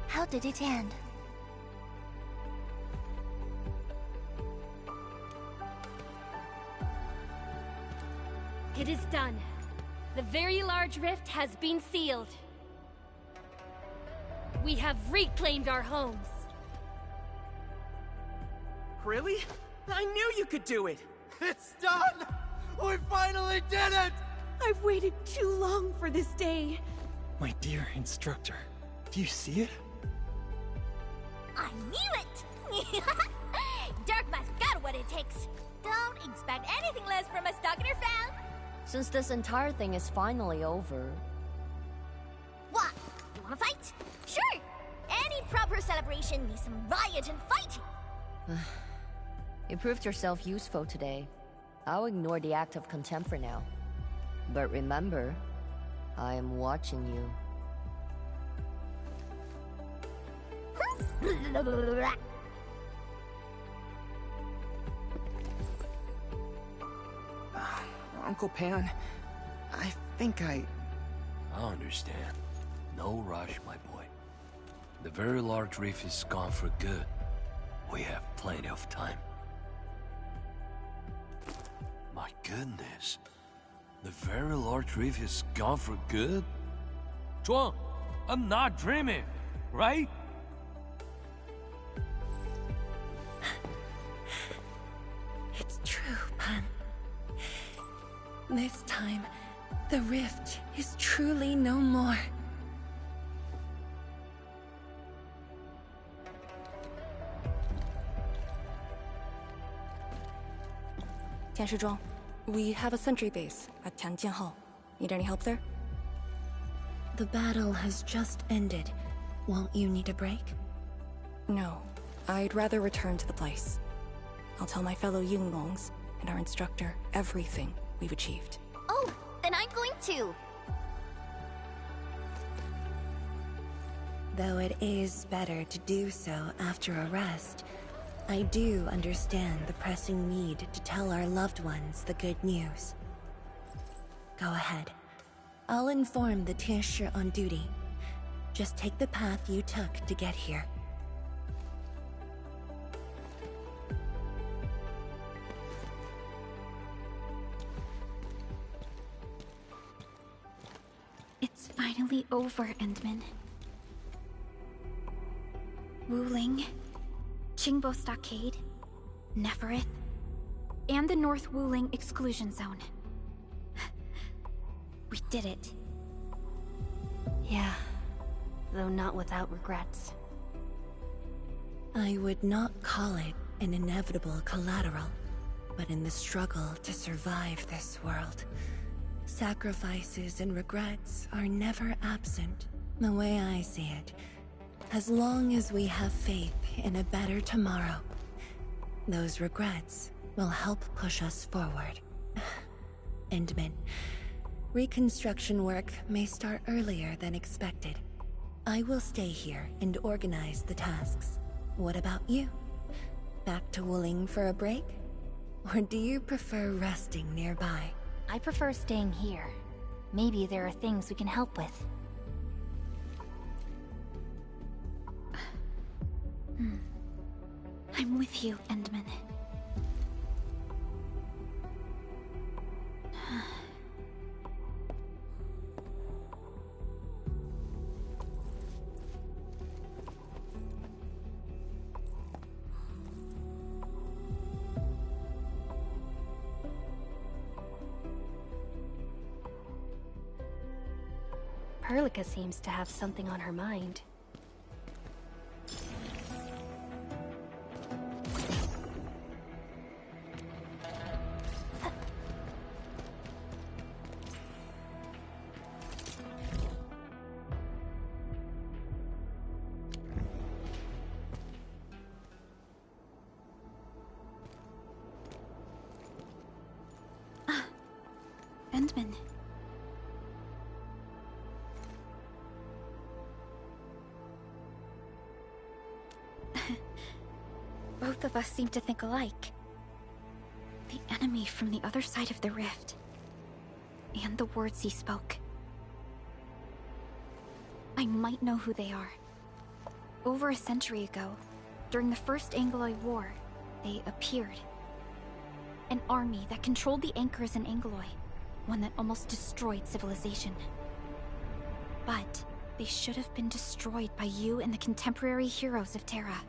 How did it end? It is done. The very large rift has been sealed. We have reclaimed our homes. Really? I knew you could do it! It's done! We finally did it! I've waited too long for this day. My dear instructor, do you see it? I knew it! Darkma's got what it takes. Don't expect anything less from a Stalker fan. Since this entire thing is finally over... What? You wanna fight? Sure! Any proper celebration needs some riot and fighting. You proved yourself useful today. I'll ignore the act of contempt for now. But remember, I am watching you. Uncle Pan, I think I understand. No rush, my boy. The very large reef is gone for good. We have plenty of time. My goodness. The very large reef is gone for good? Zhuang, I'm not dreaming, right? It's true, Pan. This time, the rift is truly no more. Tianshizhuang, we have a sentry base at Tianjian Hall. Need any help there? The battle has just ended. Won't you need a break? No. I'd rather return to the place. I'll tell my fellow Yunglongs and our instructor everything we've achieved. Oh, then I'm going to. Though it is better to do so after a rest, I do understand the pressing need to tell our loved ones the good news. Go ahead. I'll inform the Tianshi on duty. Just take the path you took to get here. It's finally over, Endman. Wuling, Qingbo Stockade, Neferith, and the North Wuling Exclusion Zone. We did it. Yeah, though not without regrets. I would not call it an inevitable collateral, but in the struggle to survive this world, sacrifices and regrets are never absent. The way I see it, as long as we have faith in a better tomorrow, those regrets will help push us forward. Endman, reconstruction work may start earlier than expected. I will stay here and organize the tasks. What about you? Back to Wuling for a break? Or do you prefer resting nearby? I prefer staying here. Maybe there are things we can help with. I'm with you, Endman. Perlica seems to have something on her mind. Endman. Both of us seem to think alike. The enemy from the other side of the rift. And the words he spoke. I might know who they are. Over a century ago, during the First Angloid War, they appeared. An army that controlled the anchors in Angloy, one that almost destroyed civilization. But they should have been destroyed by you and the contemporary heroes of Terra.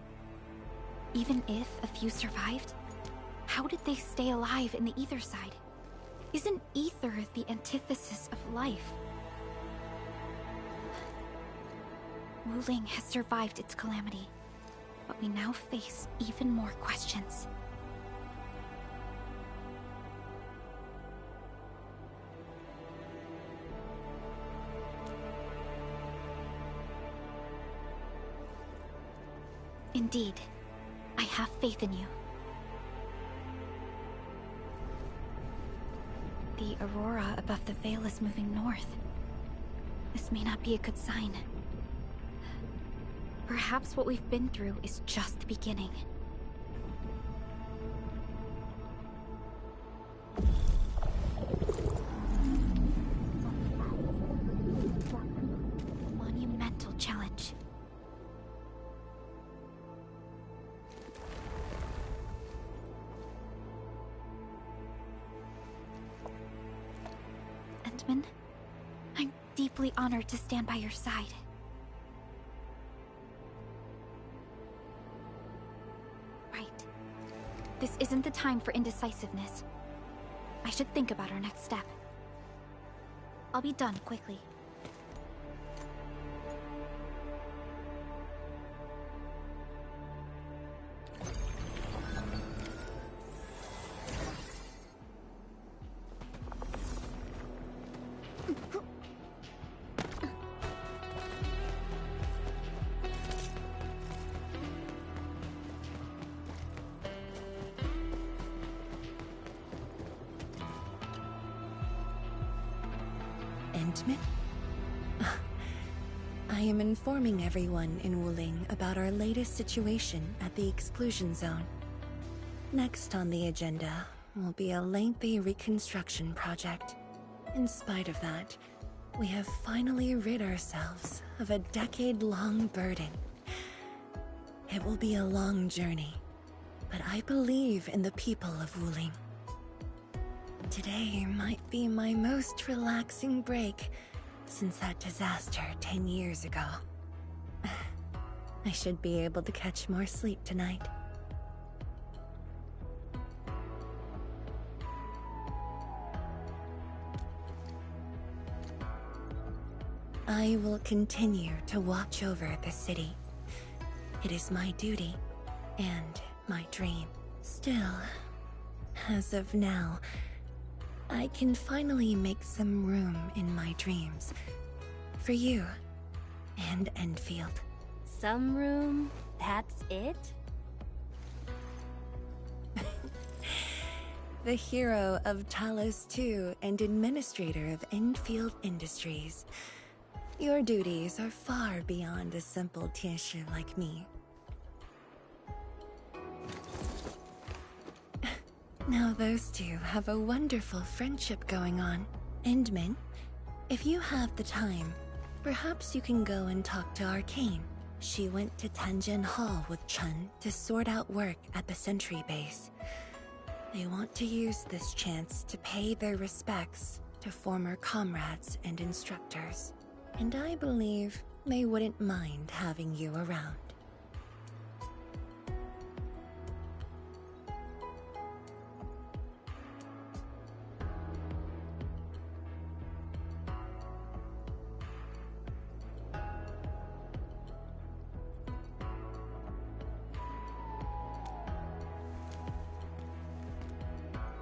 Even if a few survived, how did they stay alive in the ether side? Isn't ether the antithesis of life? Wuling has survived its calamity, but we now face even more questions. Indeed, I have faith in you. The aurora above the veil is moving north. This may not be a good sign. Perhaps what we've been through is just the beginning. Monumental challenge. Endman, I'm deeply honored to stand by your side. Right. This isn't the time for indecisiveness. I should think about our next step. I'll be done quickly. Endman? I am informing everyone in Wuling about our latest situation at the Exclusion Zone. Next on the agenda will be a lengthy reconstruction project. In spite of that, we have finally rid ourselves of a decade-long burden. It will be a long journey, but I believe in the people of Wuling. Today might be my most relaxing break since that disaster 10 years ago. I should be able to catch more sleep tonight. I will continue to watch over the city. It is my duty and my dream. Still, as of now, I can finally make some room in my dreams for you and Enfield. Some room? That's it? The hero of Talos II and administrator of Enfield Industries. Your duties are far beyond a simple Tianshi like me. Now those two have a wonderful friendship going on. Endman, if you have the time, perhaps you can go and talk to Arcane. She went to Tanjin Hall with Chun to sort out work at the Sentry base. They want to use this chance to pay their respects to former comrades and instructors. And I believe they wouldn't mind having you around.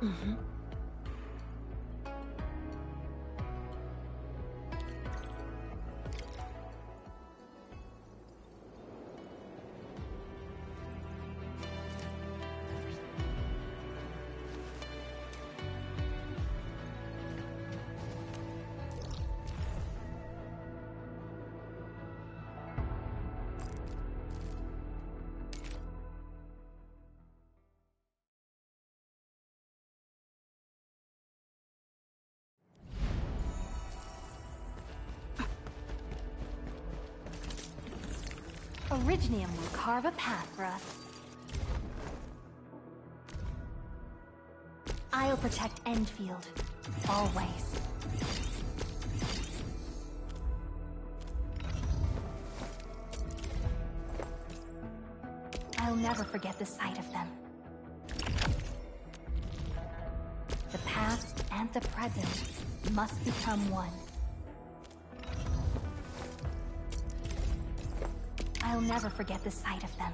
Mm-hmm. Originium will carve a path for us. I'll protect Enfield. Always. I'll never forget the sight of them. The past and the present must become one. I'll never forget the sight of them.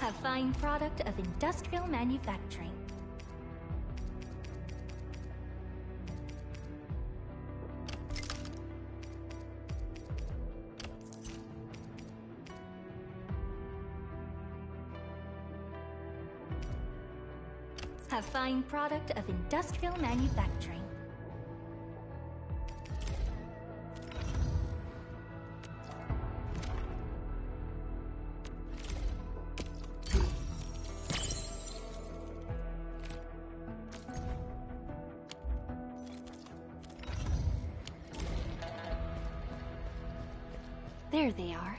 A fine product of industrial manufacturing. A fine product of industrial manufacturing. There they are.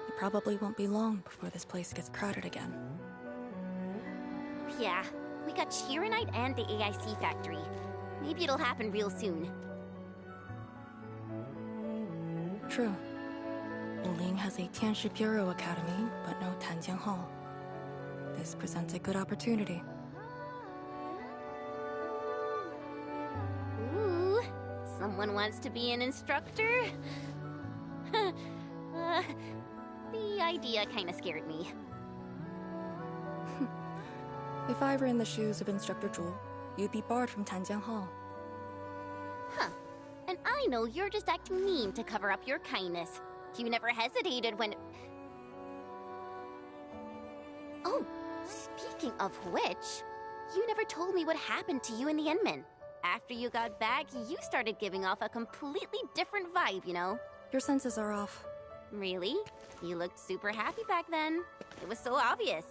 It probably won't be long before this place gets crowded again. Yeah, we got Chironite and the AIC factory. Maybe it'll happen real soon. True. Wuling has a Tianshi Bureau Academy, but no Tanjian Hall. This presents a good opportunity. Ooh, someone wants to be an instructor? The idea kinda scared me. If I were in the shoes of Instructor Zhu, you'd be barred from Tanjian Hall. Huh. And I know you're just acting mean to cover up your kindness. You never hesitated when... Oh, speaking of which, you never told me what happened to you and the Enman. After you got back, you started giving off a completely different vibe, you know? Your senses are off. Really? You looked super happy back then. It was so obvious.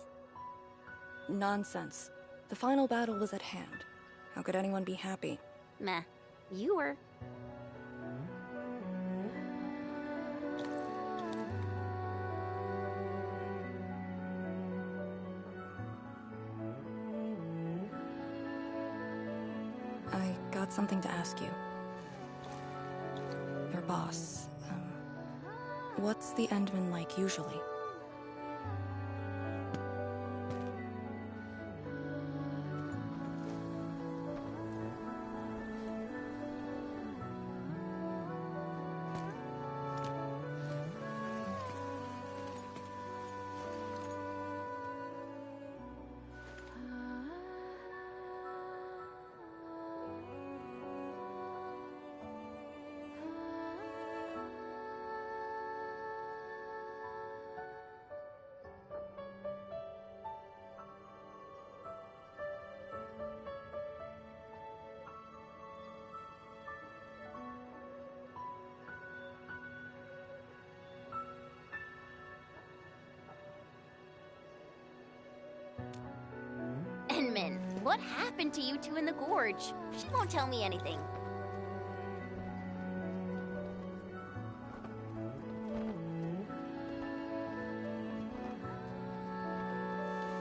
Nonsense. The final battle was at hand. How could anyone be happy? Meh. You were. I got something to ask you. Your boss, what's the Endman like usually? Enman, what happened to you two in the gorge? She won't tell me anything.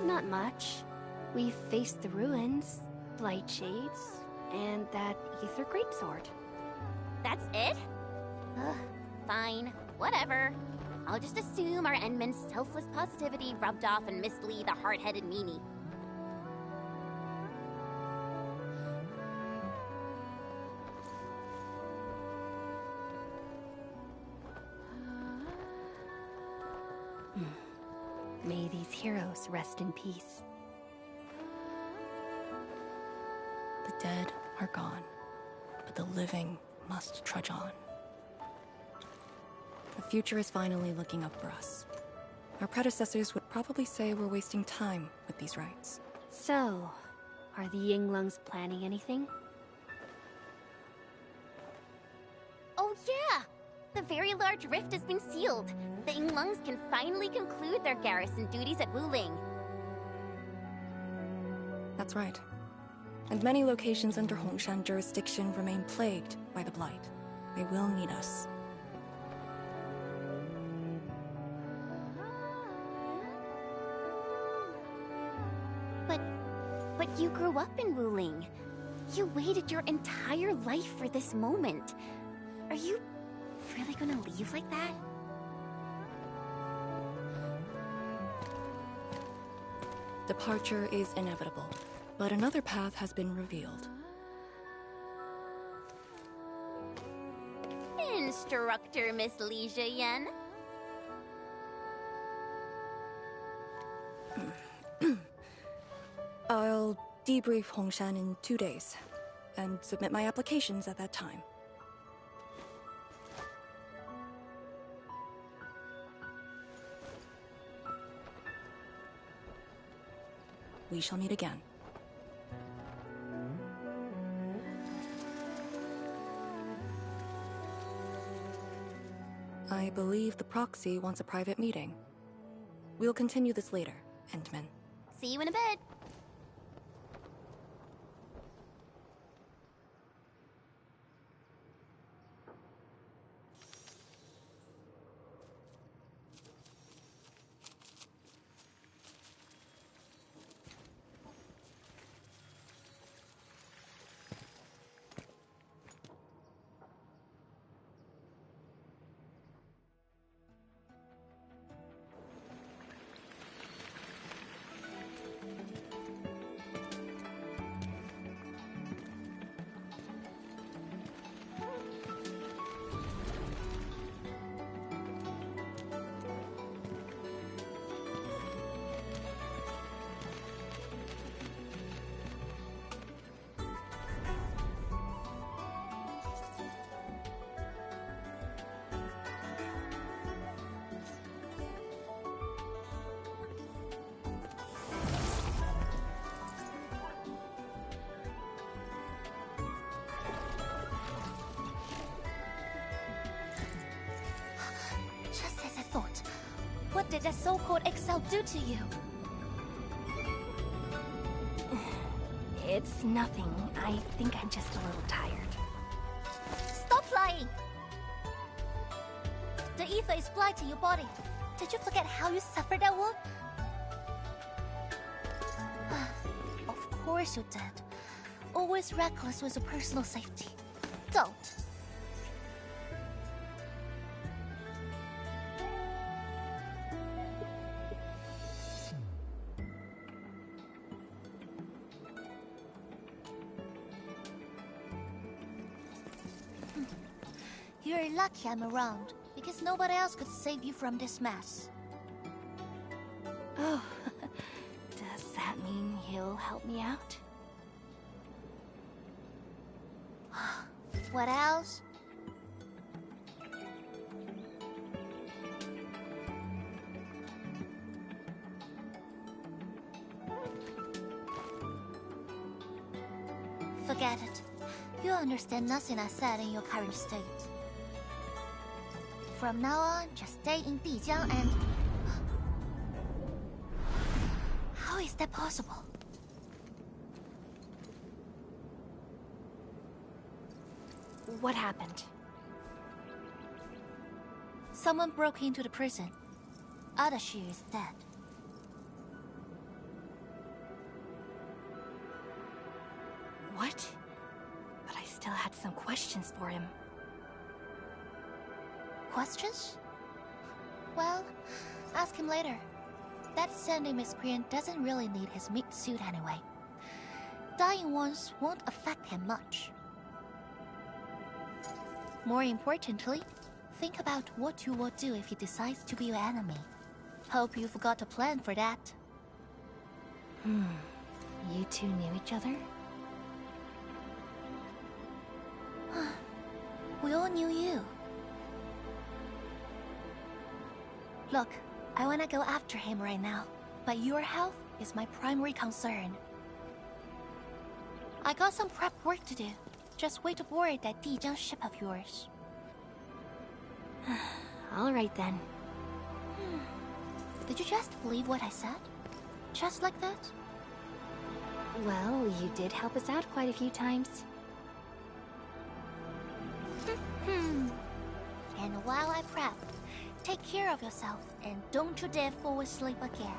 Not much. We faced the ruins, light shades, and that ether greatsword. That's it? Ugh, fine. Whatever. I'll just assume our Enman's selfless positivity rubbed off on Miss Lee, the hard-headed meanie. May these heroes rest in peace. The dead are gone, but the living must trudge on. The future is finally looking up for us. Our predecessors would probably say we're wasting time with these rites. So, are the Yinglungs planning anything? Oh yeah! The very large rift has been sealed. The Yinglungs can finally conclude their garrison duties at Wuling. That's right. And many locations under Hongshan jurisdiction remain plagued by the Blight. They will need us. But you grew up in Wuling. You waited your entire life for this moment. Are you really gonna leave like that? Departure is inevitable, but another path has been revealed. Instructor Miss Li Zheyan. I'll debrief Hongshan in 2 days, and submit my applications at that time. We shall meet again. I believe the proxy wants a private meeting. We'll continue this later, Endman. See you in a bit. What did that so-called Excel do to you? It's nothing. I think I'm just a little tired. Stop lying! The ether is blighting your body. Did you forget how you suffered that wound? Of course you did. Always reckless with your personal safety. Don't. You're lucky I'm around, because nobody else could save you from this mess. Oh, does that mean he'll help me out? What else? Forget it. You understand nothing I said in your current state. From now on, just stay in Dijiang and... How is that possible? What happened? Someone broke into the prison. Adashi is dead. What? But I still had some questions for him. Questions? Well, ask him later. That Sandy miscreant doesn't really need his meat suit anyway. Dying once won't affect him much. More importantly, think about what you will do if he decides to be your enemy. Hope you've got a plan for that. You two knew each other? We all knew you. Look, I wanna go after him right now, but your health is my primary concern. I got some prep work to do. Just wait aboard that Dijiang ship of yours. All right then. Did you just believe what I said? Just like that? Well, you did help us out quite a few times. And while I prep, take care of yourself and don't you dare fall asleep again.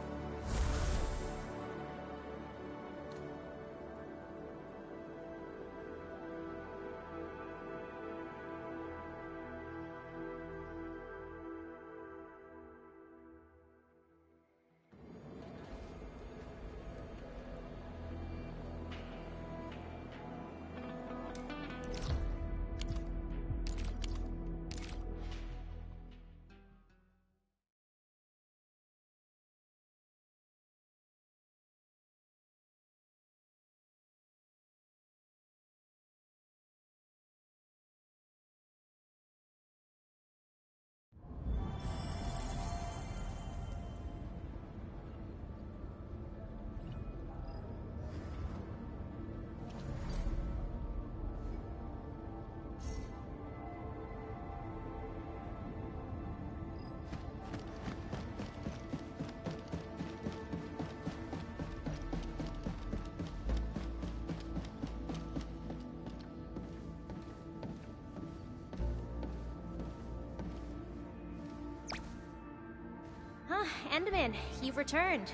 Enderman, you've returned.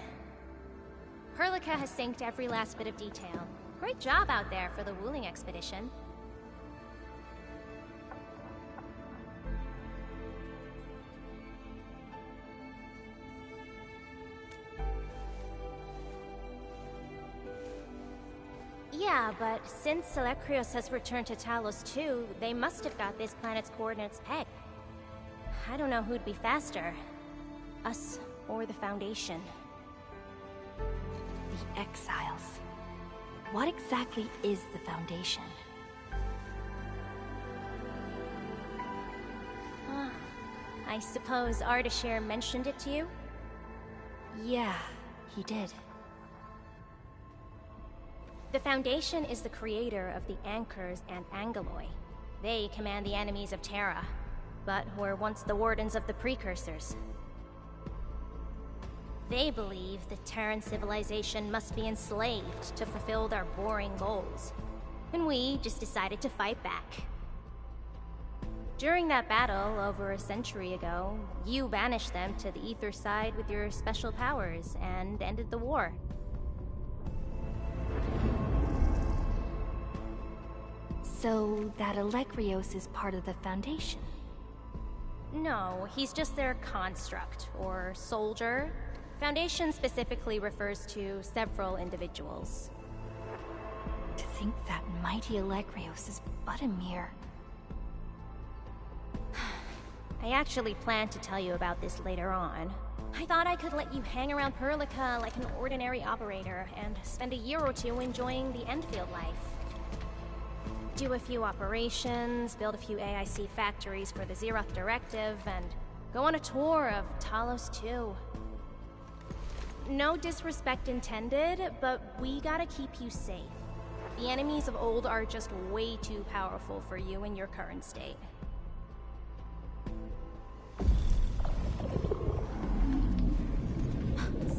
Perlica has synced every last bit of detail. Great job out there for the Wuling expedition. Yeah, but since Selekrios has returned to Talos too, they must have got this planet's coordinates pegged. I don't know who'd be faster. Us or the Foundation. The Exiles. What exactly is the Foundation? I suppose Ardashir mentioned it to you? Yeah, he did. The Foundation is the creator of the Anchors and Angeloi. They command the enemies of Terra, but were once the Wardens of the Precursors. They believe the Terran civilization must be enslaved to fulfill their boring goals. And we just decided to fight back. During that battle, over a century ago, you banished them to the Ether side with your special powers and ended the war. So that Alekrios is part of the Foundation? No, he's just their construct, or soldier. Foundation specifically refers to several individuals. To think that mighty Alekrios is but a mere... I actually planned to tell you about this later on. I thought I could let you hang around Perlica like an ordinary operator and spend a year or two enjoying the Endfield life. Do a few operations, build a few AIC factories for the Zeroth Directive, and go on a tour of Talos 2. No disrespect intended, but we gotta keep you safe. The enemies of old are just way too powerful for you in your current state.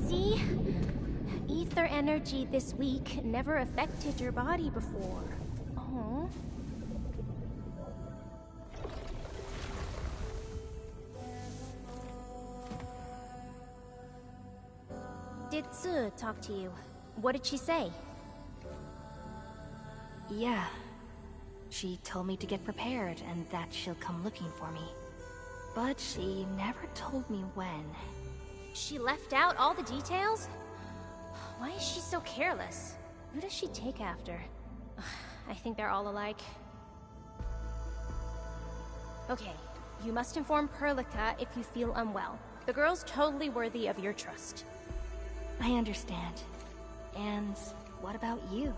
See? Ether energy this week never affected your body before. Oh. Did Tsu talk to you? What did she say? Yeah. She told me to get prepared and that she'll come looking for me. But she never told me when. She left out all the details? Why is she so careless? Who does she take after? I think they're all alike. Okay, you must inform Perlica if you feel unwell. The girl's totally worthy of your trust. I understand. And what about you?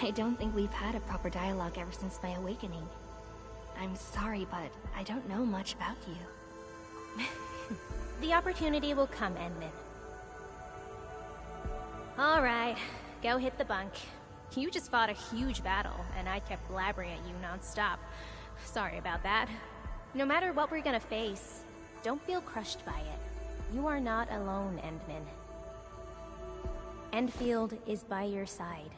I don't think we've had a proper dialogue ever since my awakening. I'm sorry, but I don't know much about you. The opportunity will come, Enmin. Alright, go hit the bunk. You just fought a huge battle, and I kept blabbering at you non-stop. Sorry about that. No matter what we're gonna face, don't feel crushed by it. You are not alone, Endman. Enfield is by your side.